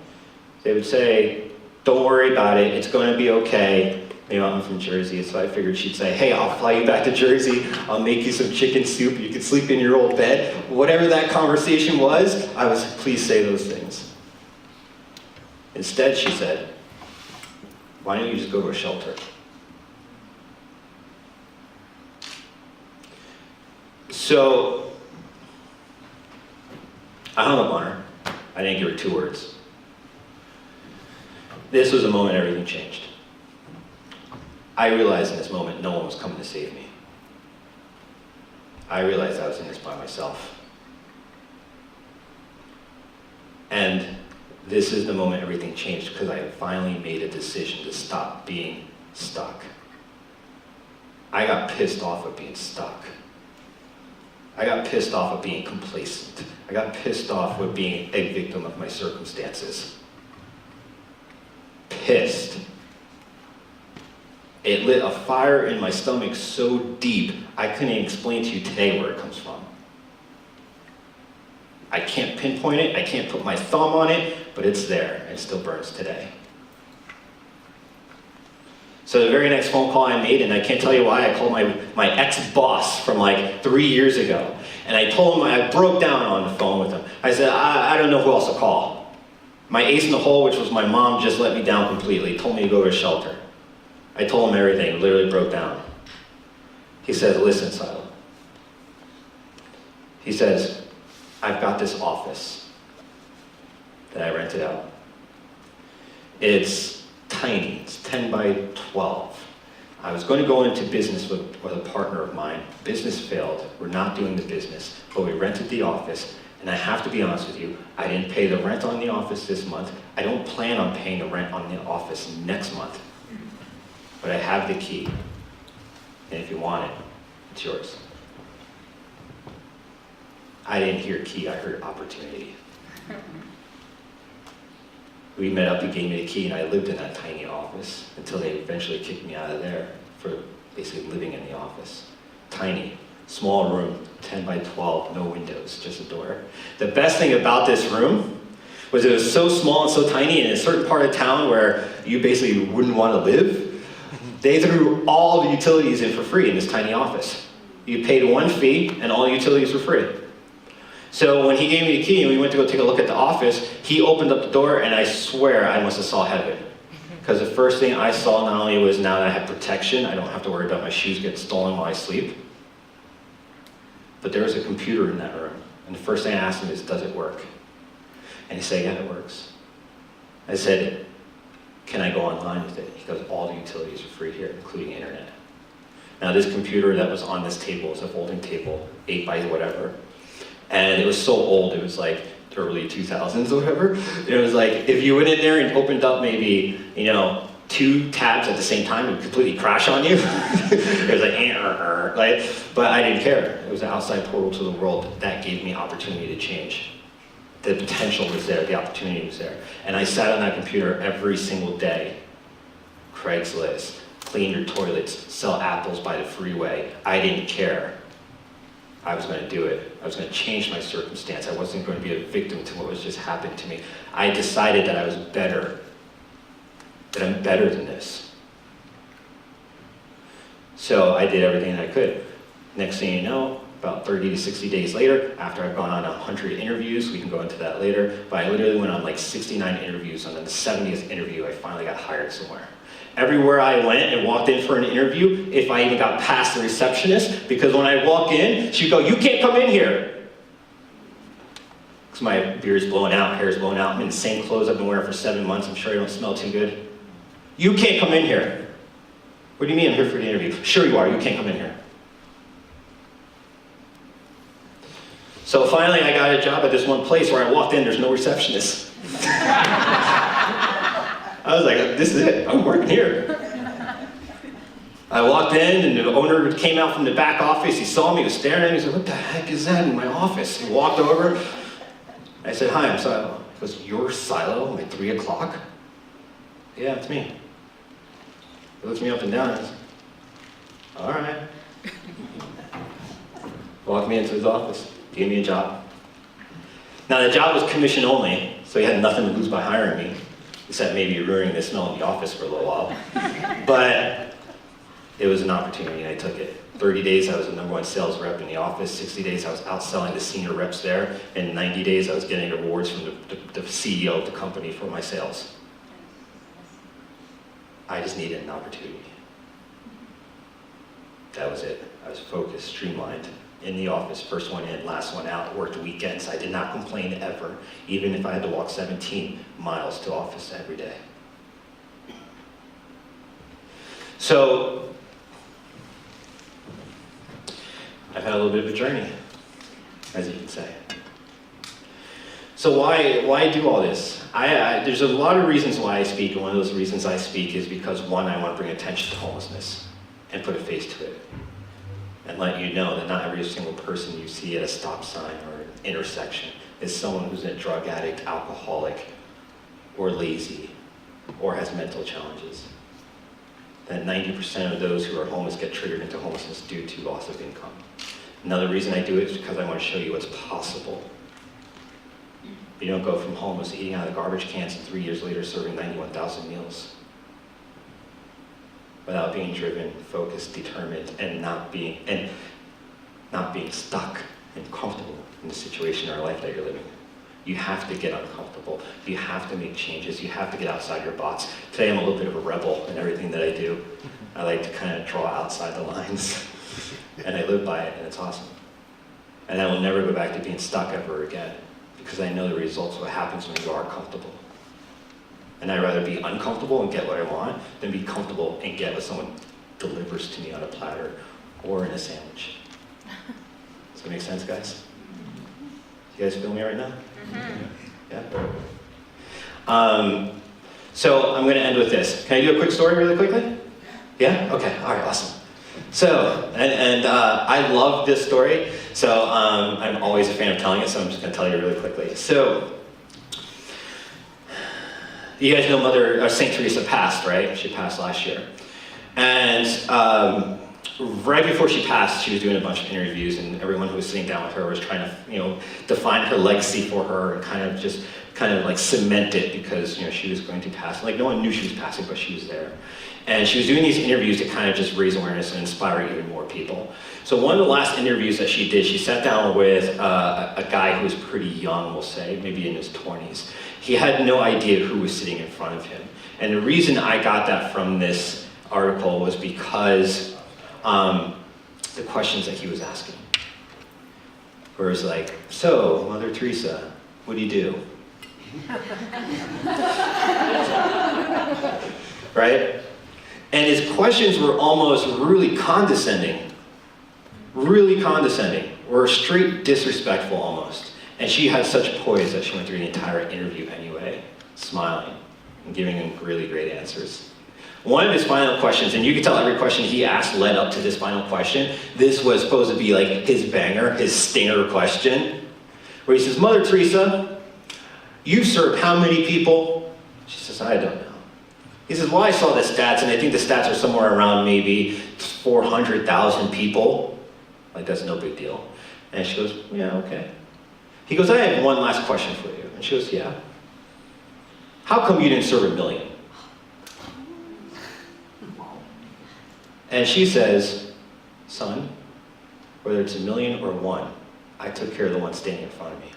they would say, don't worry about it. It's going to be okay. You know, I'm from Jersey, so I figured she'd say, hey, I'll fly you back to Jersey. I'll make you some chicken soup. You can sleep in your old bed. Whatever that conversation was, I was, please say those things. Instead, she said, why don't you just go to a shelter? So, I hung up on her. I didn't give her 2 words. This was the moment everything changed. I realized in this moment no one was coming to save me. I realized I was in this by myself. And this is the moment everything changed, because I finally made a decision to stop being stuck. I got pissed off of being stuck. I got pissed off of being complacent. I got pissed off with being a victim of my circumstances. Pissed. It lit a fire in my stomach so deep, I couldn't even explain to you today where it comes from. I can't pinpoint it, I can't put my thumb on it, but it's there, and it still burns today. So the very next phone call I made, and I can't tell you why, I called my ex-boss from like 3 years ago. And I told him, I broke down on the phone with him. I said, I don't know who else to call. My ace in the hole, which was my mom, just let me down completely, told me to go to a shelter. I told him everything, literally broke down. He says, listen, Silo. He says, I've got this office that I rented out. It's tiny, it's 10 by 12. I was going to go into business with a partner of mine. Business failed, we're not doing the business, but we rented the office, and I have to be honest with you, I didn't pay the rent on the office this month. I don't plan on paying the rent on the office next month. But I have the key, and if you want it, it's yours. I didn't hear key, I heard opportunity. We met up, he gave me the key, and I lived in that tiny office until they eventually kicked me out of there for basically living in the office. Tiny, small room, 10 by 12, no windows, just a door. The best thing about this room was it was so small and so tiny in a certain part of town where you basically wouldn't want to live. They threw all the utilities in for free in this tiny office. You paid one fee and all the utilities were free. So when he gave me the key and we went to go take a look at the office, he opened up the door and I swear I must have saw heaven. Because the first thing I saw not only was now that I have protection, I don't have to worry about my shoes getting stolen while I sleep, but there was a computer in that room. And the first thing I asked him is, does it work? And he said, yeah, it works. I said, can I go online with it? He goes, all the utilities are free here, including internet. Now this computer that was on this table is a folding table, 8 by whatever. And it was so old, it was like early 2000s or whatever. It was like, if you went in there and opened up maybe, 2 tabs at the same time, it would completely crash on you. It was like, but I didn't care. It was an outside portal to the world that gave me opportunity to change. The potential was there, the opportunity was there. And I sat on that computer every single day. Craigslist, clean your toilets, sell apples by the freeway. I didn't care. I was going to do it. I was going to change my circumstance. I wasn't going to be a victim to what was just happened to me. I decided that I was better, that I'm better than this. So I did everything I could. Next thing you know, about 30 to 60 days later, after I've gone on 100 interviews, we can go into that later, but I literally went on like 69 interviews, and on the 70th interview, I finally got hired somewhere. Everywhere I went and walked in for an interview, if I even got past the receptionist, because when I walk in, she'd go, "You can't come in here." Because my beard's blowing out, hair's blowing out, I'm in the same clothes I've been wearing for 7 months, I'm sure I don't smell too good. "You can't come in here." "What do you mean I'm here for the interview?" "Sure you are, you can't come in here." So finally I got a job at this one place where I walked in, there's no receptionist. I was like, this is it, I'm working here. I walked in and the owner came out from the back office, he saw me, he was staring at me, he said, "What the heck is that in my office?" He walked over, I said, "Hi, I'm Silo." He goes, "You're Silo at 3 o'clock? "Yeah, it's me." He looks me up and down and says, "All right." Walked me into his office, gave me a job. Now the job was commission only, so he had nothing to lose by hiring me, except maybe ruining the smell in the office for a little while. But it was an opportunity and I took it. 30 days I was the #1 sales rep in the office, 60 days I was outselling the senior reps there, and 90 days I was getting awards from the CEO of the company for my sales. I just needed an opportunity. That was it. I was focused, streamlined. In the office, first one in, last one out, worked weekends. I did not complain ever, even if I had to walk 17 miles to office every day. So, I've had a little bit of a journey, as you can say. So why do all this? There's a lot of reasons why I speak, and one of those reasons I speak is because, one, I want to bring attention to homelessness and put a face to it. And let you know that not every single person you see at a stop sign or an intersection is someone who's a drug addict, alcoholic, or lazy, or has mental challenges. That 90% of those who are homeless get triggered into homelessness due to loss of income. Another reason I do it is because I want to show you what's possible. You don't go from homeless eating out of garbage cans and 3 years later serving 91,000 meals. Without being driven, focused, determined, and not being stuck and comfortable in the situation or life that you're living. You have to get uncomfortable. You have to make changes. You have to get outside your box. Today I'm a little bit of a rebel in everything that I do. I like to kind of draw outside the lines. And I live by it, and it's awesome. And I will never go back to being stuck ever again, because I know the results of what happens when you are comfortable. And I'd rather be uncomfortable and get what I want than be comfortable and get what someone delivers to me on a platter or in a sandwich. Does that make sense, guys? You guys feel me right now? Yeah? So I'm going to end with this. Can I do a quick story really quickly? Yeah? Okay, all right, awesome. So, I love this story, so I'm always a fan of telling it, so I'm just going to tell you really quickly. So, you guys know St. Teresa passed, right? She passed last year. And right before she passed, she was doing a bunch of interviews, and everyone who was sitting down with her was trying to, define her legacy for her and kind of like cement it, because, she was going to pass. Like, no one knew she was passing, but she was there. And she was doing these interviews to kind of just raise awareness and inspire even more people. So one of the last interviews that she did, she sat down with a guy who was pretty young, we'll say, maybe in his 20s. He had no idea who was sitting in front of him. And the reason I got that from this article was because the questions that he was asking. Where it was like, "So, Mother Teresa, what do you do?" Right? And his questions were almost really condescending, or straight disrespectful almost. And she had such poise that she went through the entire interview anyway, smiling and giving him really great answers. One of his final questions, and you can tell every question he asked led up to this final question. This was supposed to be like his banger, his stinger question, where he says, "Mother Teresa, you've served how many people?" She says, "I don't know." He says, "Well, I saw the stats, and I think the stats are somewhere around maybe 400,000 people." Like, that's no big deal. And she goes, yeah, okay. He goes, I have one last question for you. And she goes, yeah. How come you didn't serve $1 million? And she says, son, whether it's $1 million or one, I took care of the one standing in front of me.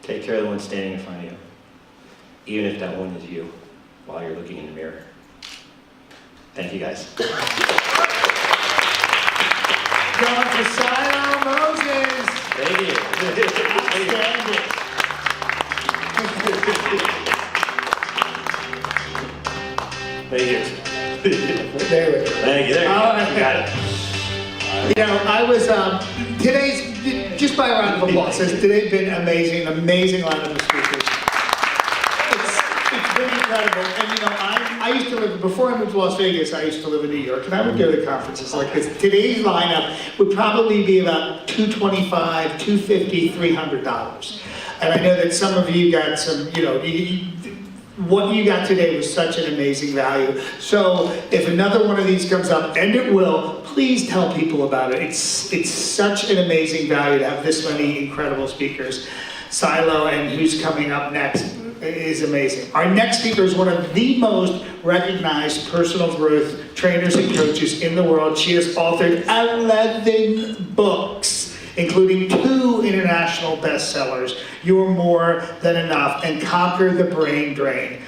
Take care of the one standing in front of you, even if that one is you, while you're looking in the mirror. Thank you, guys. Going to Silo Moses. Thank you. Outstanding. Thank you. There we go. Thank you. There. All right. You got it. You know, I was, today's, just by a round of applause, has today been amazing, amazing lineup of speakers. It's been incredible. And you know, I used to live, before I moved to Las Vegas, I used to live in New York, and I would go to conferences like this. Today's lineup would probably be about $225, $250, $300. And I know that some of you got some, you know, what you got today was such an amazing value. So if another one of these comes up, and it will, please tell people about it. It's such an amazing value to have this many incredible speakers. Silo and who's coming up next is amazing. Our next speaker is one of the most recognized personal growth trainers and coaches in the world. She has authored 11 books, including 2 international bestsellers, You're More Than Enough and Conquer the Brain Drain.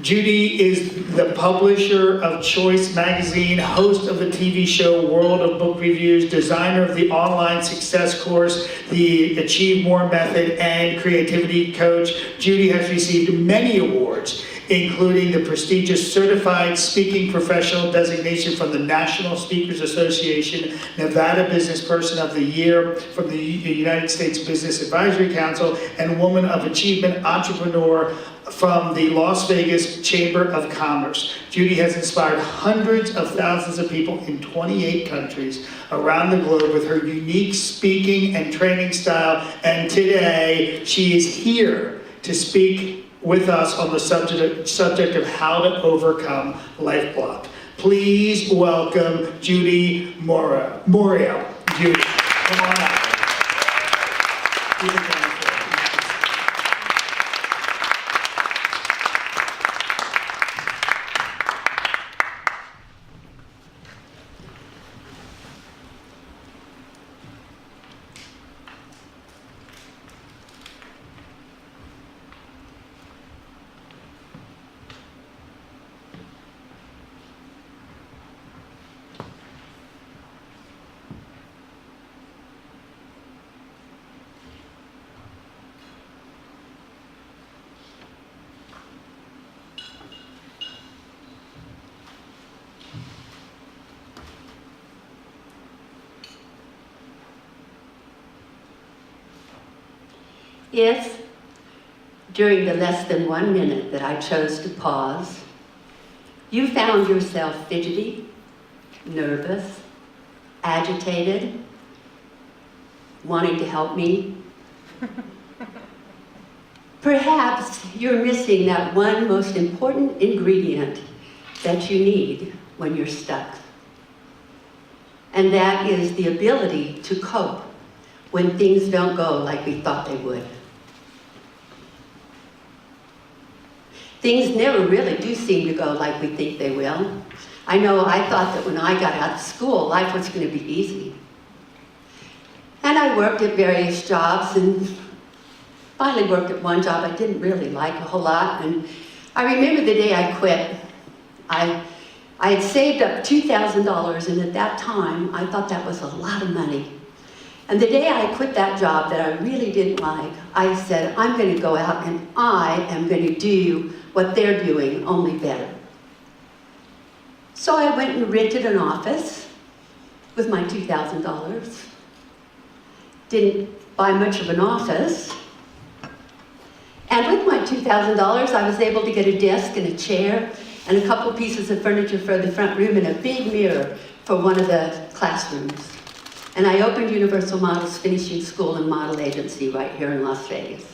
Judy is the publisher of Choice Magazine, host of the TV show World of Book Reviews, designer of the online success course, the Achieve More Method, and creativity coach. Judy has received many awards, including the prestigious Certified Speaking Professional designation from the National Speakers Association, Nevada Business Person of the Year from the United States Business Advisory Council, and Woman of Achievement Entrepreneur from the Las Vegas Chamber of Commerce. Judy has inspired hundreds of thousands of people in 28 countries around the globe with her unique speaking and training style, and today she is here to speak with us on the subject of how to overcome life block. Please welcome Judy Morio. Judy, come on up. If, during the less than 1 minute that I chose to pause, you found yourself fidgety, nervous, agitated, wanting to help me, perhaps you're missing that one most important ingredient that you need when you're stuck. And that is the ability to cope when things don't go like we thought they would. Things never really do seem to go like we think they will. I know I thought that when I got out of school, life was going to be easy. And I worked at various jobs and finally worked at one job I didn't really like a whole lot. And I remember the day I quit. I had saved up $2,000, and at that time, I thought that was a lot of money. And the day I quit that job that I really didn't like, I said, I'm going to go out and I am going to do what they're doing, only better. So I went and rented an office with my $2,000. Didn't buy much of an office. And with my $2,000, I was able to get a desk and a chair and a couple pieces of furniture for the front room and a big mirror for one of the classrooms. And I opened Universal Models Finishing School and Model Agency right here in Las Vegas.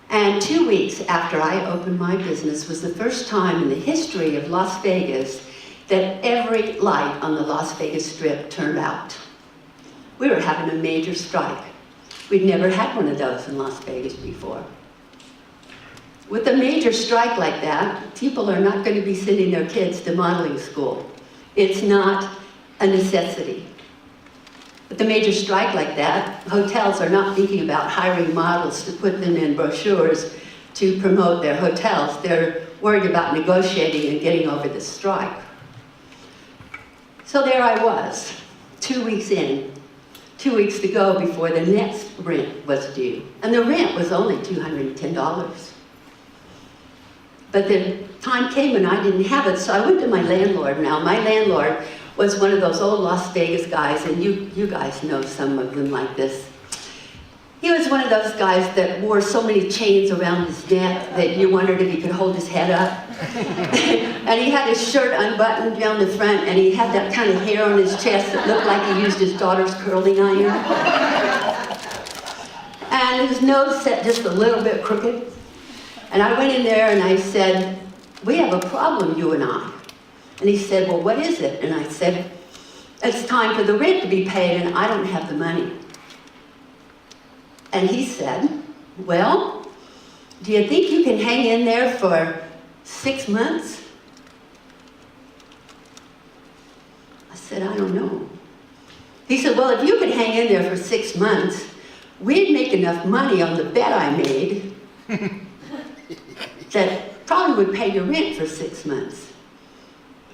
And 2 weeks after I opened my business was the first time in the history of Las Vegas that every light on the Las Vegas Strip turned out. We were having a major strike. We'd never had one of those in Las Vegas before. With a major strike like that, people are not going to be sending their kids to modeling school. It's not a necessity. With a major strike like that, hotels are not thinking about hiring models to put them in brochures to promote their hotels. They're worried about negotiating and getting over the strike. So there I was, 2 weeks in, 2 weeks to go before the next rent was due. And the rent was only $210. But the time came and I didn't have it, so I went to my landlord. Now, my landlord was one of those old Las Vegas guys, and you guys know some of them like this. He was one of those guys that wore so many chains around his neck that you wondered if he could hold his head up. And he had his shirt unbuttoned down the front, and he had that kind of hair on his chest that looked like he used his daughter's curling iron. And his nose set just a little bit crooked. And I went in there and I said, "We have a problem, you and I." And he said, "Well, what is it?" And I said, "It's time for the rent to be paid and I don't have the money." And he said, "Well, do you think you can hang in there for 6 months?" I said, "I don't know." He said, "Well, if you could hang in there for 6 months, we'd make enough money on the bet I made that probably would pay your rent for 6 months."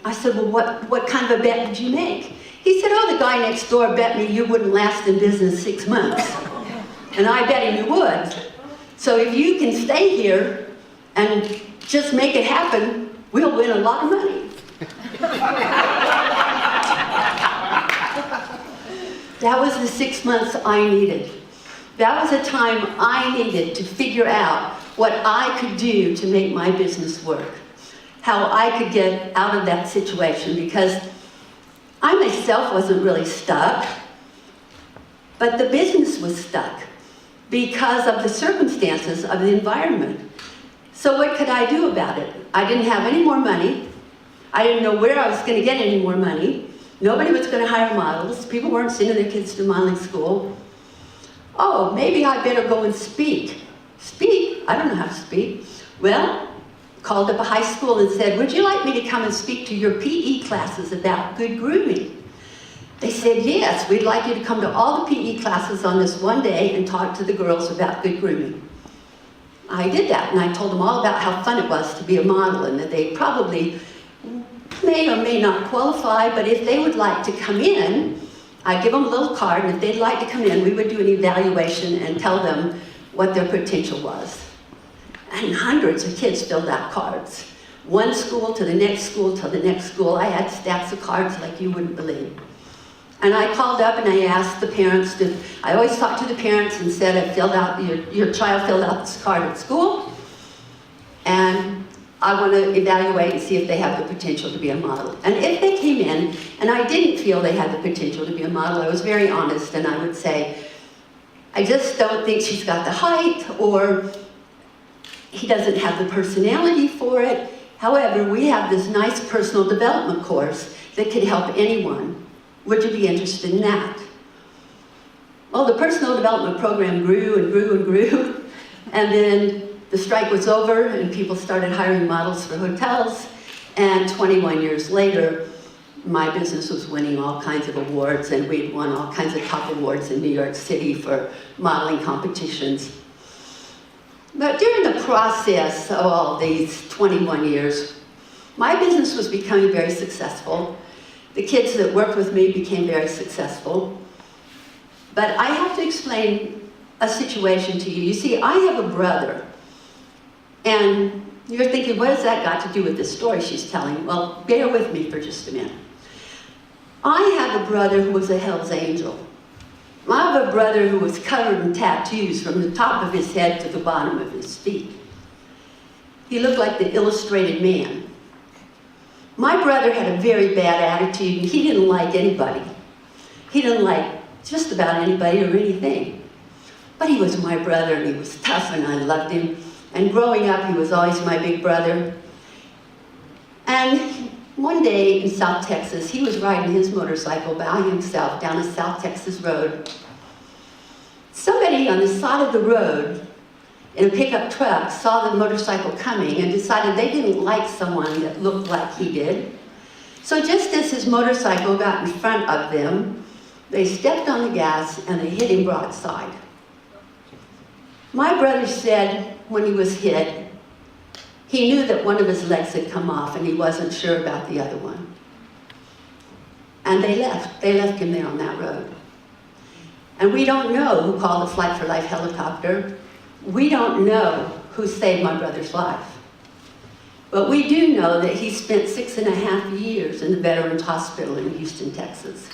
I said, "Well, what kind of a bet did you make?" He said, "Oh, the guy next door bet me you wouldn't last in business 6 months. And I bet him you would. So if you can stay here and just make it happen, we'll win a lot of money." That was the 6 months I needed. That was the time I needed to figure out what I could do to make my business work, how I could get out of that situation, because I myself wasn't really stuck, but the business was stuck because of the circumstances of the environment. So what could I do about it? I didn't have any more money. I didn't know where I was going to get any more money. Nobody was going to hire models. People weren't sending their kids to modeling school. Oh, maybe I better go and speak. Speak? I don't know how to speak. Well, called up a high school and said, "Would you like me to come and speak to your PE classes about good grooming?" They said, "Yes, we'd like you to come to all the PE classes on this one day and talk to the girls about good grooming." I did that, and I told them all about how fun it was to be a model and that they probably may or may not qualify, but if they would like to come in, I'd give them a little card, and if they'd like to come in, we would do an evaluation and tell them what their potential was. And hundreds of kids filled out cards. One school to the next school to the next school. I had stacks of cards like you wouldn't believe. And I called up and I asked the parents I always talked to the parents and said, your child filled out this card at school, and I want to evaluate and see if they have the potential to be a model. And if they came in and I didn't feel they had the potential to be a model, I was very honest, and I would say, "I just don't think she's got the height," or "He doesn't have the personality for it. However, we have this nice personal development course that could help anyone. Would you be interested in that?" Well, the personal development program grew and grew and grew, and then the strike was over and people started hiring models for hotels, and 21 years later, my business was winning all kinds of awards, and we'd won all kinds of top awards in New York City for modeling competitions. But during the process of all these 21 years, my business was becoming very successful. The kids that worked with me became very successful. But I have to explain a situation to you. You see, I have a brother, and you're thinking, what has that got to do with this story she's telling? Well, bear with me for just a minute. I have a brother who was a Hell's Angel. I have a brother who was covered in tattoos from the top of his head to the bottom of his feet. He looked like the Illustrated Man. My brother had a very bad attitude, and he didn't like anybody. He didn't like just about anybody or anything. But he was my brother, and he was tough, and I loved him. And growing up, he was always my big brother. And One day in South Texas, he was riding his motorcycle by himself down a South Texas road. Somebody on the side of the road in a pickup truck saw the motorcycle coming and decided they didn't like someone that looked like he did. So just as his motorcycle got in front of them, they stepped on the gas and they hit him broadside. My brother said when he was hit, he knew that one of his legs had come off and he wasn't sure about the other one. And they left him there on that road. And we don't know who called the Flight for Life helicopter. We don't know who saved my brother's life. But we do know that he spent 6.5 years in the Veterans Hospital in Houston, Texas.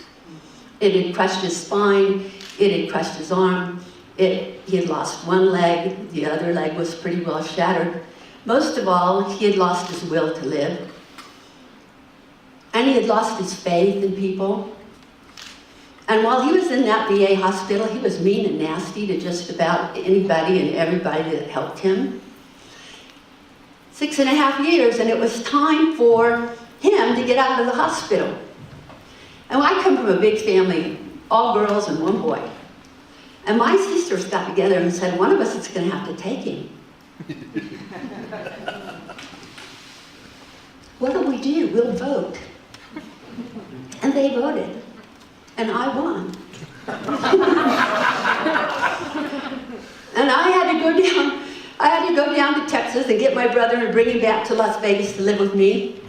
It had crushed his spine, it had crushed his arm, he had lost one leg, the other leg was pretty well shattered. Most of all, he had lost his will to live. And he had lost his faith in people. And while he was in that VA hospital, he was mean and nasty to just about anybody and everybody that helped him. 6.5 years, and it was time for him to get out of the hospital. And I come from a big family, all girls and one boy. And my sisters got together and said, one of us is going to have to take him. What do? We'll vote. And they voted. And I won. And I had to go down to Texas and get my brother and bring him back to Las Vegas to live with me.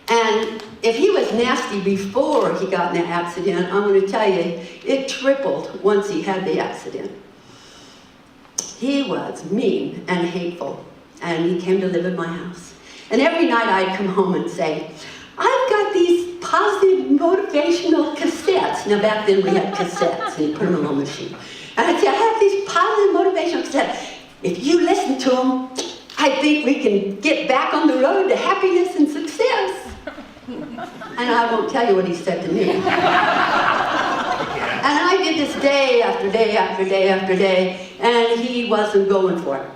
And if he was nasty before he got in that accident, I'm going to tell you, it tripled once he had the accident. He was mean and hateful, and he came to live in my house. And every night I'd come home and say, I've got these positive motivational cassettes. Now back then we had cassettes and you put them in a little machine. And I'd say, I have these positive motivational cassettes. If you listen to them, I think we can get back on the road to happiness and success. And I won't tell you what he said to me. And I did this day after day after day after day, and he wasn't going for it.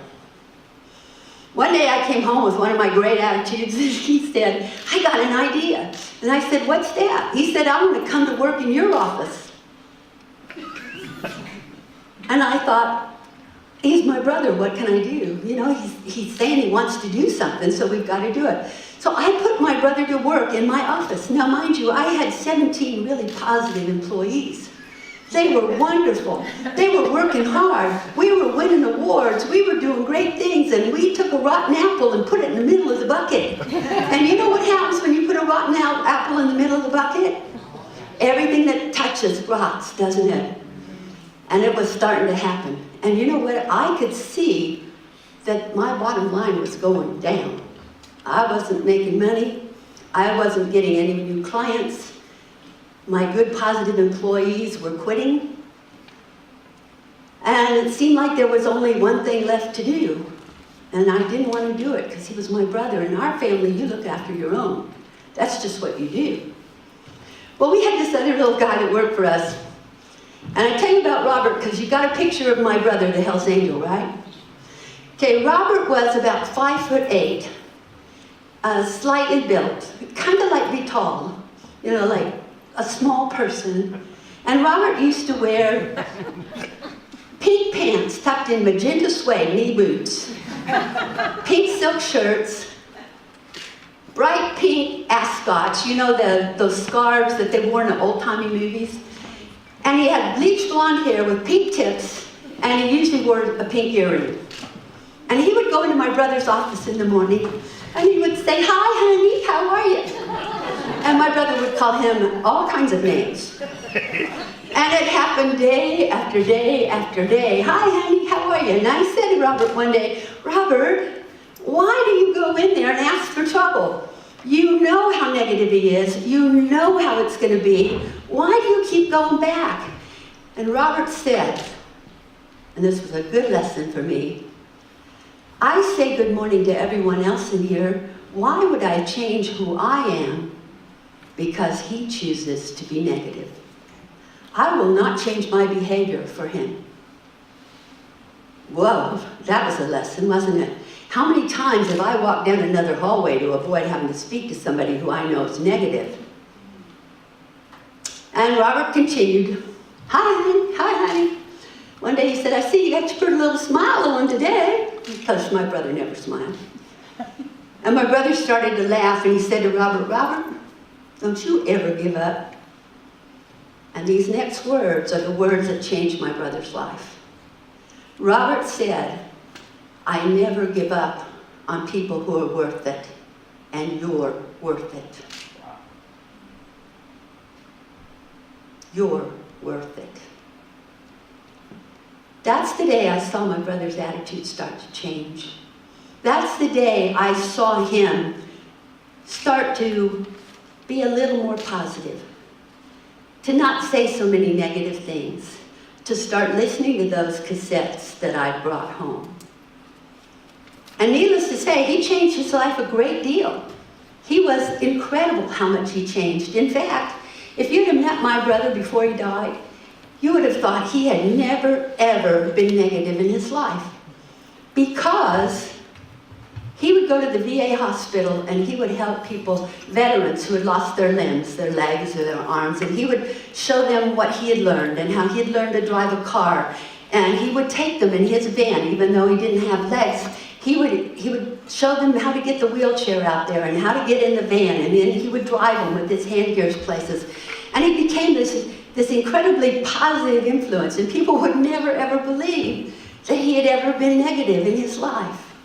One day I came home with one of my great attitudes, and he said, I got an idea. And I said, what's that? He said, I'm going to come to work in your office. And I thought, he's my brother, what can I do? You know, he's saying he wants to do something, so we've got to do it. So I put my brother to work in my office. Now, mind you, I had 17 really positive employees. They were wonderful. They were working hard. We were winning awards. We were doing great things, and we took a rotten apple and put it in the middle of the bucket. And you know what happens when you put a rotten apple in the middle of the bucket? Everything that touches rots, doesn't it? And it was starting to happen. And you know what? I could see that my bottom line was going down. I wasn't making money. I wasn't getting any new clients. My good, positive employees were quitting. And it seemed like there was only one thing left to do. And I didn't want to do it because he was my brother. In our family, you look after your own. That's just what you do. Well, we had this other little guy that worked for us. And I tell you about Robert because you got a picture of my brother, the Hells Angel, right? Okay, Robert was about 5'8", slightly built, kind of like Vital, you know, like a small person. And Robert used to wear pink pants tucked in magenta suede knee boots, pink silk shirts, bright pink ascots, you know, those scarves that they wore in the old-timey movies. And he had bleached blonde hair with pink tips, and he usually wore a pink earring. And he would go into my brother's office in the morning, and he would say, hi, honey, how are you? And my brother would call him all kinds of names. And it happened day after day after day. Hi, honey, how are you? And I said to Robert one day, Robert, why do you go in there and ask for trouble? You know how negative he is. You know how it's going to be. Why do you keep going back? And Robert said, and this was a good lesson for me, I say good morning to everyone else in here. Why would I change who I am because he chooses to be negative? I will not change my behavior for him. Whoa, that was a lesson, wasn't it? How many times have I walked down another hallway to avoid having to speak to somebody who I know is negative? And Robert continued, hi, honey. One day he said, I see you got your pretty little smile on today, because my brother never smiled. And my brother started to laugh, and he said to Robert, Robert, don't you ever give up. And these next words are the words that changed my brother's life. Robert said, I never give up on people who are worth it, and you're worth it. You're worth it. That's the day I saw my brother's attitude start to change. That's the day I saw him start to be a little more positive, to not say so many negative things, to start listening to those cassettes that I brought home. And needless to say, he changed his life a great deal. He was incredible how much he changed. In fact, if you'd have met my brother before he died, you would have thought he had never, ever been negative in his life. Because he would go to the VA hospital and he would help people, veterans who had lost their limbs, their legs or their arms, and he would show them what he had learned and how he had learned to drive a car. And he would take them in his van, even though he didn't have legs. He would show them how to get the wheelchair out there and how to get in the van, and then he would drive them with his hand gears places. And he became this incredibly positive influence, and people would never ever believe that he had ever been negative in his life.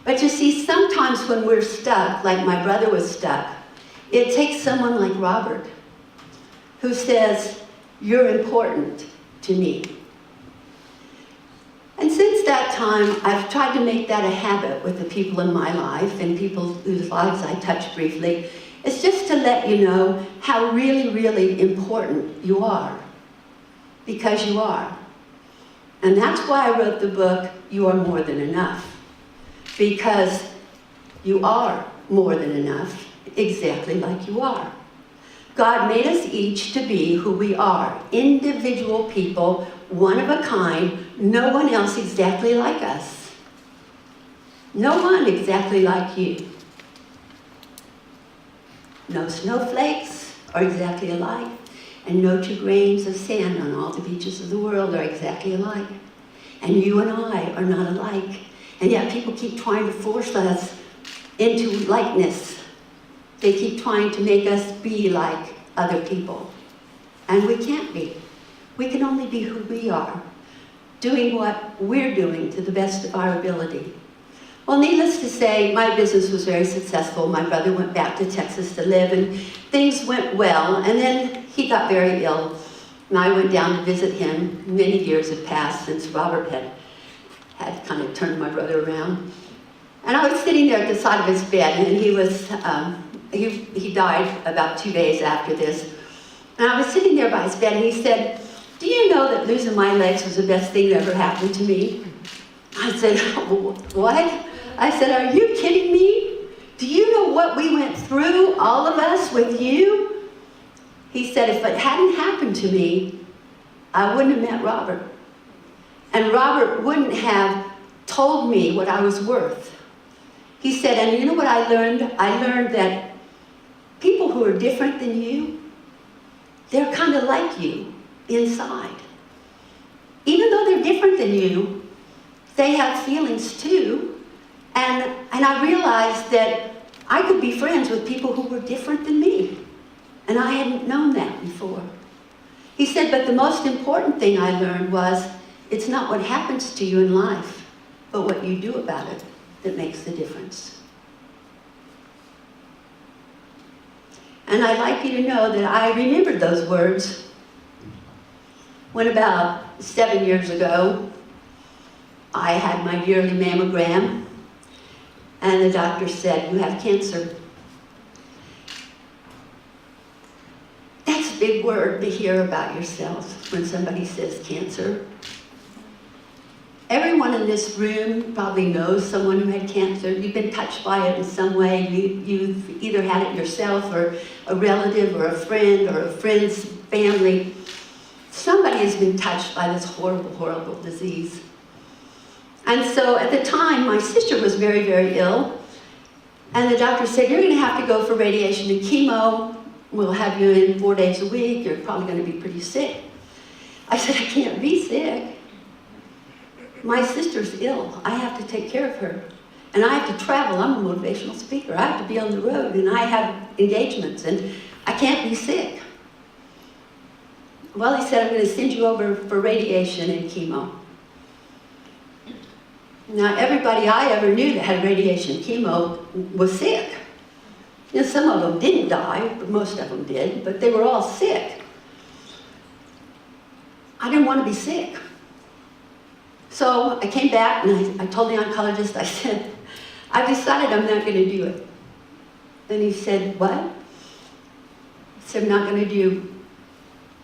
But you see, sometimes when we're stuck, like my brother was stuck, it takes someone like Robert who says, you're important to me. And since that time, I've tried to make that a habit with the people in my life and people whose lives I touch briefly. It's just to let you know how really, really important you are. Because you are. And that's why I wrote the book, You Are More Than Enough. Because you are more than enough, exactly like you are. God made us each to be who we are, individual people, one of a kind, no one else exactly like us. No one exactly like you. No snowflakes are exactly alike, and no two grains of sand on all the beaches of the world are exactly alike. And you and I are not alike. And yet people keep trying to force us into likeness. They keep trying to make us be like other people. And we can't be. We can only be who we are, doing what we're doing to the best of our ability. Well, needless to say, my business was very successful. My brother went back to Texas to live, and things went well. And then he got very ill, and I went down to visit him. Many years had passed since Robert had kind of turned my brother around. And I was sitting there at the side of his bed, and he was, he died about 2 days after this. And I was sitting there by his bed, and he said, do you know that losing my legs was the best thing that ever happened to me? I said, what? I said, are you kidding me? Do you know what we went through, all of us, with you? He said, if it hadn't happened to me, I wouldn't have met Robert. And Robert wouldn't have told me what I was worth. He said, and you know what I learned? I learned that people who are different than you, they're kind of like you inside. Even though they're different than you, they have feelings too. And I realized that I could be friends with people who were different than me. And I hadn't known that before. He said, but the most important thing I learned was, it's not what happens to you in life, but what you do about it that makes the difference. And I'd like you to know that I remembered those words when about 7 years ago, I had my yearly mammogram, and the doctor said, you have cancer. That's a big word to hear about yourself when somebody says cancer. Everyone in this room probably knows someone who had cancer. You've been touched by it in some way. You've either had it yourself or a relative or a friend's family. Somebody has been touched by this horrible, horrible disease. And so at the time, my sister was very, very ill. And the doctor said, you're going to have to go for radiation and chemo. We'll have you in 4 days a week. You're probably going to be pretty sick. I said, I can't be sick. My sister's ill. I have to take care of her. And I have to travel. I'm a motivational speaker. I have to be on the road, and I have engagements, and I can't be sick. Well, he said, I'm going to send you over for radiation and chemo. Now, everybody I ever knew that had radiation and chemo was sick. You know, some of them didn't die, but most of them did, but they were all sick. I didn't want to be sick. So I came back and I told the oncologist, I said, I've decided I'm not going to do it. And he said, what? I said, I'm not going to do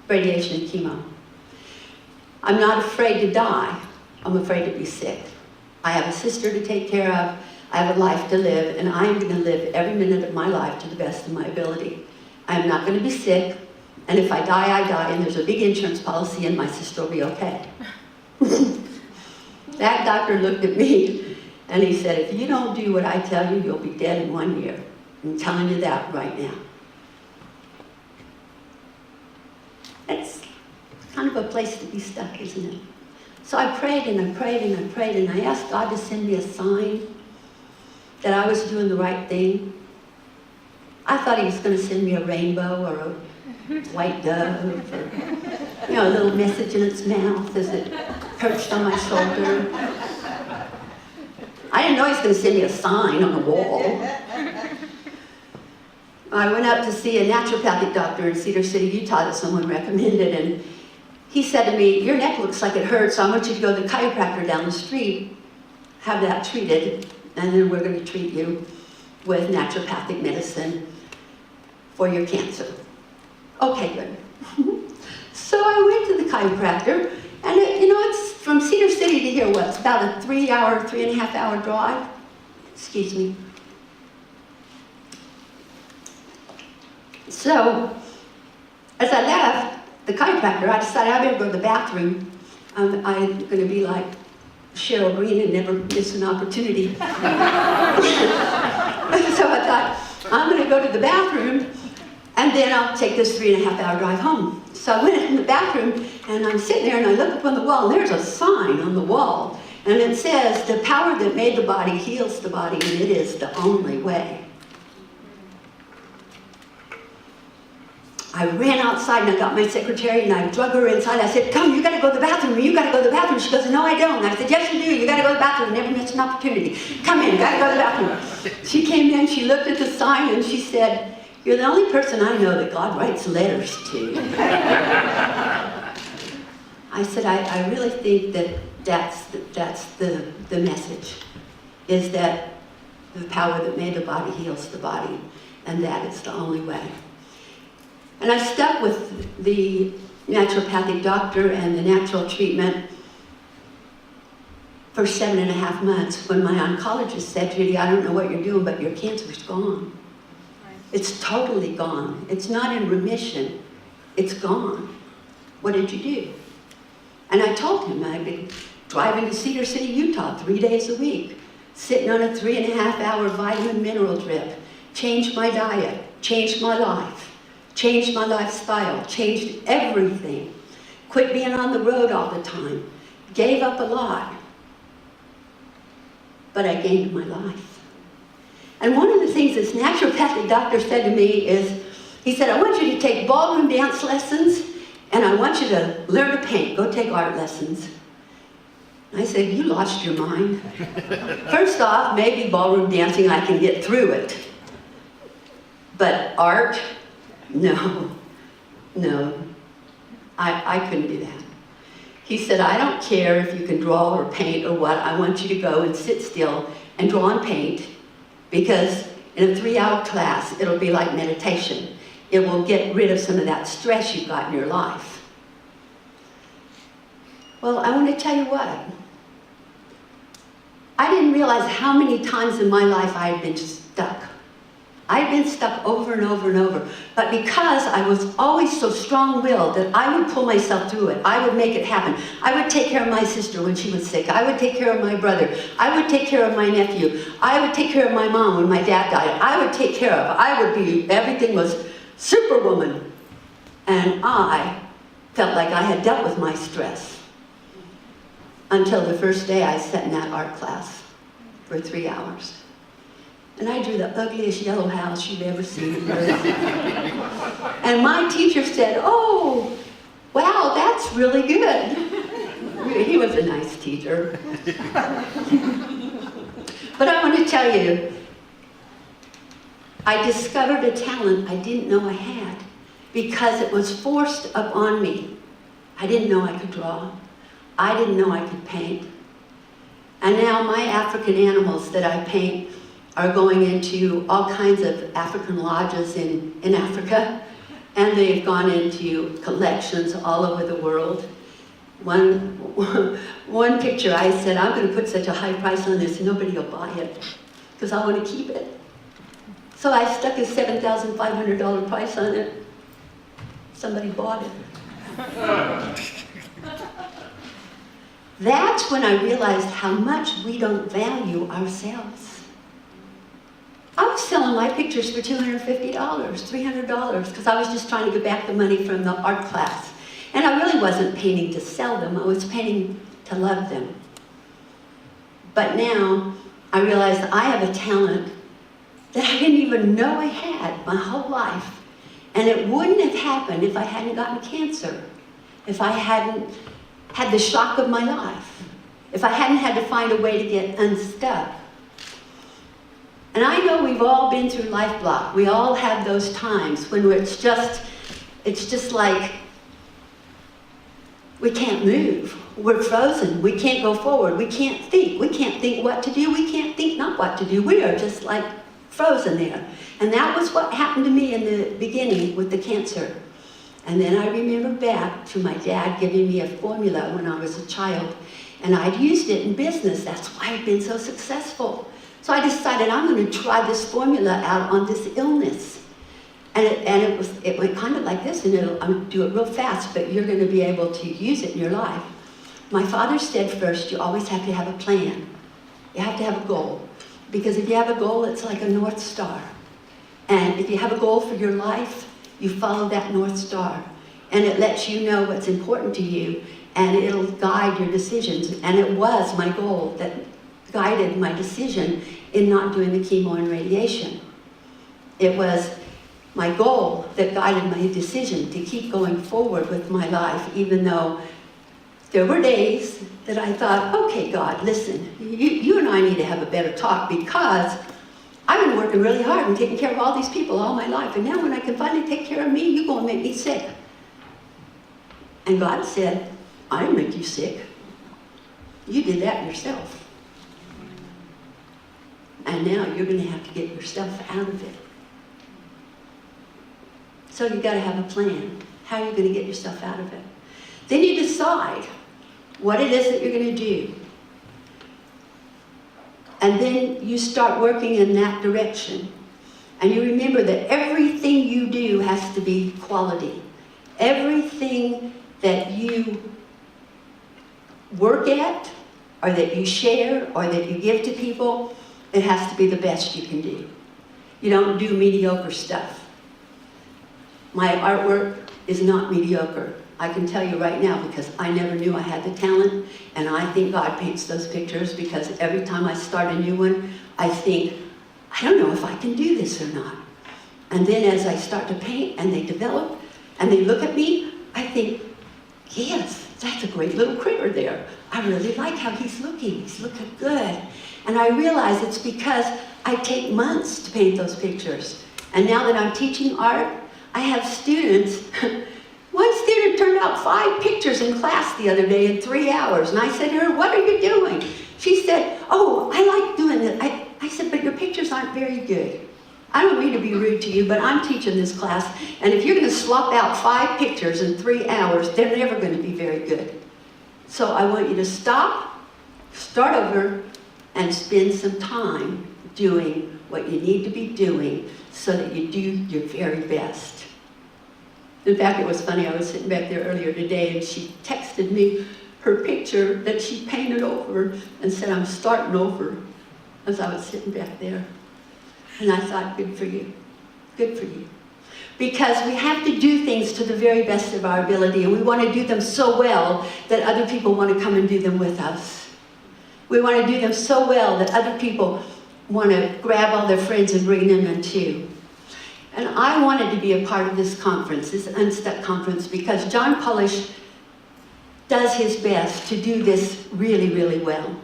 radiation and chemo. I'm not afraid to die. I'm afraid to be sick. I have a sister to take care of. I have a life to live, and I am going to live every minute of my life to the best of my ability. I am not going to be sick, and if I die, I die, and there's a big insurance policy, and my sister will be okay. That doctor looked at me, and he said, if you don't do what I tell you, you'll be dead in 1 year. I'm telling you that right now. It's kind of a place to be stuck, isn't it? So I prayed and I prayed and I prayed, and I asked God to send me a sign that I was doing the right thing. I thought he was going to send me a rainbow or a white dove or, a little message in its mouth as it perched on my shoulder. I didn't know he was going to send me a sign on the wall. I went up to see a naturopathic doctor in Cedar City, Utah that someone recommended, and he said to me, your neck looks like it hurts, so I want you to go to the chiropractor down the street, have that treated, and then we're going to treat you with naturopathic medicine for your cancer. Okay, good. So I went to the chiropractor, and it's from Cedar City to here, it's about a 3.5 hour drive. Excuse me. So, as I left the chiropractor, I decided I better go to the bathroom. I'm going to be like Cheryl Green and never miss an opportunity. So I thought, I'm going to go to the bathroom, and then I'll take this 3.5 hour drive home. So I went in the bathroom, and I'm sitting there, and I look up on the wall, and there's a sign on the wall, and it says, the power that made the body heals the body, and it is the only way. I ran outside and I got my secretary and I drug her inside. I said, come, you gotta go to the bathroom, you gotta go to the bathroom. She goes, no, I don't. And I said, yes, you do, you gotta go to the bathroom, never miss an opportunity. Come in, you gotta go to the bathroom. She came in, she looked at the sign and she said, you're the only person I know that God writes letters to. I said, I really think that's the message, is that the power that made the body heals the body, and that is the only way. And I stuck with the naturopathic doctor and the natural treatment for 7.5 months when my oncologist said, Judy, I don't know what you're doing, but your cancer's gone. Right. It's totally gone. It's not in remission. It's gone. What did you do? And I told him I'd been driving to Cedar City, Utah 3 days a week, sitting on a 3.5 hour vitamin mineral drip, changed my diet, changed my life. Changed my lifestyle, changed everything. Quit being on the road all the time. Gave up a lot. But I gained my life. And one of the things this naturopathic doctor said to me is, he said, I want you to take ballroom dance lessons, and I want you to learn to paint. Go take art lessons. I said, you lost your mind. First off, maybe ballroom dancing, I can get through it. But art, no, I couldn't do that. He said, I don't care if you can draw or paint or what, I want you to go and sit still and draw and paint, because in a 3-hour class, it'll be like meditation. It will get rid of some of that stress you've got in your life. Well, I want to tell you what, I didn't realize how many times in my life I had been stuck. I'd been stuck over and over and over. But because I was always so strong-willed that I would pull myself through it, I would make it happen. I would take care of my sister when she was sick. I would take care of my brother. I would take care of my nephew. I would take care of my mom when my dad died. I would take care of, everything was superwoman. And I felt like I had dealt with my stress. Until the first day I sat in that art class for 3 hours. And I drew the ugliest yellow house you've ever seen in your life. And my teacher said, "Oh, wow, that's really good." He was a nice teacher. But I want to tell you, I discovered a talent I didn't know I had because it was forced upon me. I didn't know I could draw. I didn't know I could paint. And now my African animals that I paint are going into all kinds of African lodges in Africa, and they've gone into collections all over the world. One picture I said, I'm going to put such a high price on this, nobody will buy it, because I want to keep it. So I stuck a $7,500 price on it. Somebody bought it. That's when I realized how much we don't value ourselves. I was selling my pictures for $250, $300, because I was just trying to get back the money from the art class. And I really wasn't painting to sell them, I was painting to love them. But now, I realize I have a talent that I didn't even know I had my whole life. And it wouldn't have happened if I hadn't gotten cancer, if I hadn't had the shock of my life, if I hadn't had to find a way to get unstuck. And I know we've all been through life block. We all have those times when it's just like we can't move. We're frozen. We can't go forward. We can't think. We can't think what to do. We can't think not what to do. We are just like frozen there. And that was what happened to me in the beginning with the cancer. And then I remember back to my dad giving me a formula when I was a child. And I'd used it in business. That's why I'd been so successful. So I decided I'm going to try this formula out on this illness. And it went kind of like this, and I'll do it real fast, but you're going to be able to use it in your life. My father said first, you always have to have a plan. You have to have a goal. Because if you have a goal, it's like a North Star. And if you have a goal for your life, you follow that North Star. And it lets you know what's important to you, and it'll guide your decisions. And it was my goal that guided my decision in not doing the chemo and radiation. It was my goal that guided my decision to keep going forward with my life, even though there were days that I thought, okay, God, listen, you and I need to have a better talk, because I've been working really hard and taking care of all these people all my life, and now when I can finally take care of me, you're going to make me sick. And God said, I didn't make you sick. You did that yourself. And now you're going to have to get yourself out of it. So you've got to have a plan. How are you going to get yourself out of it? Then you decide what it is that you're going to do. And then you start working in that direction. And you remember that everything you do has to be quality. Everything that you work at, or that you share, or that you give to people, it has to be the best you can do. You don't do mediocre stuff. My artwork is not mediocre. I can tell you right now, because I never knew I had the talent, and I think God paints those pictures, because every time I start a new one, I think, I don't know if I can do this or not. And then as I start to paint and they develop and they look at me, I think, yes, that's a great little critter there. I really like how he's looking. He's looking good. And I realize it's because I take months to paint those pictures. And now that I'm teaching art, I have students. One student turned out 5 pictures in class the other day in 3 hours. And I said to her, what are you doing? She said, oh, I like doing that. I said, but your pictures aren't very good. I don't mean to be rude to you, but I'm teaching this class, and if you're going to swap out 5 pictures in 3 hours, they're never going to be very good. So I want you to stop, start over, and spend some time doing what what you need to be doing so that you do your very best. In fact, it was funny, I was sitting back there earlier today and she texted me her picture that she painted over and said, I'm starting over, as I was sitting back there. And I thought, good for you, good for you. Because we have to do things to the very best of our ability, and we want to do them so well that other people want to come and do them with us. We want to do them so well that other people want to grab all their friends and bring them in too. And I wanted to be a part of this conference, this Unstuck conference, because John Polish does his best to do this really, really well.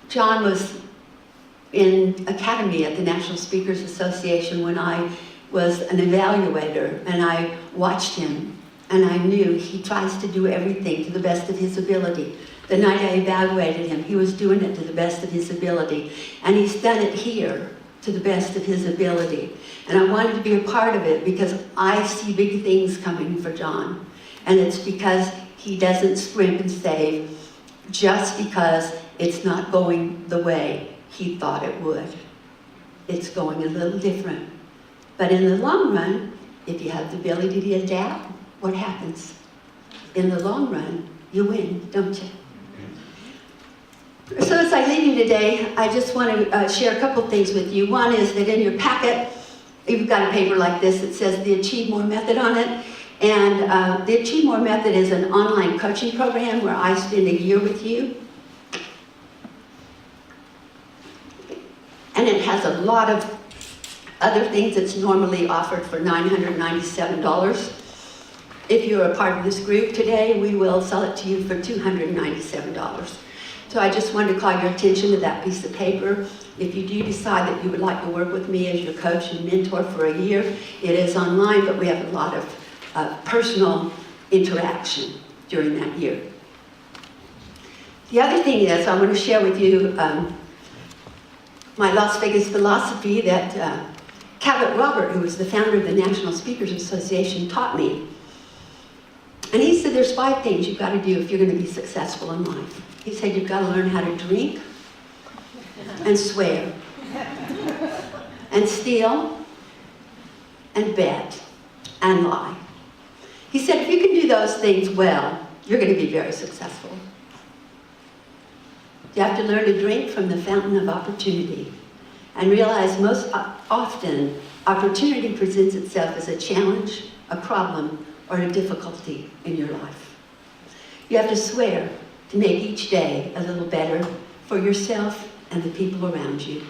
John was in Academy at the National Speakers Association when I was an evaluator, and I watched him, and I knew he tries to do everything to the best of his ability. The night I evaluated him, he was doing it to the best of his ability, and he's done it here to the best of his ability. And I wanted to be a part of it because I see big things coming for John, and it's because he doesn't scrimp and save just because it's not going the way he thought it would. It's going a little different. But in the long run, if you have the ability to adapt, what happens? In the long run, you win, don't you? So as I leave you today, I just want to share a couple things with you. One is that in your packet, you've got a paper like this that says the Achieve More Method on it. And the Achieve More Method is an online coaching program where I spend a year with you. And it has a lot of other things that's normally offered for $997. If you're a part of this group today, we will sell it to you for $297. So I just wanted to call your attention to that piece of paper. If you do decide that you would like to work with me as your coach and mentor for a year, it is online, but we have a lot of personal interaction during that year. The other thing is, I want to share with you my Las Vegas philosophy that Cabot Robert, who was the founder of the National Speakers Association, taught me. And he said there's 5 things you've got to do if you're going to be successful in life. He said you've got to learn how to drink and swear and steal and bet and lie. He said if you can do those things well, you're going to be very successful. You have to learn to drink from the fountain of opportunity and realize most often opportunity presents itself as a challenge, a problem, or a difficulty in your life. You have to swear to make each day a little better for yourself and the people around you.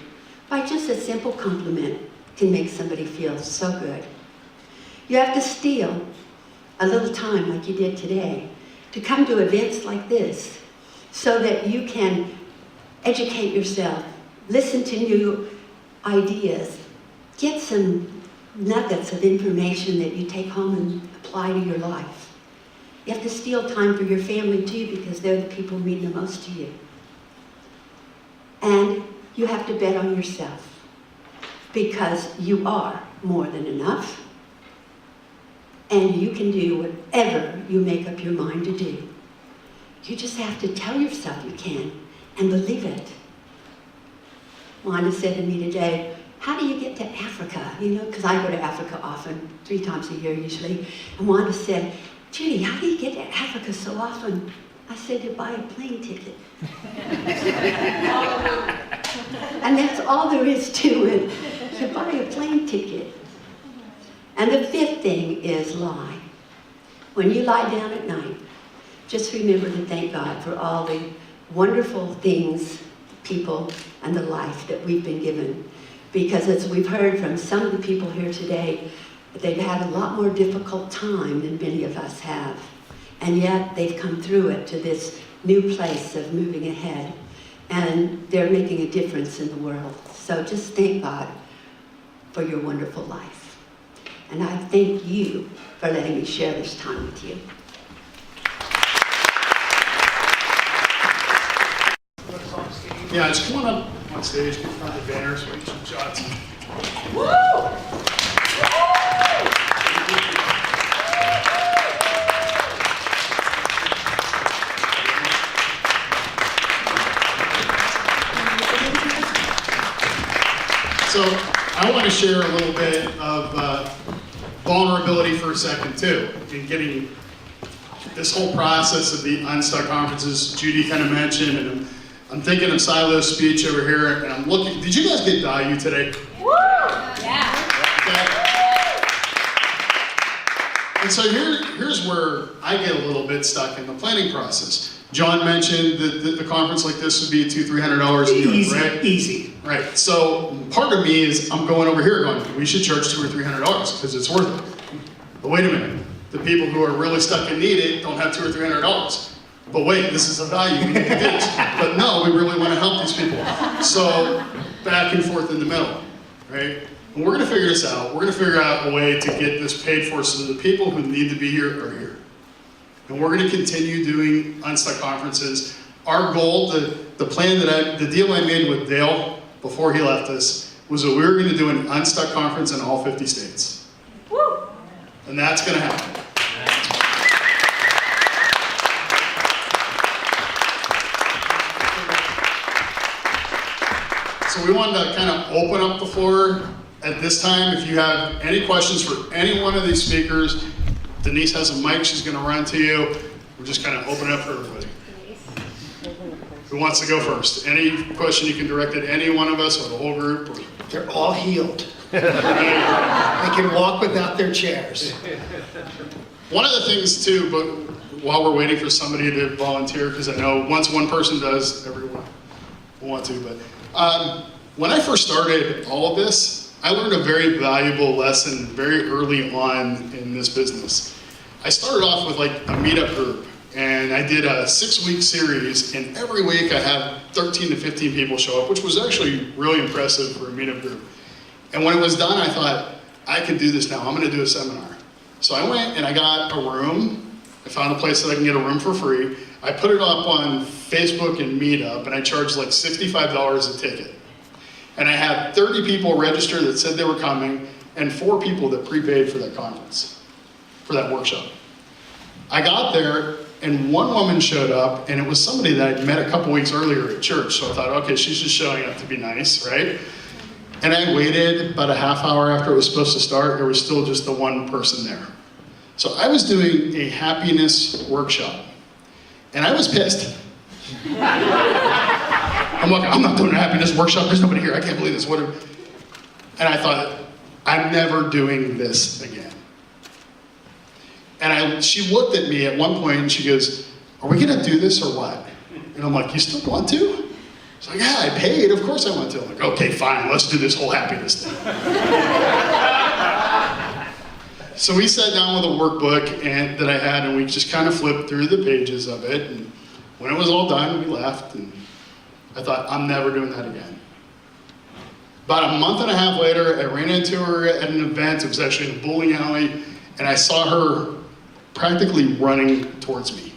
By just a simple compliment can make somebody feel so good. You have to steal a little time like you did today to come to events like this so that you can educate yourself, listen to new ideas, get some nuggets of information that you take home and apply to your life. You have to steal time for your family too, because they're the people who mean the most to you. And you have to bet on yourself, because you are more than enough, and you can do whatever you make up your mind to do. You just have to tell yourself you can and believe it. Wanda said to me today, how do you get to Africa? You know, because I go to Africa often, 3 times a year usually. And Wanda said, Judy, how do you get to Africa so often? I said, you buy a plane ticket. And that's all there is to it. You buy a plane ticket. And the 5th thing is lie. When you lie down at night, just remember to thank God for all the wonderful things, people, and the life that we've been given. Because as we've heard from some of the people here today, they've had a lot more difficult time than many of us have. And yet they've come through it to this new place of moving ahead. And they're making a difference in the world. So just thank God for your wonderful life. And I thank you for letting me share this time with you. Yeah, just come on up on stage, get in front of the banner so we can shoot shots. So I want to share a little bit of vulnerability for a second too, in getting this whole process of the Unstuck conferences. Judy kind of mentioned, and I'm thinking of Silo's speech over here, and I'm looking. Did you guys get value today? Woo! Yeah. Okay. And so here's where I get a little bit stuck in the planning process. John mentioned that the conference like this would be $200-300 a year, Easy, right? easy. Right. So part of me is I'm going over here going, we should charge $200 or $300 because it's worth it. But wait a minute, the people who are really stuck and need it don't have $200 or $300. But wait, this is a value, we need to do this. But no, we really want to help these people. So back and forth in the middle, right? And we're going to figure this out. We're going to figure out a way to get this paid for so that the people who need to be here are here. And we're going to continue doing Unstuck conferences. Our goal, the plan the deal I made with Dale before he left us was that we were going to do an Unstuck conference in all 50 states. Woo! And that's going to happen. So we wanted to kind of open up the floor at this time. If you have any questions for any one of these speakers, Denise has a mic, she's going to run to you. We're just kind of open it up for everybody. Who wants to go first? Any question you can direct at any one of us or the whole group? Or... They're all healed. They can walk without their chairs. One of the things too, but while we're waiting for somebody to volunteer, because I know once one person does, everyone will want to, but when I first started all of this, I learned a very valuable lesson very early on in this business. I started off with like a meetup group, and I did a 6-week series, and every week I had 13 to 15 people show up, which was actually really impressive for a meetup group. And when it was done, I thought, I can do this now, I'm gonna do a seminar. So I went and I got a room, I found a place that I can get a room for free. I put it up on Facebook and Meetup, and I charged like $65 a ticket. And I had 30 people register that said they were coming, and 4 people that prepaid for that conference, for that workshop. I got there, and one woman showed up, and it was somebody that I'd met a couple weeks earlier at church. So I thought, okay, she's just showing up to be nice, right? And I waited about a half hour after it was supposed to start. There was still just the one person there. So I was doing a happiness workshop, and I was pissed. I'm like, I'm not doing a happiness workshop. There's nobody here. I can't believe this. And I thought, I'm never doing this again. And she looked at me at one point and she goes, are we gonna do this or what? And I'm like, you still want to? She's like, yeah, I paid, of course I want to. I'm like, okay, fine, let's do this whole happiness thing. So we sat down with a workbook that I had, and we just kind of flipped through the pages of it. And when it was all done, we left, and I thought, I'm never doing that again. About a month and a half later, I ran into her at an event. It was actually in a bowling alley, and I saw her practically running towards me.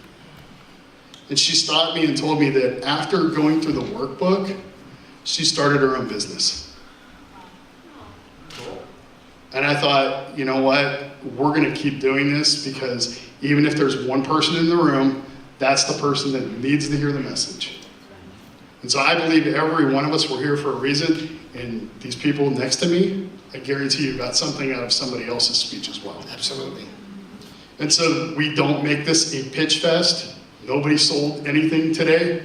And she stopped me and told me that after going through the workbook, she started her own business. And I thought, you know what, we're gonna keep doing this, because even if there's one person in the room, that's the person that needs to hear the message. And so I believe every one of us were here for a reason, and these people next to me, I guarantee you got something out of somebody else's speech as well. Absolutely. And so we don't make this a pitch fest. Nobody sold anything today.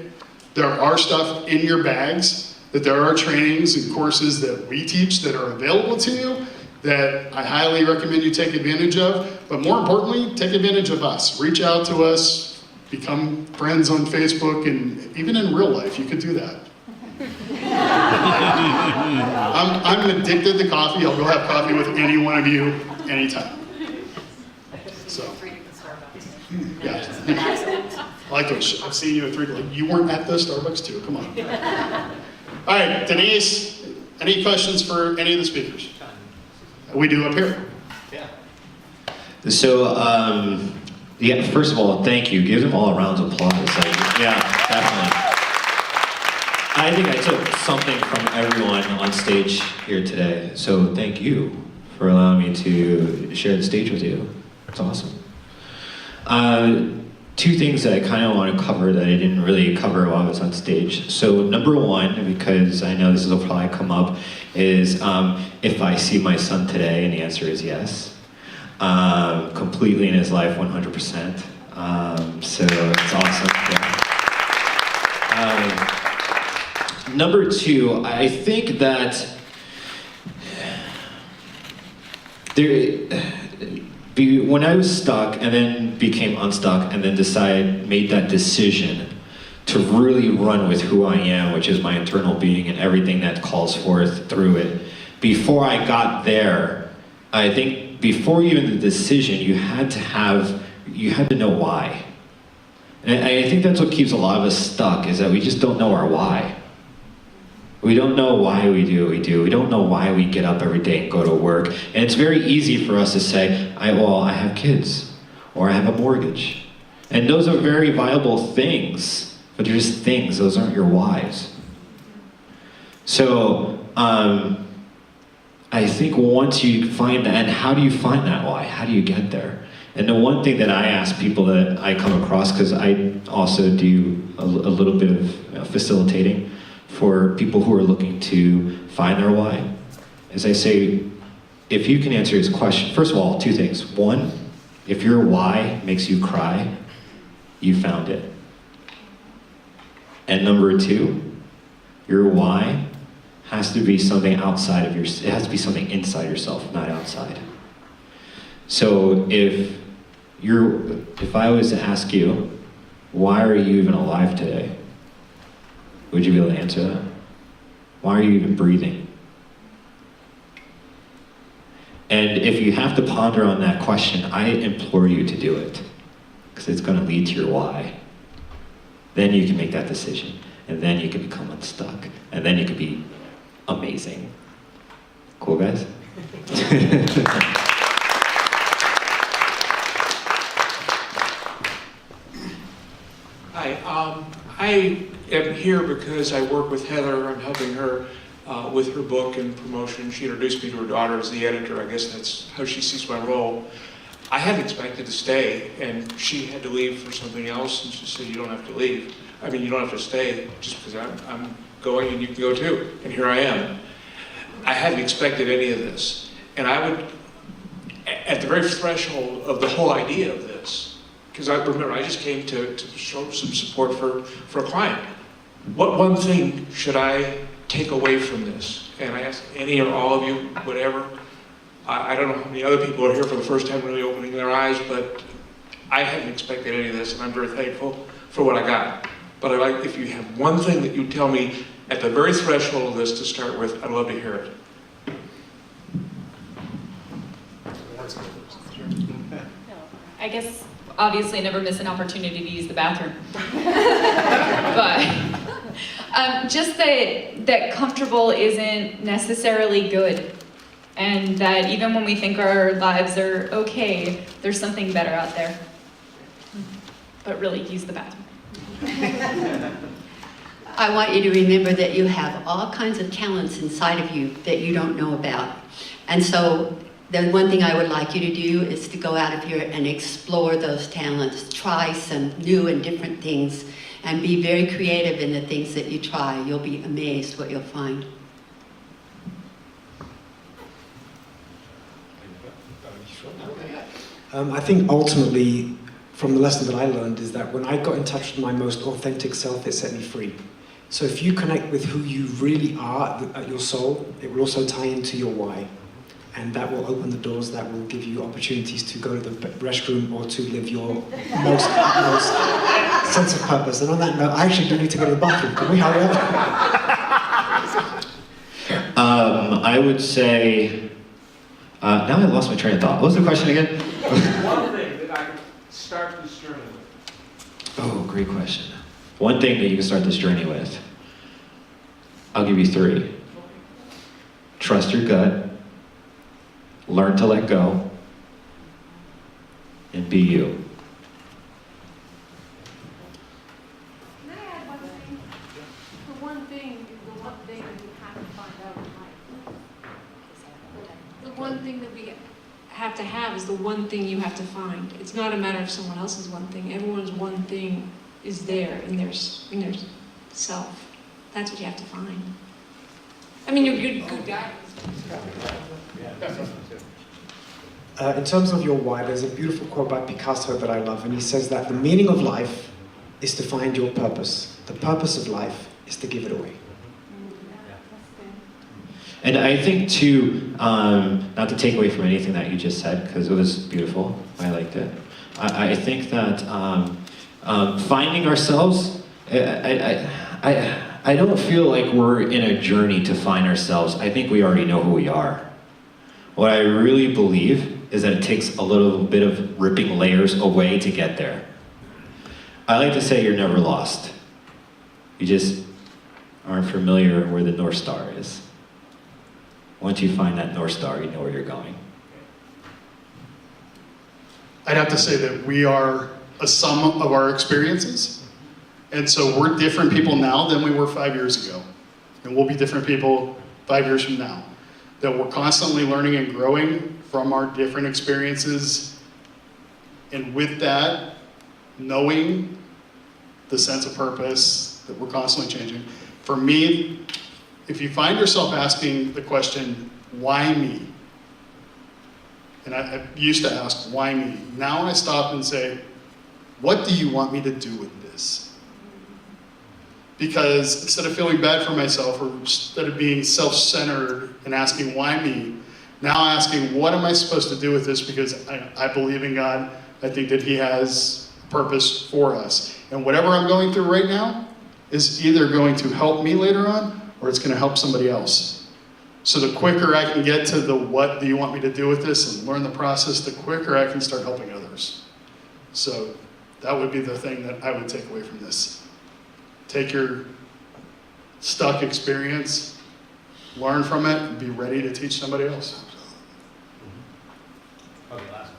There are stuff in your bags, that there are trainings and courses that we teach that are available to you that I highly recommend you take advantage of. But more importantly, take advantage of us. Reach out to us, become friends on Facebook, and even in real life, you could do that. I'm addicted to coffee. I'll go have coffee with any one of you anytime. So, yeah. I like those. I've seen you at 3. Like, you weren't at the Starbucks too. Come on. All right, Denise. Any questions for any of the speakers? We do up here. Yeah. So, yeah. First of all, thank you. Give them all a round of applause. Like, yeah, definitely. I think I took something from everyone on stage here today. So thank you for allowing me to share the stage with you. It's awesome. two things that I kind of want to cover that I didn't really cover while I was on stage. So number one, because I know this will probably come up, is if I see my son today, and the answer is yes. Completely in his life, 100%. So it's awesome. Yeah. Number two, I think that when I was stuck and then became unstuck and then made that decision to really run with who I am, which is my internal being and everything that calls forth through it. Before I got there, I think before even the decision, you had to know why. And I think that's what keeps a lot of us stuck, is that we just don't know our why. We don't know why we do what we do. We don't know why we get up every day and go to work. And it's very easy for us to say, I have kids, or I have a mortgage. And those are very viable things, but they're just things. Those aren't your whys. So I think once you find that, and how do you find that why? How do you get there? And the one thing that I ask people that I come across, because I also do a little bit of facilitating for people who are looking to find their why, is I say, if you can answer this question, first of all, two things. One, if your why makes you cry, you found it. And number two, your why has to be something outside of it has to be something inside yourself, not outside. So if I was to ask you, why are you even alive today? Would you be able to answer that? Why are you even breathing? And if you have to ponder on that question, I implore you to do it, because it's going to lead to your why. Then you can make that decision, and then you can become unstuck, and then you can be amazing. Cool, guys? Hi, I am here because I work with Heather. I'm helping her with her book and promotion. She introduced me to her daughter as the editor. I guess that's how she sees my role. I hadn't expected to stay, and she had to leave for something else, and she said, you don't have to leave. I mean, you don't have to stay just because I'm going and you can go too, and here I am. I hadn't expected any of this. And I would, at the very threshold of the whole idea of this, because I remember I just came to show some support for a client. What one thing should I take away from this? And I asked any or all of you, whatever. I don't know how many other people are here for the first time really opening their eyes, but I hadn't expected any of this, and I'm very thankful for what I got. But I'd like, if you have one thing that you tell me at the very threshold of this to start with, I'd love to hear it. I guess obviously never miss an opportunity to use the bathroom. But just that comfortable isn't necessarily good. And that even when we think our lives are okay, there's something better out there. But really, use the bathroom. I want you to remember that you have all kinds of talents inside of you that you don't know about. And so the one thing I would like you to do is to go out of here and explore those talents. Try some new and different things and be very creative in the things that you try. You'll be amazed what you'll find. I think ultimately, from the lesson that I learned, is that when I got in touch with my most authentic self, it set me free. So if you connect with who you really are at your soul, it will also tie into your why. And that will open the doors that will give you opportunities to go to the restroom or to live your most utmost sense of purpose. And on that note, I actually do need to go to the bathroom. Can we hurry up? I would say, now I lost my train of thought. What was the question again? One thing that I could start this journey with. Oh, great question. One thing that you can start this journey with. I'll give you 3. Trust your gut. Learn to let go. And be you. Can I add one thing? The one thing is the one thing that we have to find out in life. The one thing that we have to have is the one thing you have to find. It's not a matter of someone else's one thing. Everyone's one thing is there in their self. That's what you have to find. I mean, you're good guys. In terms of your why, there's a beautiful quote by Picasso that I love, and he says that the meaning of life is to find your purpose. The purpose of life is to give it away. And I think too, not to take away from anything that you just said, because it was beautiful, I liked it. I think that finding ourselves, I don't feel like we're in a journey to find ourselves. I think we already know who we are. What I really believe is that it takes a little bit of ripping layers away to get there. I like to say you're never lost. You just aren't familiar where the North Star is. Once you find that North Star, you know where you're going. I'd have to say that we are a sum of our experiences. And so we're different people now than we were 5 years ago. And we'll be different people 5 years from now. That we're constantly learning and growing from our different experiences. And with that, knowing the sense of purpose, that we're constantly changing. For me, if you find yourself asking the question, why me? And I used to ask, why me? Now I stop and say, what do you want me to do with this? Because instead of feeling bad for myself, or instead of being self-centered and asking, why me? Now asking, what am I supposed to do with this? Because I believe in God. I think that He has purpose for us. And whatever I'm going through right now is either going to help me later on, or it's going to help somebody else. So the quicker I can get to the what do you want me to do with this and learn the process, the quicker I can start helping others. So that would be the thing that I would take away from this. Take your stuck experience, learn from it, and be ready to teach somebody else. Okay, last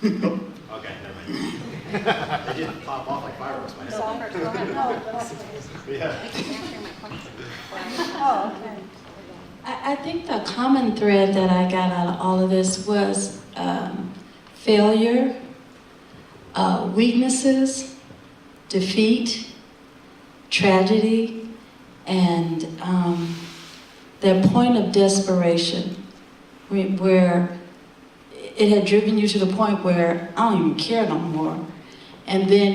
one. Okay, never mind. They didn't pop off like fireworks, my I think the common thread that I got out of all of this was failure, weaknesses, defeat, tragedy, and their point of desperation, where it had driven you to the point where I don't even care no more. And then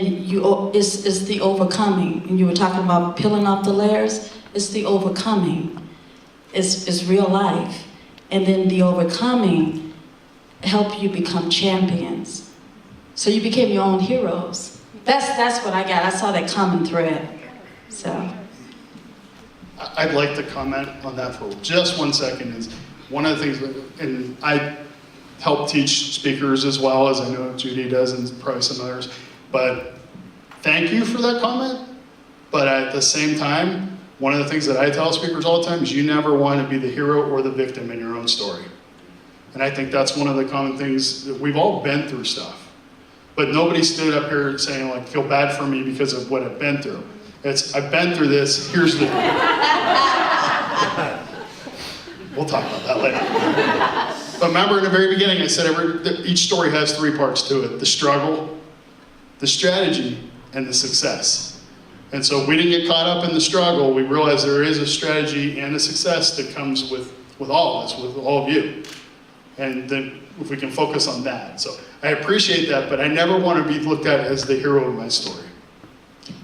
it's the overcoming. And you were talking about peeling off the layers. It's the overcoming. It's real life. And then the overcoming helped you become champions. So you became your own heroes. That's what I got. I saw that common thread. So I'd like to comment on that for just 1 second. Is one of the things, and I help teach speakers as well, as I know Judy does and probably some others. But thank you for that comment. But at the same time, one of the things that I tell speakers all the time is you never want to be the hero or the victim in your own story. And I think that's one of the common things that we've all been through stuff. But nobody stood up here saying, like, feel bad for me because of what I've been through. It's, I've been through this, here's the... We'll talk about that later. But remember in the very beginning, I said each story has 3 parts to it. The struggle, the strategy, and the success. And so if we didn't get caught up in the struggle, we realized there is a strategy and a success that comes with all of us, with all of you. And then if we can focus on that. So I appreciate that, but I never want to be looked at as the hero of my story.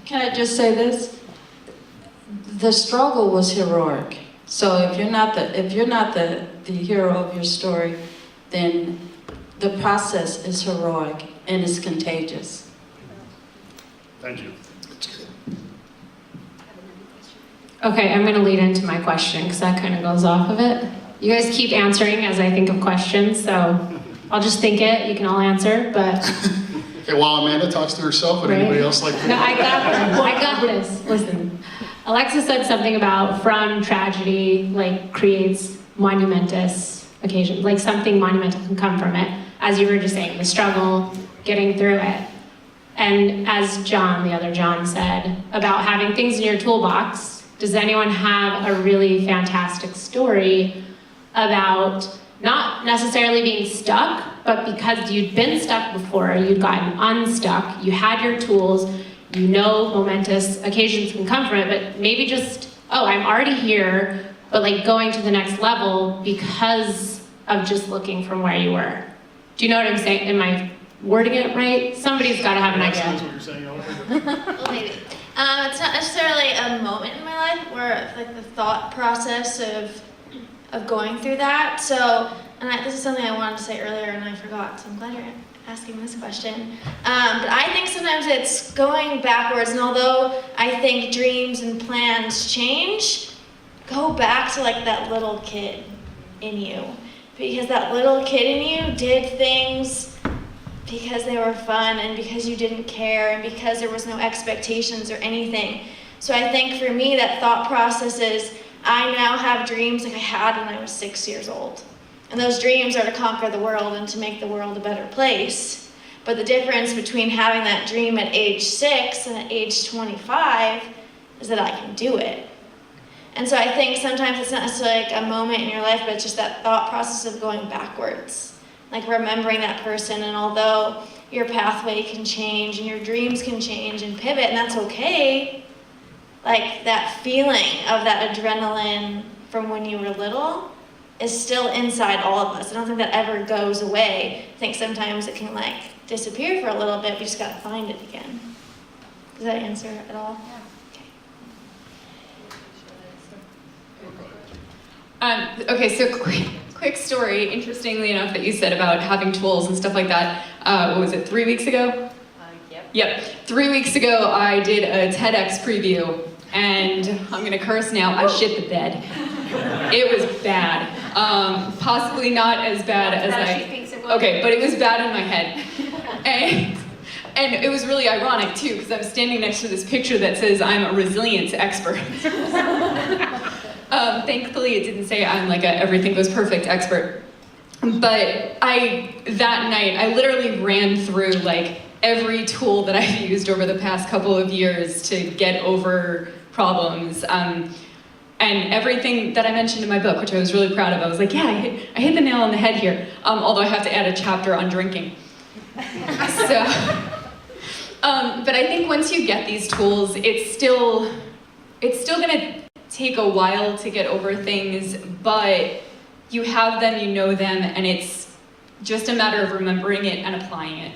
can I just say this? The struggle was heroic. So if you're not the hero of your story, then the process is heroic and it's contagious. Thank you. Okay, I'm gonna lead into my question because that kind of goes off of it. You guys keep answering as I think of questions, so I'll just think it, you can all answer, but. Okay, while Amanda talks to herself, would anybody else like to? No, I got this, listen. Alexa said something about from tragedy, like creates monumentous occasions, like something monumental can come from it. As you were just saying, the struggle, getting through it. And as John, the other John said, about having things in your toolbox, does anyone have a really fantastic story about not necessarily being stuck, but because you'd been stuck before, you'd gotten unstuck, you had your tools, you know momentous occasions can come from it, but maybe just, oh, I'm already here, but like going to the next level because of just looking from where you were. Do you know what I'm saying? Am I wording it right? Somebody's got to have an That's idea. what you're saying. Well, maybe. It's not necessarily a moment in my life where like the thought process of going through that. So, this is something I wanted to say earlier and I forgot, so I'm glad you're asking this question. But I think sometimes it's going backwards, and although I think dreams and plans change, go back to like that little kid in you. Because that little kid in you did things because they were fun and because you didn't care and because there was no expectations or anything. So I think for me that thought process is I now have dreams like I had when I was 6 years old. And those dreams are to conquer the world and to make the world a better place. But the difference between having that dream at age 6 and at age 25 is that I can do it. And so I think sometimes it's not necessarily like a moment in your life, but it's just that thought process of going backwards. Like remembering that person, and although your pathway can change and your dreams can change and pivot, and that's okay, like that feeling of that adrenaline from when you were little is still inside all of us. I don't think that ever goes away. I think sometimes it can like disappear for a little bit, but you just gotta find it again. Does that answer at all? Yeah. Okay, so quick story, interestingly enough, that you said about having tools and stuff like that. What was it, 3 weeks ago? Yep. 3 weeks ago, I did a TEDx preview, and I'm gonna curse now, I shit the bed. It was bad. Possibly not as bad as okay, but it was bad in my head. And it was really ironic too, because I'm standing next to this picture that says I'm a resilience expert. Thankfully, it didn't say I'm like a everything goes perfect expert. But that night, I literally ran through like every tool that I've used over the past couple of years to get over problems. And everything that I mentioned in my book, which I was really proud of, I was like, yeah, I hit the nail on the head here. Although I have to add a chapter on drinking. So, but I think once you get these tools, it's still gonna take a while to get over things, but you have them, you know them, and it's just a matter of remembering it and applying it.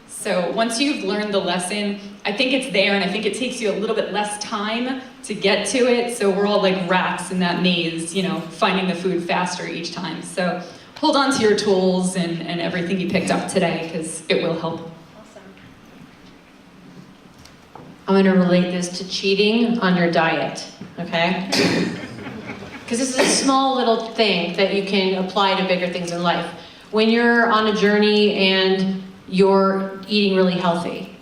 So once you've learned the lesson, I think it's there, and I think it takes you a little bit less time to get to it, so we're all like rats in that maze, finding the food faster each time. So hold on to your tools and everything you picked up today, because it will help. I'm going to relate this to cheating on your diet, okay? Because this is a small little thing that you can apply to bigger things in life. When you're on a journey and you're eating really healthy,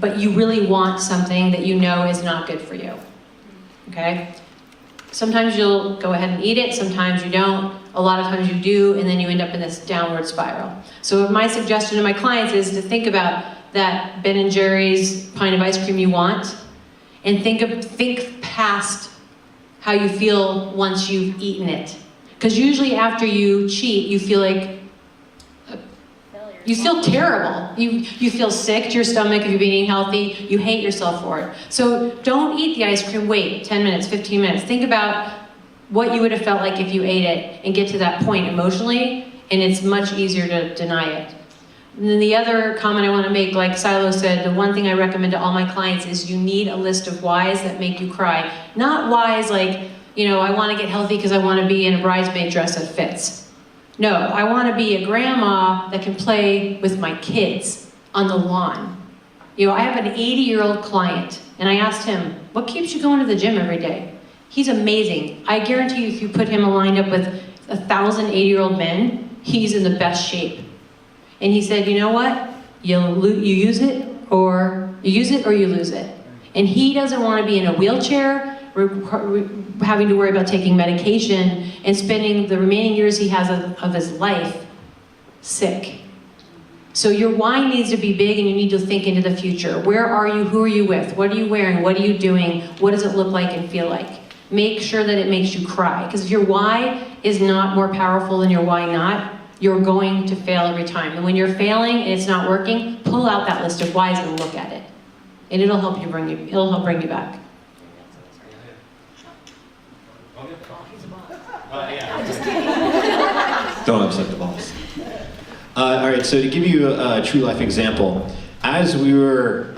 but you really want something that you know is not good for you, okay? Sometimes you'll go ahead and eat it, sometimes you don't. A lot of times you do, and then you end up in this downward spiral. So my suggestion to my clients is to think about that Ben & Jerry's pint of ice cream you want, and think past how you feel once you've eaten it. Because usually after you cheat, you feel like, you feel terrible. You feel sick to your stomach if you've been eating healthy, you hate yourself for it. So don't eat the ice cream, wait 10 minutes, 15 minutes. Think about what you would have felt like if you ate it and get to that point emotionally, and it's much easier to deny it. And then the other comment I want to make, like Silo said, the one thing I recommend to all my clients is you need a list of whys that make you cry. Not whys like, I want to get healthy because I want to be in a bridesmaid dress that fits. No, I want to be a grandma that can play with my kids on the lawn. I have an 80-year-old client, and I asked him, what keeps you going to the gym every day? He's amazing. I guarantee you if you put him aligned up with 1,000 80-year-old men, he's in the best shape. And he said, you know what? You use it or you lose it. And he doesn't want to be in a wheelchair, having to worry about taking medication and spending the remaining years he has of his life sick. So your why needs to be big, and you need to think into the future. Where are you? Who are you with? What are you wearing? What are you doing? What does it look like and feel like? Make sure that it makes you cry. Because if your why is not more powerful than your why not, you're going to fail every time. And when you're failing and it's not working, pull out that list of whys and look at it. And it'll help bring you back. Don't upset the boss. All right, so to give you a true life example, as we were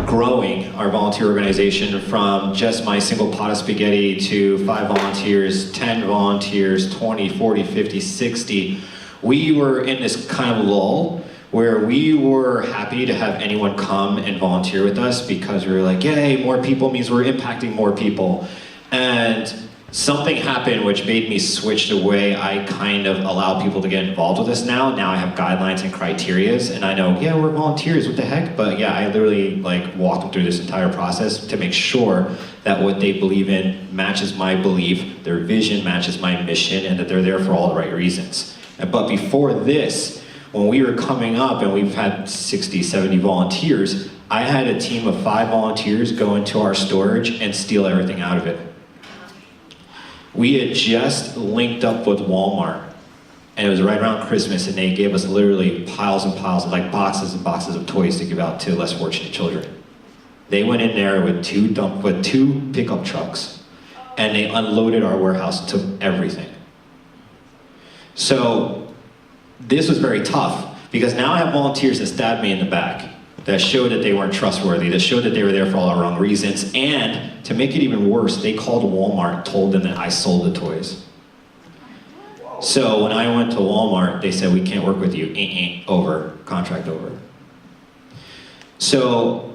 growing our volunteer organization from just my single pot of spaghetti to 5 volunteers, 10 volunteers, 20, 40, 50, 60, we were in this kind of lull where we were happy to have anyone come and volunteer with us because we were like, yay, more people means we're impacting more people. And something happened which made me switch the way I kind of allow people to get involved with us now. Now I have guidelines and criterias, and I know, yeah, we're volunteers, what the heck? But yeah, I literally like walk them through this entire process to make sure that what they believe in matches my belief, their vision matches my mission, and that they're there for all the right reasons. But before this, when we were coming up and we've had 60, 70 volunteers, I had a team of 5 volunteers go into our storage and steal everything out of it. We had just linked up with Walmart, and it was right around Christmas, and they gave us literally piles and piles of like boxes and boxes of toys to give out to less fortunate children. They went in there with 2 pickup trucks, and they unloaded our warehouse and took everything. So this was very tough, because now I have volunteers that stabbed me in the back, that showed that they weren't trustworthy, that showed that they were there for all the wrong reasons, and to make it even worse, they called Walmart and told them that I sold the toys. So when I went to Walmart, they said, we can't work with you, over, contract over. So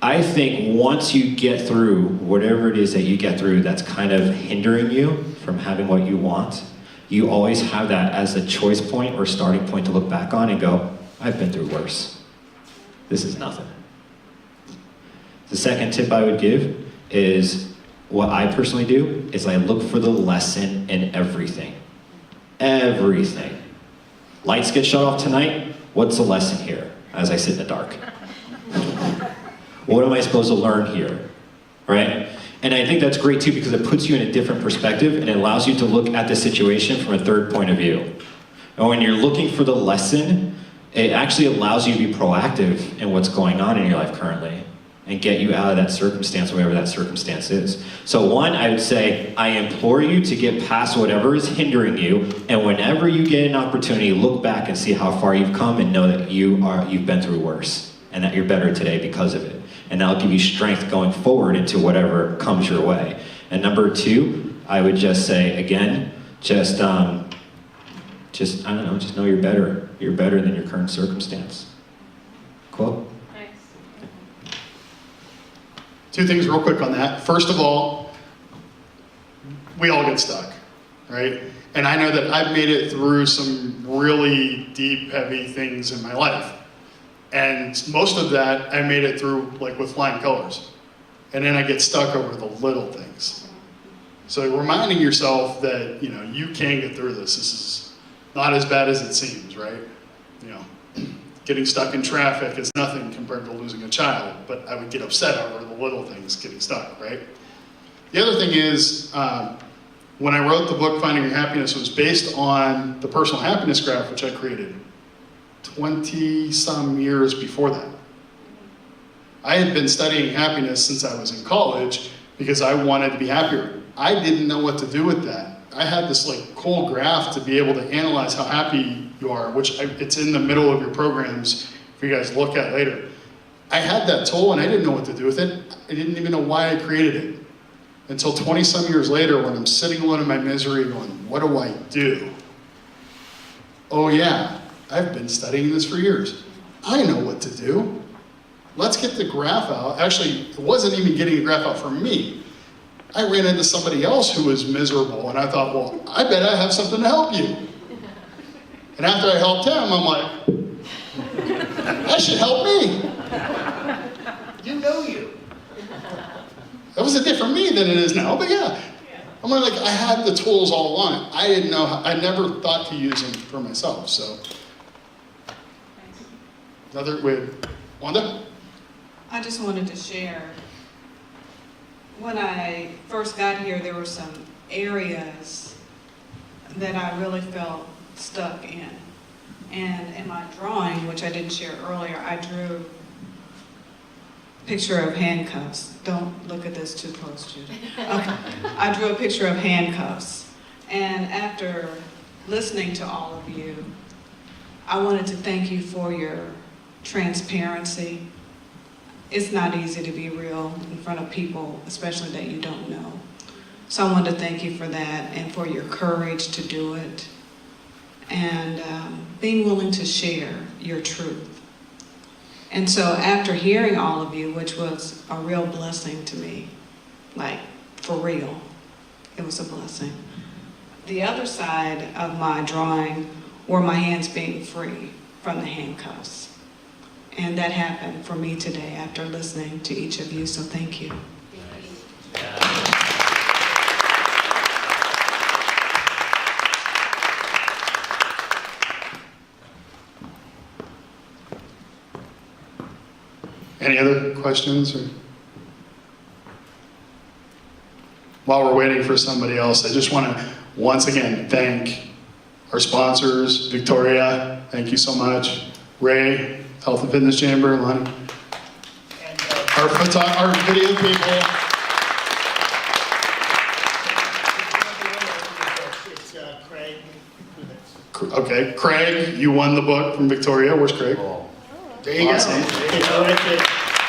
I think once you get through whatever it is that you get through that's kind of hindering you from having what you want, you always have that as a choice point or starting point to look back on and go, I've been through worse. This is nothing. The second tip I would give is, what I personally do is I look for the lesson in everything. Everything. Lights get shut off tonight, what's the lesson here as I sit in the dark? What am I supposed to learn here, right? And I think that's great too, because it puts you in a different perspective and it allows you to look at the situation from a third point of view. And when you're looking for the lesson, it actually allows you to be proactive in what's going on in your life currently and get you out of that circumstance, whatever that circumstance is. So one, I would say, I implore you to get past whatever is hindering you, and whenever you get an opportunity, look back and see how far you've come and know that you've been through worse and that you're better today because of it. And that'll give you strength going forward into whatever comes your way. And number 2, I would just say, again, just I don't know, just know you're better. You're better than your current circumstance. Cool? Nice. 2 things real quick on that. First of all, we all get stuck, right? And I know that I've made it through some really deep, heavy things in my life. And most of that, I made it through like with flying colors. And then I get stuck over the little things. So reminding yourself that, you can get through this. This is not as bad as it seems, right? Getting stuck in traffic is nothing compared to losing a child, but I would get upset over the little things getting stuck, right? The other thing is, when I wrote the book, Finding Your Happiness, was based on the personal happiness graph, which I created 20-some years before that. I had been studying happiness since I was in college because I wanted to be happier. I didn't know what to do with that. I had this cool graph to be able to analyze how happy you are, which it's in the middle of your programs for you guys to look at later. I had that tool and I didn't know what to do with it. I didn't even know why I created it. Until 20-some years later when I'm sitting alone in my misery going, what do I do? Oh yeah, I've been studying this for years. I know what to do. Let's get the graph out. Actually, it wasn't even getting the graph out for me. I ran into somebody else who was miserable, and I thought, well, I bet I have something to help you. And after I helped him, I'm like, that should help me. You know you. That was a different me than it is now, but yeah. I'm like, I had the tools all along. I didn't know, I never thought to use them for myself, so. Another with Wanda? I just wanted to share. When I first got here, there were some areas that I really felt stuck in. And in my drawing, which I didn't share earlier, I drew a picture of handcuffs. Don't look at this too close, Judy. Okay. I drew a picture of handcuffs. And after listening to all of you, I wanted to thank you for your transparency. It's not easy to be real in front of people, especially that you don't know. So I wanted to thank you for that and for your courage to do it and being willing to share your truth. And so after hearing all of you, which was a real blessing to me, like for real, it was a blessing. The other side of my drawing were my hands being free from the handcuffs. And that happened for me today after listening to each of you, so thank you. Any other questions? Or? While we're waiting for somebody else, I just want to once again thank our sponsors, Victoria, thank you so much, Ray, Health and Fitness Chamber, Lonnie, our video people. It's Craig. Okay, Craig, you won the book from Victoria. Where's Craig? There you Awesome. go.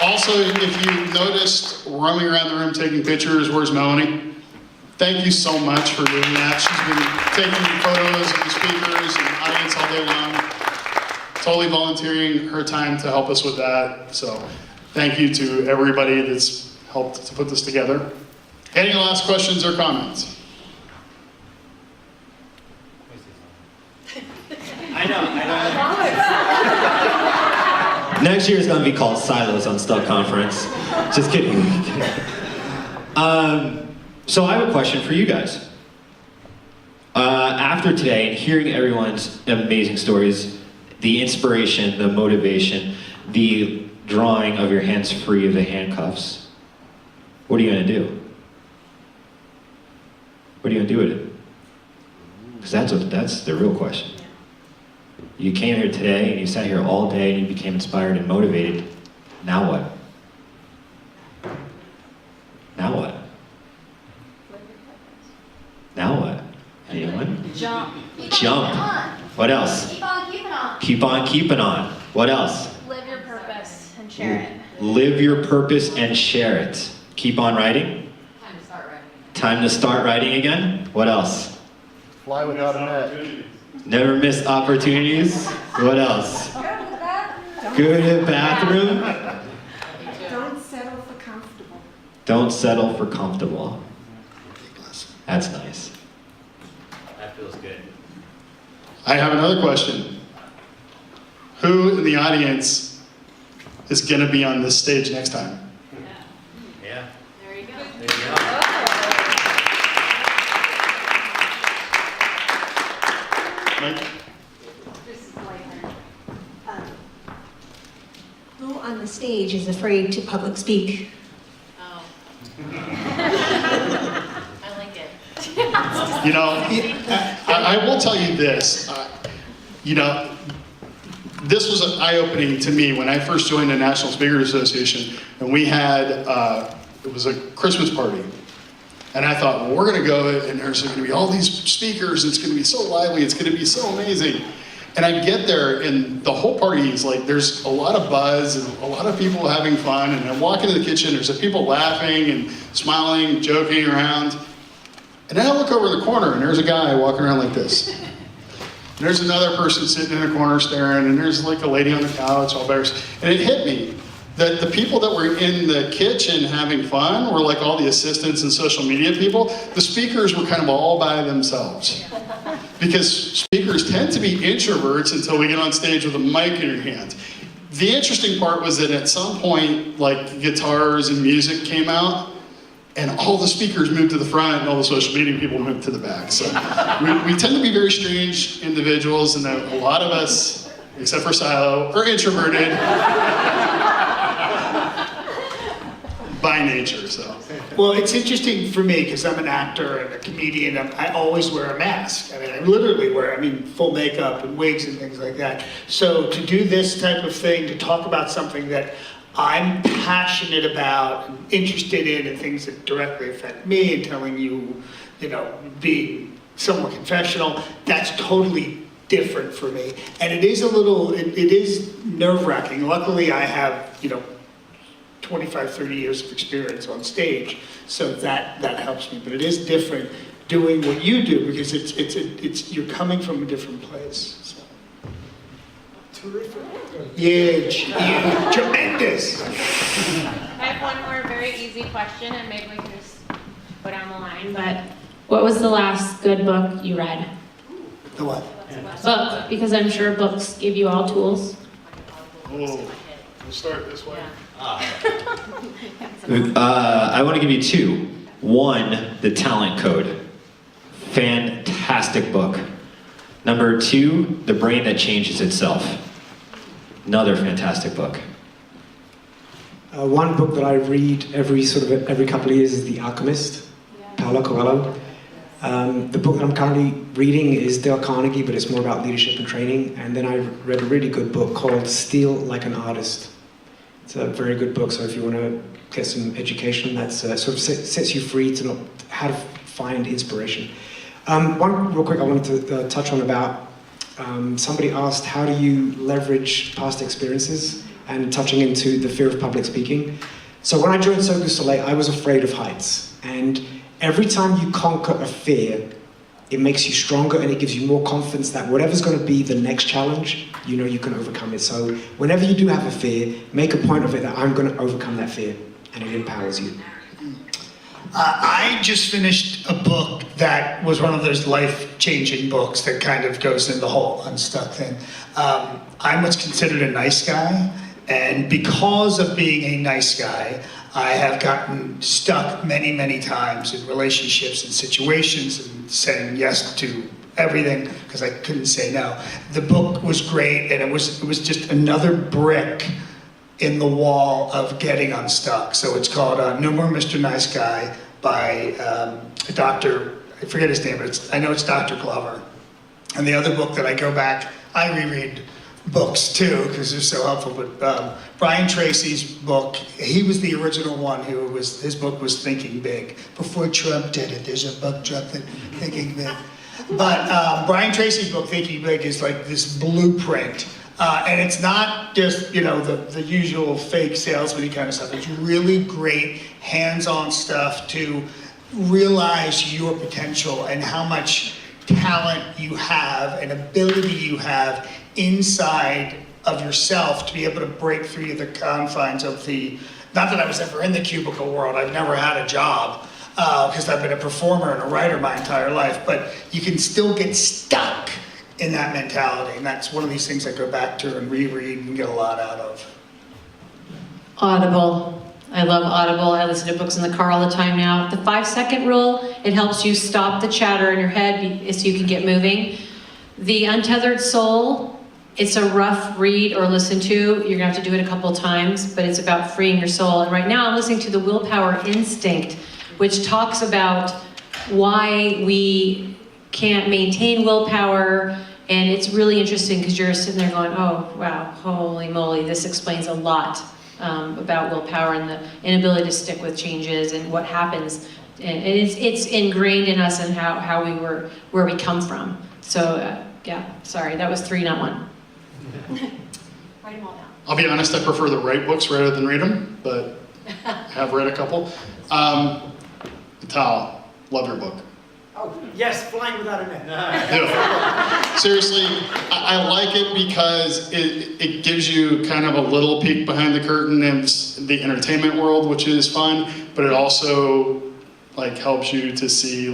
Also, if you noticed roaming around the room taking pictures, where's Melanie? Thank you so much for doing that. She's been taking photos of the speakers and the audience all day long, totally volunteering her time to help us with that. So thank you to everybody that's helped to put this together. Any last questions or comments? I know. Next year is going to be called Silos Unstuck Conference. Just kidding. So I have a question for you guys. After today, and hearing everyone's amazing stories, the inspiration, the motivation, the drawing of your hands free of the handcuffs, what are you going to do? What are you going to do with it? Because that's the real question. You came here today, and you sat here all day, and you became inspired and motivated. Now what? Now what? Now what? Anyone? Jump. Jump. What else? Keep on keeping on. Keep on keeping on. What else? Live your purpose and share it. Live your purpose and share it. Keep on writing. Time to start writing. Time to start writing again. What else? Fly without a net. Never miss opportunities. What else? Good at bathroom. Don't settle for comfortable. Don't settle for comfortable. That's nice. That feels good. I have another question. Who in the audience is going to be on this stage next time? Yeah. There you go. There you go. Mike? Who on the stage is afraid to public speak? Oh. I like it. You know, I will tell you this. You know, this was eye-opening to me when I first joined the National Speakers Association, and we had, it was a Christmas party. And I thought, well, we're going to go, and there's going to be all these speakers, it's going to be so lively, it's going to be so amazing. And I get there, and the whole party is like, there's a lot of buzz, and a lot of people having fun, and I walk into the kitchen, there's people laughing and smiling, joking around. And then I look over in the corner, and there's a guy walking around like this. And there's another person sitting in a corner staring, and there's like a lady on the couch, all bears. And it hit me that the people that were in the kitchen having fun were like all the assistants and social media people. The speakers were kind of all by themselves. Because speakers tend to be introverts until we get on stage with a mic in your hand. The interesting part was that at some point, like guitars and music came out, and all the speakers moved to the front and all the social media people moved to the back. So we tend to be very strange individuals, and a lot of us, except for Silo, are introverted by nature. So Well, it's interesting for me because I'm an actor and a comedian. I always wear a mask. I mean, I literally wear, full makeup and wigs and things like that. So to do this type of thing, to talk about something that I'm passionate about and interested in and things that directly affect me and telling you, being somewhat confessional, that's totally different for me. And it is it is nerve-wracking. Luckily, I have, 25, 30 years of experience on stage, so that helps me. But it is different doing what you do because it's you're coming from a different place. So. Terrific. Huge, tremendous. I have one more very easy question, and maybe we can just go down the line. But what was the last good book you read? The what? Book, because I'm sure books give you all tools. Oh, we'll start this way. I want to give you two. One, The Talent Code. Fantastic book. Number two, The Brain That Changes Itself. Another fantastic book. One book that I read every couple of years is The Alchemist, Paulo Coelho. The book that I'm currently reading is Dale Carnegie, but it's more about leadership and training. And then I read a really good book called Steal Like an Artist. It's a very good book, so if you want to get some education, that sort of sets you free to know how to find inspiration. One real quick I wanted to touch on about, somebody asked, how do you leverage past experiences and touching into the fear of public speaking? So when I joined Cirque du Soleil, I was afraid of heights. And every time you conquer a fear, it makes you stronger and it gives you more confidence that whatever's going to be the next challenge, you can overcome it. So whenever you do have a fear, make a point of it that I'm going to overcome that fear, and it empowers you. I just finished a book that was one of those life-changing books that kind of goes into the whole Unstuck thing. I'm what's considered a nice guy, and because of being a nice guy, I have gotten stuck many, many times in relationships and situations and saying yes to everything because I couldn't say no. The book was great, and it was just another brick in the wall of getting unstuck. So it's called No More Mr. Nice Guy by a doctor, I forget his name, but I know it's Dr. Glover. And the other book that I go back, I reread books too, because they're so helpful, but Brian Tracy's book, he was the original one his book was Thinking Big. Before Trump did it, there's a book, Trump, Thinking Big. But Brian Tracy's book, Thinking Big, is like this blueprint. And it's not just, the usual fake salesman kind of stuff. It's really great hands-on stuff to realize your potential and how much talent you have and ability you have inside of yourself to be able to break through the confines of not that I was ever in the cubicle world, I've never had a job, because I've been a performer and a writer my entire life, but you can still get stuck in that mentality, and that's one of these things I go back to and reread and get a lot out of. Audible. I love Audible. I listen to books in the car all the time now. The 5-second rule, it helps you stop the chatter in your head so you can get moving. The Untethered Soul, it's a rough read or listen to. You're gonna have to do it a couple times, but it's about freeing your soul. And right now I'm listening to The Willpower Instinct, which talks about why we can't maintain willpower. And it's really interesting because you're sitting there going, oh, wow, holy moly, this explains a lot about willpower and the inability to stick with changes and what happens. And it's ingrained in us and where we come from. So yeah, sorry, that was 3, not 1. Write them all down. I'll be honest, I prefer to write books rather than read them, but I have read a couple. Tal, love your book. Oh, yes, Flying Without a Net. Yeah. Seriously, I like it because it gives you kind of a little peek behind the curtain in the entertainment world, which is fun, but it also helps you to see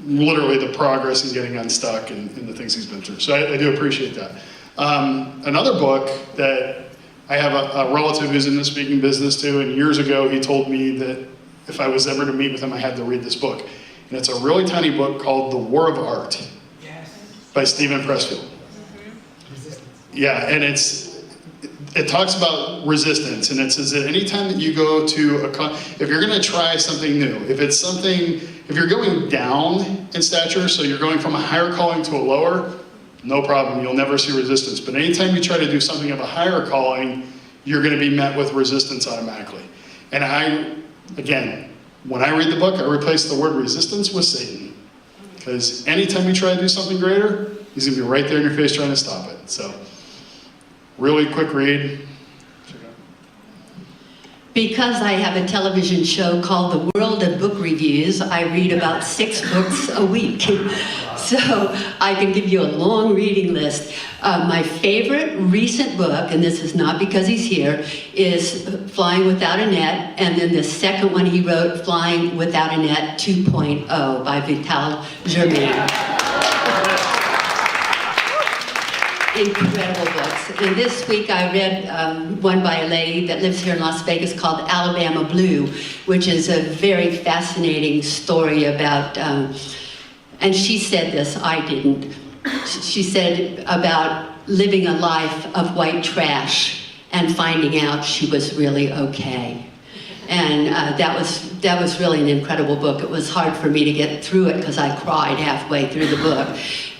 literally the progress in getting unstuck and the things he's been through. So I do appreciate that. Another book that I have a relative who's in the speaking business too, and years ago he told me that if I was ever to meet with him, I had to read this book. And it's a really tiny book called The War of Art by Stephen Pressfield. Yeah, and it talks about resistance, and it says that anytime that you go to if you're going to try something new, if you're going down in stature, so you're going from a higher calling to a lower, no problem, you'll never see resistance. But anytime you try to do something of a higher calling, you're going to be met with resistance automatically. And again, when I read the book, I replace the word resistance with Satan. Because anytime you try to do something greater, he's going to be right there in your face trying to stop it. So, really quick read. Because I have a television show called The World of Book Reviews, I read about 6 books a week. So I can give you a long reading list. My favorite recent book, and this is not because he's here, is Flying Without a Net, and then the second one he wrote, Flying Without a Net 2.0 by Vital Germain. Incredible books. And this week I read one by a lady that lives here in Las Vegas called Alabama Blue, which is a very fascinating story about, and she said this, I didn't. She said about living a life of white trash and finding out she was really okay. And that was really an incredible book. It was hard for me to get through it because I cried halfway through the book.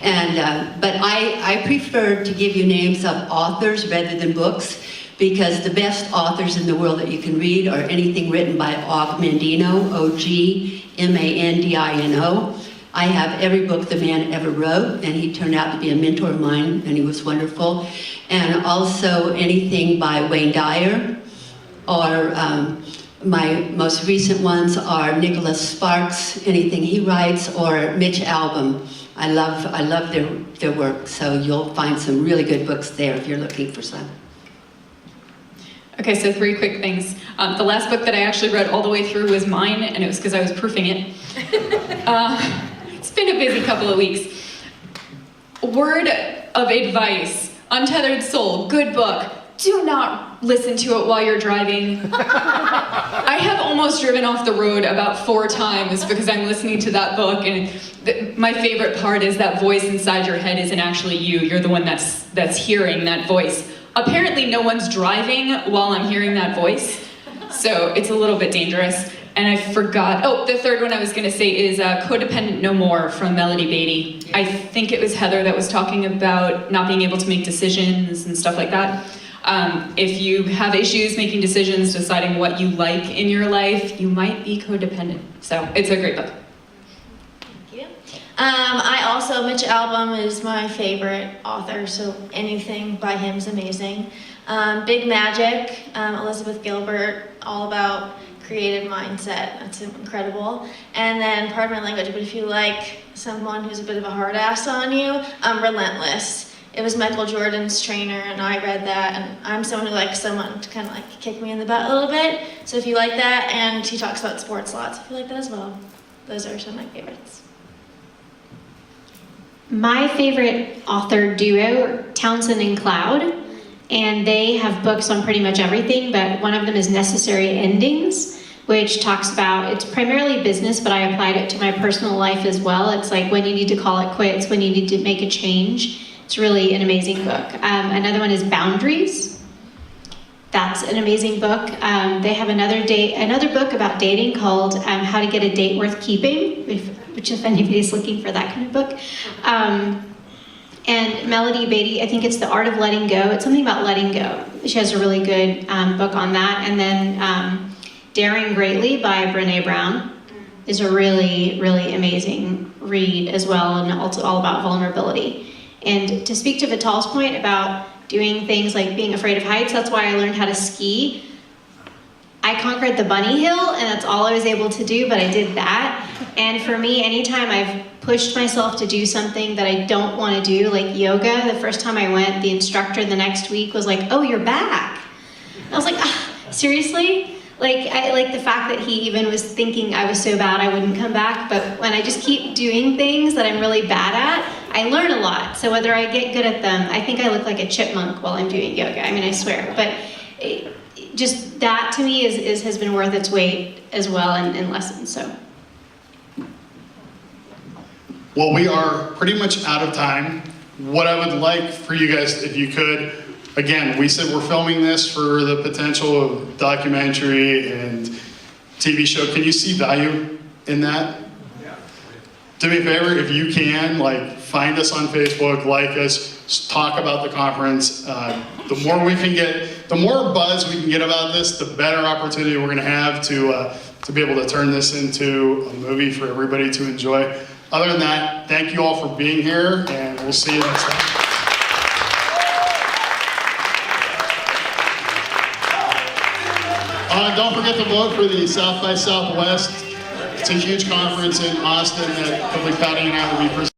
And but I prefer to give you names of authors rather than books, because the best authors in the world that you can read are anything written by Og Mandino, O-G-M-A-N-D-I-N-O. I have every book the man ever wrote, and he turned out to be a mentor of mine, and he was wonderful. And also anything by Wayne Dyer, or my most recent ones are Nicholas Sparks, anything he writes, or Mitch Albom. I love their work, so you'll find some really good books there if you're looking for some. Okay, so 3 quick things. The last book that I actually read all the way through was mine, and it was because I was proofing it. It's been a busy couple of weeks. Word of advice, Untethered Soul, good book. Do not listen to it while you're driving. I have almost driven off the road about 4 times because I'm listening to that book, and my favorite part is that voice inside your head isn't actually you. You're the one that's hearing that voice. Apparently no one's driving while I'm hearing that voice, so it's a little bit dangerous. And I forgot, the third one I was gonna say is Codependent No More from Melody Beatty. I think it was Heather that was talking about not being able to make decisions and stuff like that. If you have issues making decisions, deciding what you like in your life, you might be codependent. So it's a great book. Thank you. Mitch Albom is my favorite author, so anything by him is amazing. Big Magic, Elizabeth Gilbert, all about creative mindset. That's incredible. And then, pardon my language, but if you like someone who's a bit of a hard ass on you, Relentless. It was Michael Jordan's trainer, and I read that, and I'm someone who likes someone to kind of like kick me in the butt a little bit. So if you like that, and he talks about sports lots, if you like that as well, those are some of my favorites. My favorite author duo are Townsend and Cloud, and they have books on pretty much everything, but one of them is Necessary Endings, which talks about, it's primarily business, but I applied it to my personal life as well. It's like when you need to call it quits, when you need to make a change. It's really an amazing book. Another one is Boundaries. That's an amazing book. They have another book about dating called How to Get a Date Worth Keeping, which if anybody's looking for that kind of book. And Melody Beatty, I think it's The Art of Letting Go. It's something about letting go. She has a really good book on that. And then Daring Greatly by Brené Brown is a really, really amazing read as well, and also all about vulnerability. And to speak to Vital's point about doing things like being afraid of heights, that's why I learned how to ski. I conquered the bunny hill, and that's all I was able to do, but I did that. And for me, anytime I've pushed myself to do something that I don't want to do, like yoga, the first time I went, the instructor the next week was like, "Oh, you're back." I was like, seriously? I like the fact that he even was thinking I was so bad I wouldn't come back, but when I just keep doing things that I'm really bad at, I learn a lot. So whether I get good at them, I think I look like a chipmunk while I'm doing yoga. I mean, I swear. But just that to me has been worth its weight as well in lessons. So. Well, we are pretty much out of time. What I would like for you guys, if you could, again, we said we're filming this for the potential of documentary and TV show. Can you see value in that? Do me a favor, if you can, like, find us on Facebook, like us, talk about the conference. The more we can get, the more buzz we can get about this, the better opportunity we're gonna have to be able to turn this into a movie for everybody to enjoy. Other than that, thank you all for being here, and we'll see you next time. Don't forget to vote for the South by Southwest. It's a huge conference in Austin that hopefully Patty and I will be presenting.